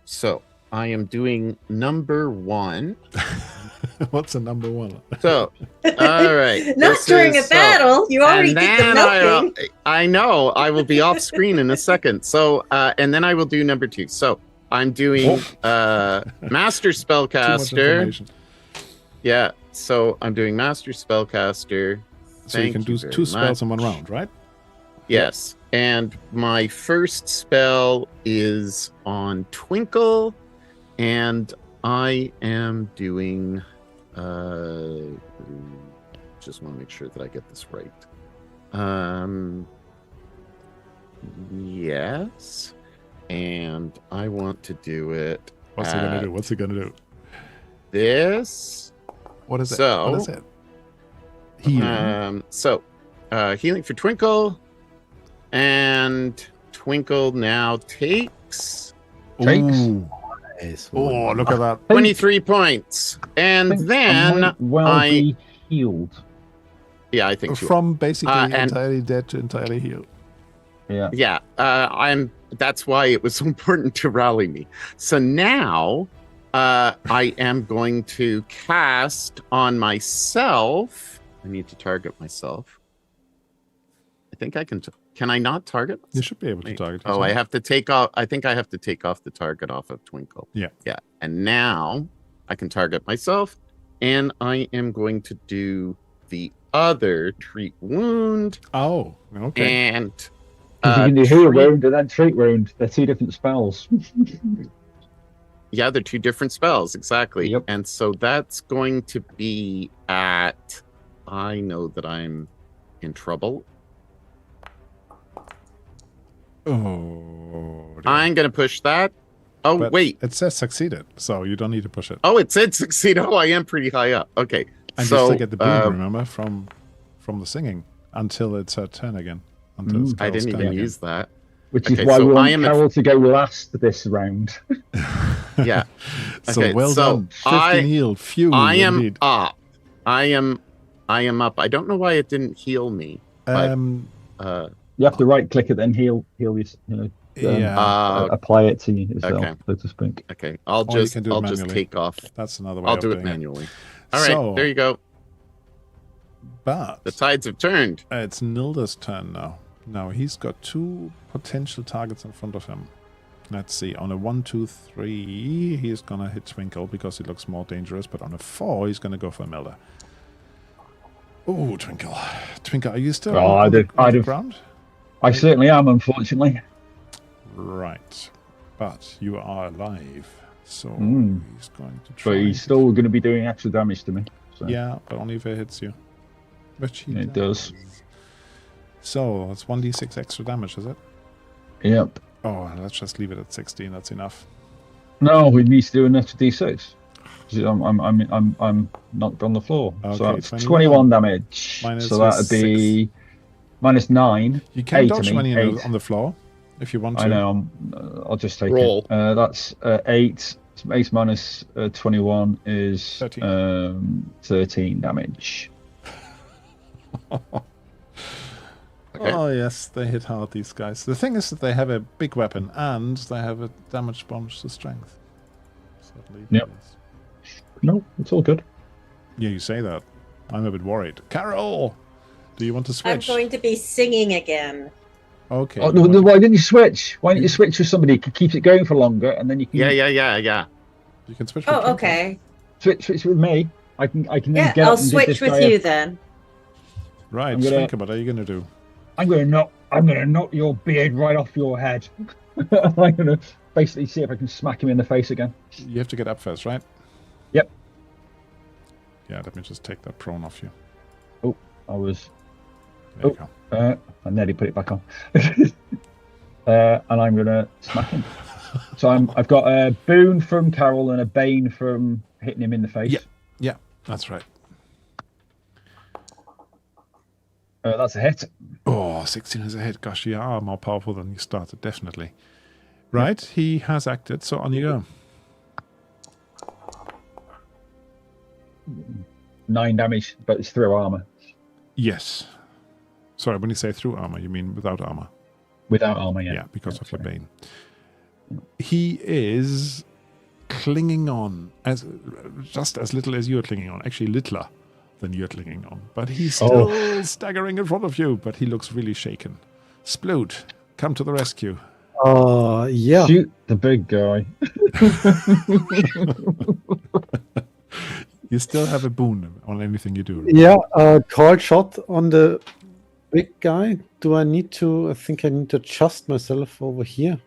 So I am doing number 1. What's a number 1? So, all right. Not this during a is- battle. You already and did the then milking. I know I will be off screen in a second. So, and then I will do number 2. So I'm doing Master Too much Spellcaster. information. Yeah. So I'm doing Master Spellcaster. So you Thank can do very two spells much. in one round, right? Yes. And my first spell is on Twinkle, and I am doing just want to make sure that I get this right. Yes. And I want to do it. What's he gonna do? What's he gonna do? This. What is it? So, What is it? Healing. Healing for Twinkle, and Twinkle now takes Ooh. Nice. Oh, look at that. 23 points, and then might be healed. yeah, I think she will. From basically and- entirely dead to entirely healed. Yeah. Yeah, that's why it was so important to rally me. So now I am going to cast on myself. I need to target myself. I think I can. Can I not target? You should be able to Wait. target. Oh, I yourself. have to take off. I think I have to take off the target off of Twinkle. Yeah. Yeah. And now I can target myself, and I am going to do the other treat wound. Oh, okay. And You can do heal treat- wound and then treat wound. They're two different spells. Yeah, they're two different spells, exactly. Yep. And so that's going to be at. I know that I'm in trouble. Oh, dear. I'm going to push that. Oh, But wait. It says succeeded, so you don't need to push it. Oh, it said succeed. Oh, I am pretty high up. Okay. And so you still get the boom, remember, from the singing until it's her turn again. Until it's I Carol's didn't turn even again. use that. Which Okay, is why so we I want am at- Carol to go last this round. Yeah. So Okay, well so done. 15 I- healed. Phew, I am indeed. up. I am up. I don't know why it didn't heal me. Um, You have to right click it, then heal. yeah, Apply it to yourself, Okay. so to speak. Okay. I'll Or you just can do it just manually. take off. that's another way I'll of do it doing manually. All right. So- There you go. But The tides have turned. it's Nilda's turn now. Now he's got 2 potential targets in front of him. Let's see. On a 1, 2, 3, he's gonna hit Twinkle because he looks more dangerous. But on a 4, he's gonna go for Imelda. Oh, Twinkle. Twinkle, are you still Oh, on the I'd have- ground? I certainly am, unfortunately. Right. But you are alive. So Mm. he's going to try. But he's still going to be doing extra damage to me. So. Yeah, but only if it hits you. Which he It does. So that's 1d6 extra damage, is it? Yep. Oh, let's just leave it at 16. That's enough. No, he needs to do an extra d6. I'm knocked on the floor. Okay, so that's 21 damage. So that would be -9. You can dodge me, when you're 8. on the floor if you want to. I know. I'll just take Roll. it. That's 8. 8 minus 21 is 13 damage. Okay. Oh yes, they hit hard, these guys. The thing is that they have a big weapon and they have a damage bonus to strength. Sadly, yep. No, it's all good. Yeah, you say that. I'm a bit worried. Carol, do you want to switch? I'm going to be singing again. Okay. Oh, no, why didn't you switch? Why didn't you switch with somebody who keeps it going for longer, and then you can... Yeah. You can switch. Oh, okay. Switch with me. I can then yeah, get I'll up and switch with you then. Right, think about what are you gonna do? I'm gonna knock your beard right off your head. I'm gonna basically see if I can smack him in the face again. You have to get up first, right? Yep. Yeah, let me just take that prone off you. Oh, I was. There you go. I nearly put it back on. And I'm gonna smack him. So I've got a boon from Carol and a bane from hitting him in the face. Yeah, that's right. That's a hit. Oh, 16 is a hit. Gosh, you are more powerful than you started, definitely. Right, he has acted, so on you go. 9 damage, but it's through armor. Yes. Sorry, when you say through armor, you mean without armor? Without armor, yeah. Yeah, because of your bane. He is clinging on just as little as you're clinging on. Actually, littler than you're clinging on. But he's still staggering in front of you, but he looks really shaken. Sploot, come to the rescue. Yeah. Shoot the big guy. You still have a boon on anything you do. Yeah, call shot on the big guy. Do I need to? I think I need to adjust myself over here.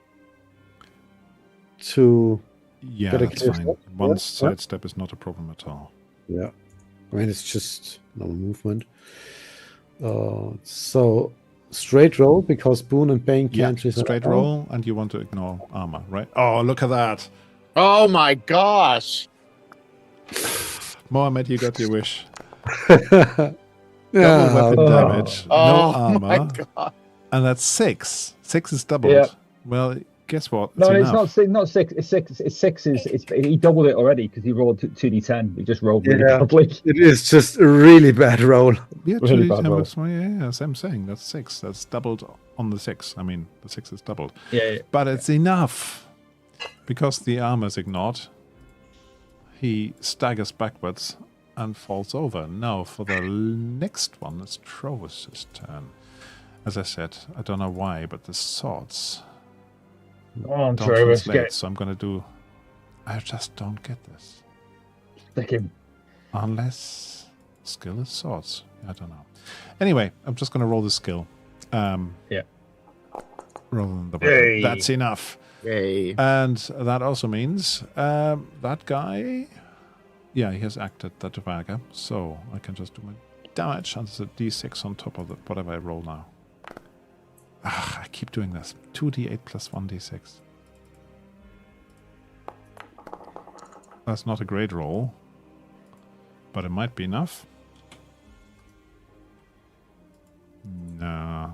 Yeah, that's fine. One sidestep is not a problem at all. Yeah. I mean, it's just normal movement. So straight roll because boon and bane can't. Straight roll, and you want to ignore armor, right? Oh, look at that! Oh my gosh! Mohammed, you got your wish. Double weapon damage, no armor, my God. and that's 6. 6 is doubled. Yeah. Well, guess what? No, it's not 6. Not 6. It's 6. It's 6. He doubled it already because he rolled 2d10. He just rolled really badly. It is just a really bad roll. Yeah, really bad roll. Yeah, as I'm saying, that's 6. That's doubled on the 6. I mean, the 6 is doubled. Yeah. But it's enough because the armor is ignored. He staggers backwards and falls over. Now, for the next one, it's Trovis' turn. As I said, I don't know why, but the swords don't translate, so I'm going to do... I just don't get this. Stick him. Unless skill is swords. I don't know. Anyway, I'm just going to roll the skill. Yeah. Rather than the weapon. That's enough. Yay. And that also means that guy... Yeah, he has acted, that Duergar. So I can just do my damage, and there's a d6 on top of whatever I roll now. I keep doing this. 2d8 plus 1d6. That's not a great roll, but it might be enough. No.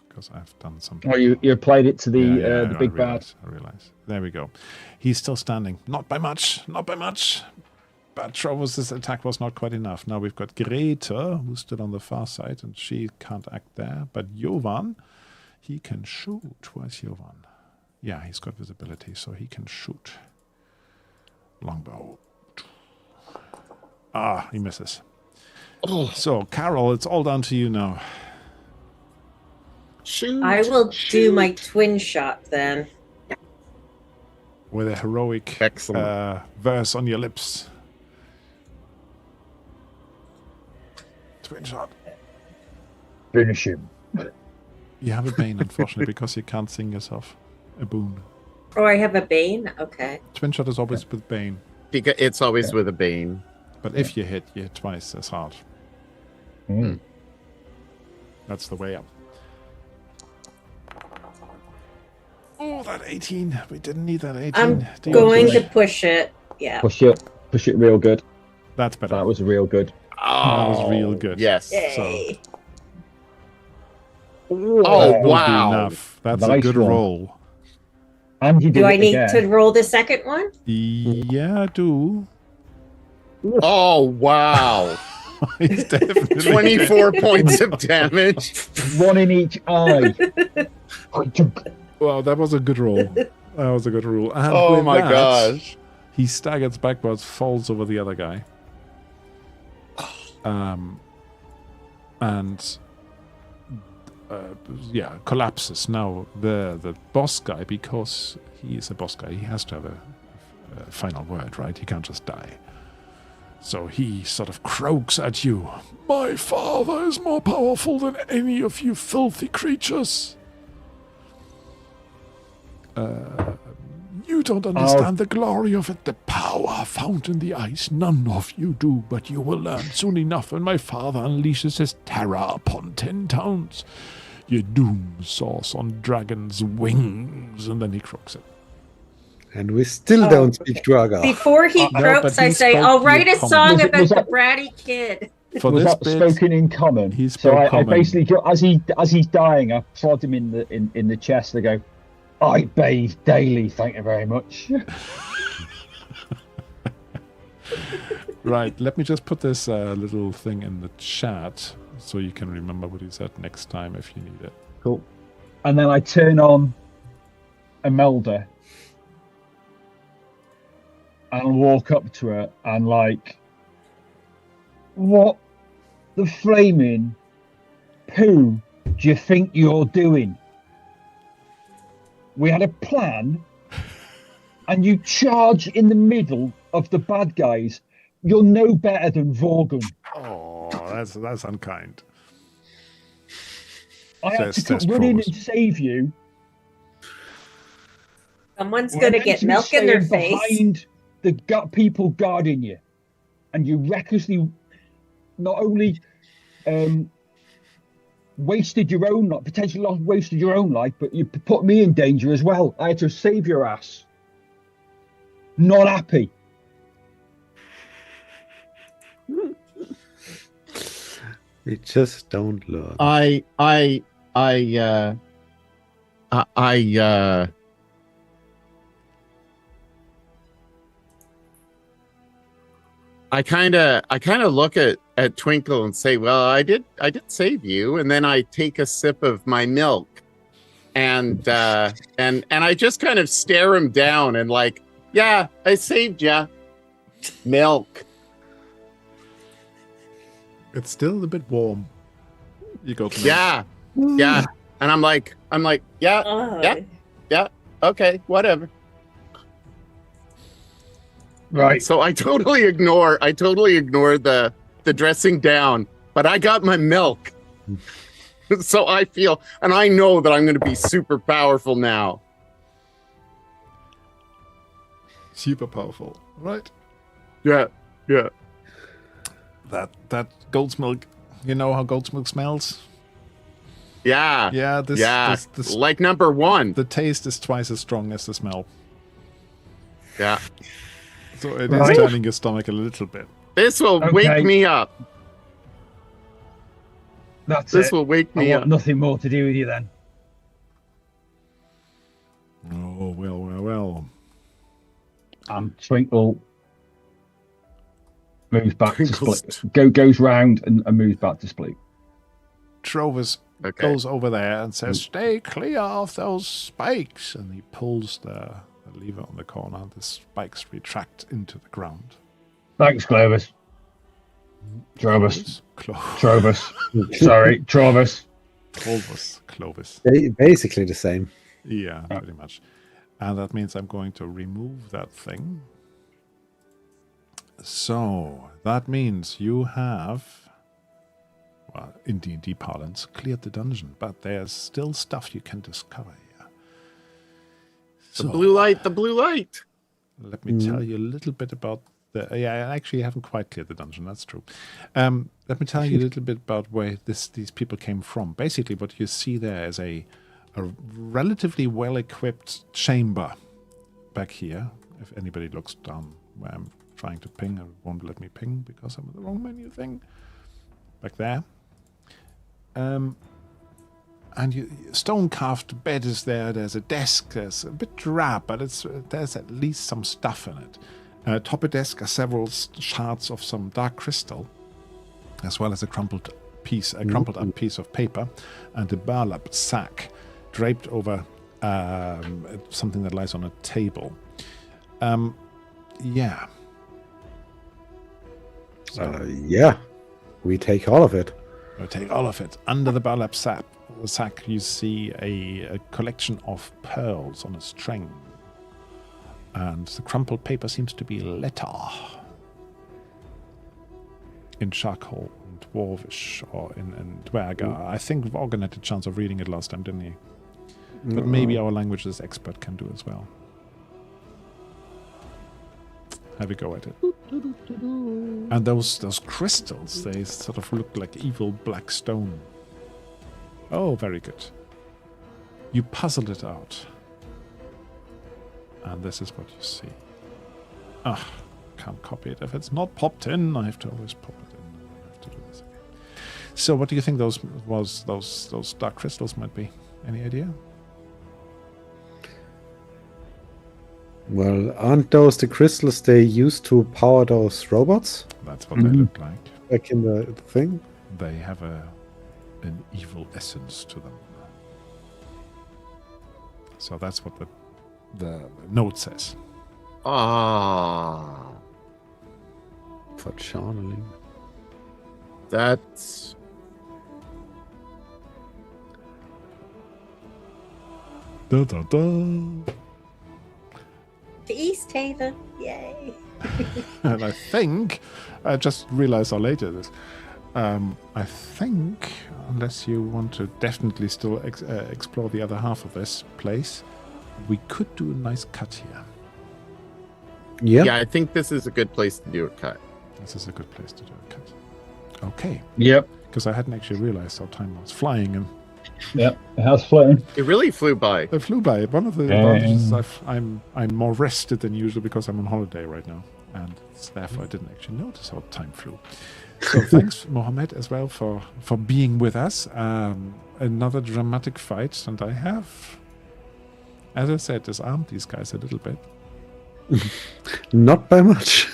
Because I've done something. Oh, you applied it to the big bad. I realize. There we go. He's still standing. Not by much. Not by much. But Trovus' attack was not quite enough. Now we've got Greta, who's still on the far side, and she can't act there. But Jovan, he can shoot. Where's Jovan? Yeah, he's got visibility, so he can shoot. Longbow. Ah, he misses. Oh. So, Carol, it's all down to you now. Shoot, I will do my twin shot then. With a heroic verse on your lips. Twin shot. Finish him. You have a bane, unfortunately, because you can't sing yourself a boon. Oh, I have a bane? Okay. Twin shot is always with bane. Because it's always with a bane. But if you hit twice as hard. That's the way up. Oh, that 18. We didn't need that 18. I'm going to push it. Yeah. Push it real good. That's better. That was real good. That was real good. Yes. Yay. Oh, That will wow. be enough. That's a Nice good one. roll. And you did Do I it need again. to roll the second one? Yeah, do. Oh, wow. He's definitely 24 points of damage. One in each eye. Wow, that was a good roll. That was a good roll. And Oh with my that, gosh. he staggers backwards, falls over the other guy. And collapses. Now the boss guy, because he is a boss guy, he has to have a final word, right? He can't just die. So he sort of croaks at you. My father is more powerful than any of you filthy creatures. You don't understand the glory of it, the power found in the ice. None of you do, but you will learn soon enough when my father unleashes his terror upon 10 towns. Your doom soars on dragon's wings, and then he croaks it. And we still don't speak Duergar. Before he croaks, I say, I'll write a song Was about that- the bratty kid. For was this that bit, spoken in common? he So spoke I common. basically, as he's dying, I prod him in the chest. I go, I bathe daily, thank you very much. Right, let me just put this little thing in the chat so you can remember what he said next time if you need it. Cool. And then I turn on Imelda and walk up to her and like, what the flaming poo do you think you're doing? We had a plan and you charge in the middle of the bad guys. You're no better than Vorgun. Oh, that's unkind. I had to Says run in Pros. and save you. Someone's We're going to meant get be milk in their staying face. behind the people guarding you, and you recklessly not only wasted your own life, potentially wasted your own life, but you put me in danger as well. I had to save your ass. Not happy. We just don't learn. I kind of look at Twinkle and say, well, I did save you, and then I take a sip of my milk, and I just kind of stare him down and like, yeah, I saved ya. Milk. It's still a bit warm. You go. Yeah. And I'm like, yeah, okay, whatever. Right. So I totally ignore the dressing down, but I got my milk. So I feel, and I know that I'm going to be super powerful now. Super powerful, right? Yeah. That goat's milk. You know how goat's milk smells? Yeah. Yeah. This Like number one. the taste is twice as strong as the smell. Yeah. So it Right. is turning your stomach a little bit. This will Okay. wake me up. That's This it. will wake I me want up. nothing more to do with you then. Oh, well. And Twinkle moves back Twinkle's- to split. Goes round and moves back to split. Trovis Okay. goes over there and says, stay clear of those spikes. And he pulls the lever on the corner. The spikes retract into the ground. Thanks, Clovis. Trovis. Clovis. Sorry, Trovis. Clovis. Basically the same. Yeah, pretty much. And that means I'm going to remove that thing. So that means you have, well, in D&D parlance, cleared the dungeon, but there's still stuff you can discover here. The blue light. Let me tell you a little bit about I actually haven't quite cleared the dungeon, that's true. Let me tell you a little bit about where these people came from. Basically, what you see there is a relatively well-equipped chamber back here. If anybody looks down where I'm trying to ping. It won't let me ping because I'm in the wrong menu thing. Back there. And stone-carved bed is there. There's a desk. There's a bit drab, but there's at least some stuff in it. Atop a desk are several shards of some dark crystal, as well as a crumpled up piece of paper, and a burlap sack draped over something that lies on a table. Yeah. Yeah. We take all of it. We'll take all of it. Under the burlap sack, you see a collection of pearls on a string. And the crumpled paper seems to be a letter in charcoal and dwarvish, or in Duergar. I think Vorgan had a chance of reading it last time, didn't he? But maybe our languages expert can do as well. Have a go at it. And those crystals, they sort of look like evil black stone. Oh, very good. You puzzle it out. And this is what you see. Can't copy it. If it's not popped in, I have to always pop it in. I have to do this again. So what do you think those dark crystals might be? Any idea? Well, aren't those the crystals they used to power those robots? That's what they look like. Back in the thing? They have an evil essence to them. So that's what the note says. Ah. For channeling. That's... Da, da, da. To East Haven, yay! And I think, I just realized how late it is. I think, unless you want to definitely still explore the other half of this place, we could do a nice cut here. Yeah. Yeah, I think this is a good place to do a cut. This is a good place to do a cut. Okay. Yep. Because I hadn't actually realized how time was flying, and Yep. It has flown. It really flew by. they flew by. One of the advantages is I'm more rested than usual because I'm on holiday right now, and therefore I didn't actually notice how time flew. So thanks, Mohammed, as well for being with us. Another dramatic fight, and I have, as I said, disarmed these guys a little bit. Not by much.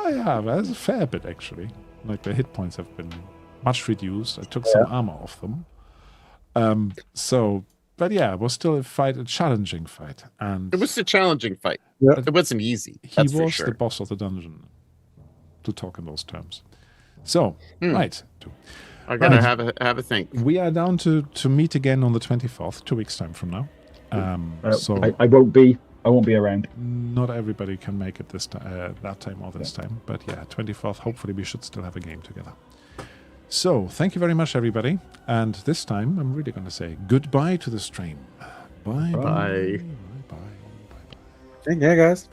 Yeah, there's a fair bit actually. Like the hit points have been much reduced. I took some armor off them. But yeah, it was still a challenging fight, and It was a challenging fight. Yeah. It wasn't easy. he That's for was sure. the boss of the dungeon, to talk in those terms. So, right. I'm gonna Right. have a think. We are down to meet again on the 24th, 2 weeks time from now. So I won't be around. not everybody can make it this that time or this time, but yeah, 24th. Hopefully, we should still have a game together. So, thank you very much, everybody. And this time, I'm really going to say goodbye to the stream. Bye. Bye. Bye. Bye. Bye. Take care, guys.